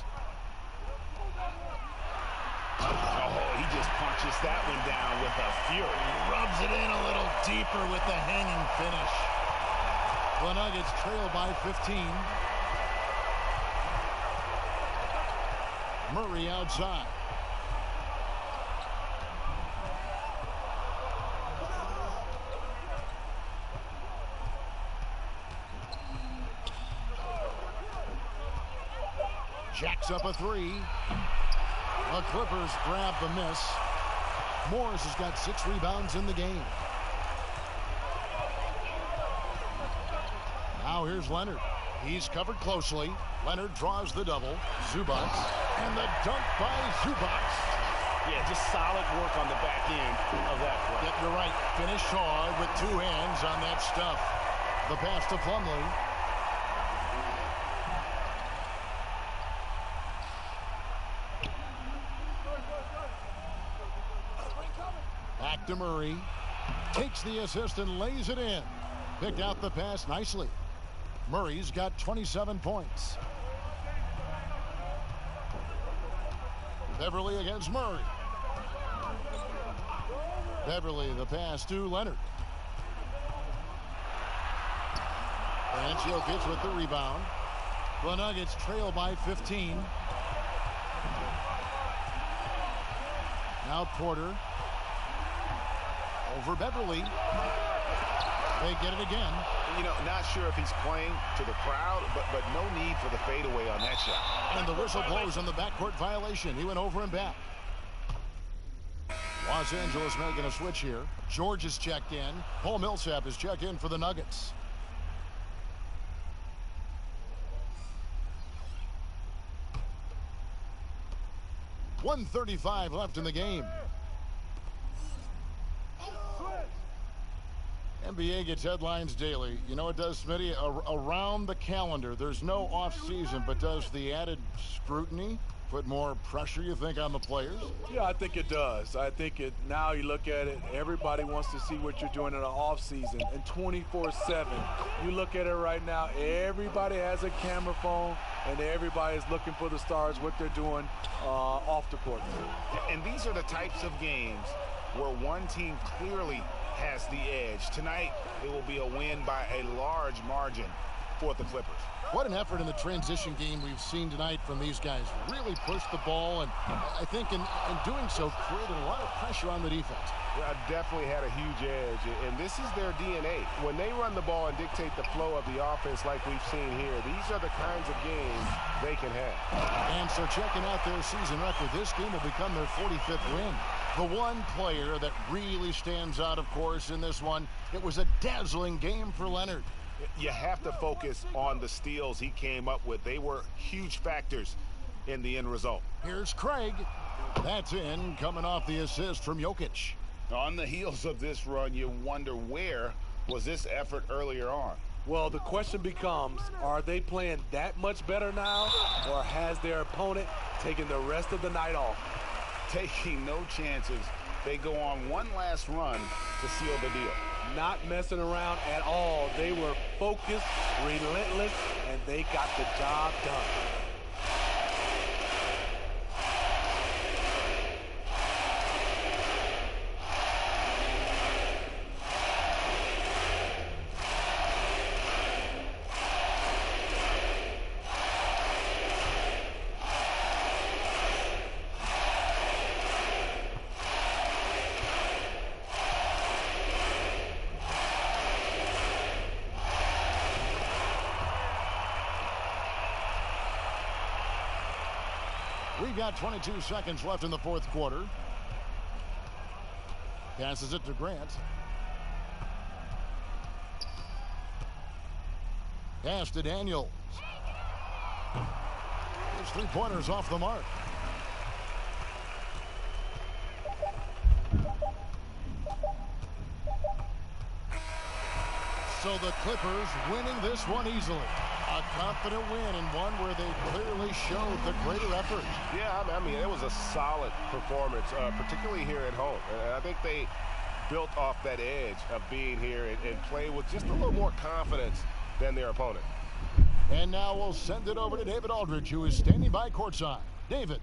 Oh, he just punches that one down with a fury. Rubs it in a little deeper with the hanging finish. The Nuggets trail by 15. Murray outside. Jacks up a three. The Clippers grab the miss. Morris has got 6 rebounds in the game. Now here's Leonard. He's covered closely. Leonard draws the double. Zubac. And the dunk by Zubac. Yeah, just solid work on the back end of that play. Yep, you're right. Finish Shaw with 2 hands on that stuff. The pass to Plumlee. Back to Murray. Takes the assist and lays it in. Picked out the pass nicely. Murray's got 27 points. Beverly against Murray. Beverly, the pass to Leonard. And Jokic with the rebound. The Nuggets trail by 15. Now Porter. Over Beverly. They get it again. You know, not sure if he's playing to the crowd, but no need for the fadeaway on that shot. And the whistle blows on the backcourt violation. He went over and back. Los Angeles making a switch here. George is checked in. Paul Millsap is checked in for the Nuggets. .135 left in the game. NBA gets headlines daily. You know it does, Smitty? Around the calendar. There's no off-season, but does the added scrutiny put more pressure, you think, on the players? Yeah, I think it does. I think it, now you look at it, everybody wants to see what you're doing in the off-season and 24/7. You look at it right now, everybody has a camera phone and everybody is looking for the stars, what they're doing off the court. And these are the types of games where one team clearly has the edge. Tonight, it will be a win by a large margin for the Clippers. What an effort in the transition game we've seen tonight from these guys. Really pushed the ball, and I think in doing so created a lot of pressure on the defense. Yeah, definitely had a huge edge, and this is their DNA. When they run the ball and dictate the flow of the offense like we've seen here, these are the kinds of games they can have. And so checking out their season record, this game will become their 45th win. The one player that really stands out, of course, in this one, it was a dazzling game for Leonard. You have to focus on the steals he came up with. They were huge factors in the end result. Here's Craig. That's in, coming off the assist from Jokic. On the heels of this run, you wonder where was this effort earlier on? Well, the question becomes, are they playing that much better now, or has their opponent taken the rest of the night off? Taking no chances. They go on one last run to seal the deal. Not messing around at all. They were focused, relentless, and they got the job done. We've got 22 seconds left in the fourth quarter. Passes it to Grant. Pass to Daniels. His three-pointers off the mark. So the Clippers winning this one easily. A confident win and one where they clearly showed the greater effort. Yeah, I mean, it was a solid performance, particularly here at home. And I think they built off that edge of being here and play with just a little more confidence than their opponent. And now we'll send it over to David Aldridge, who is standing by courtside. David.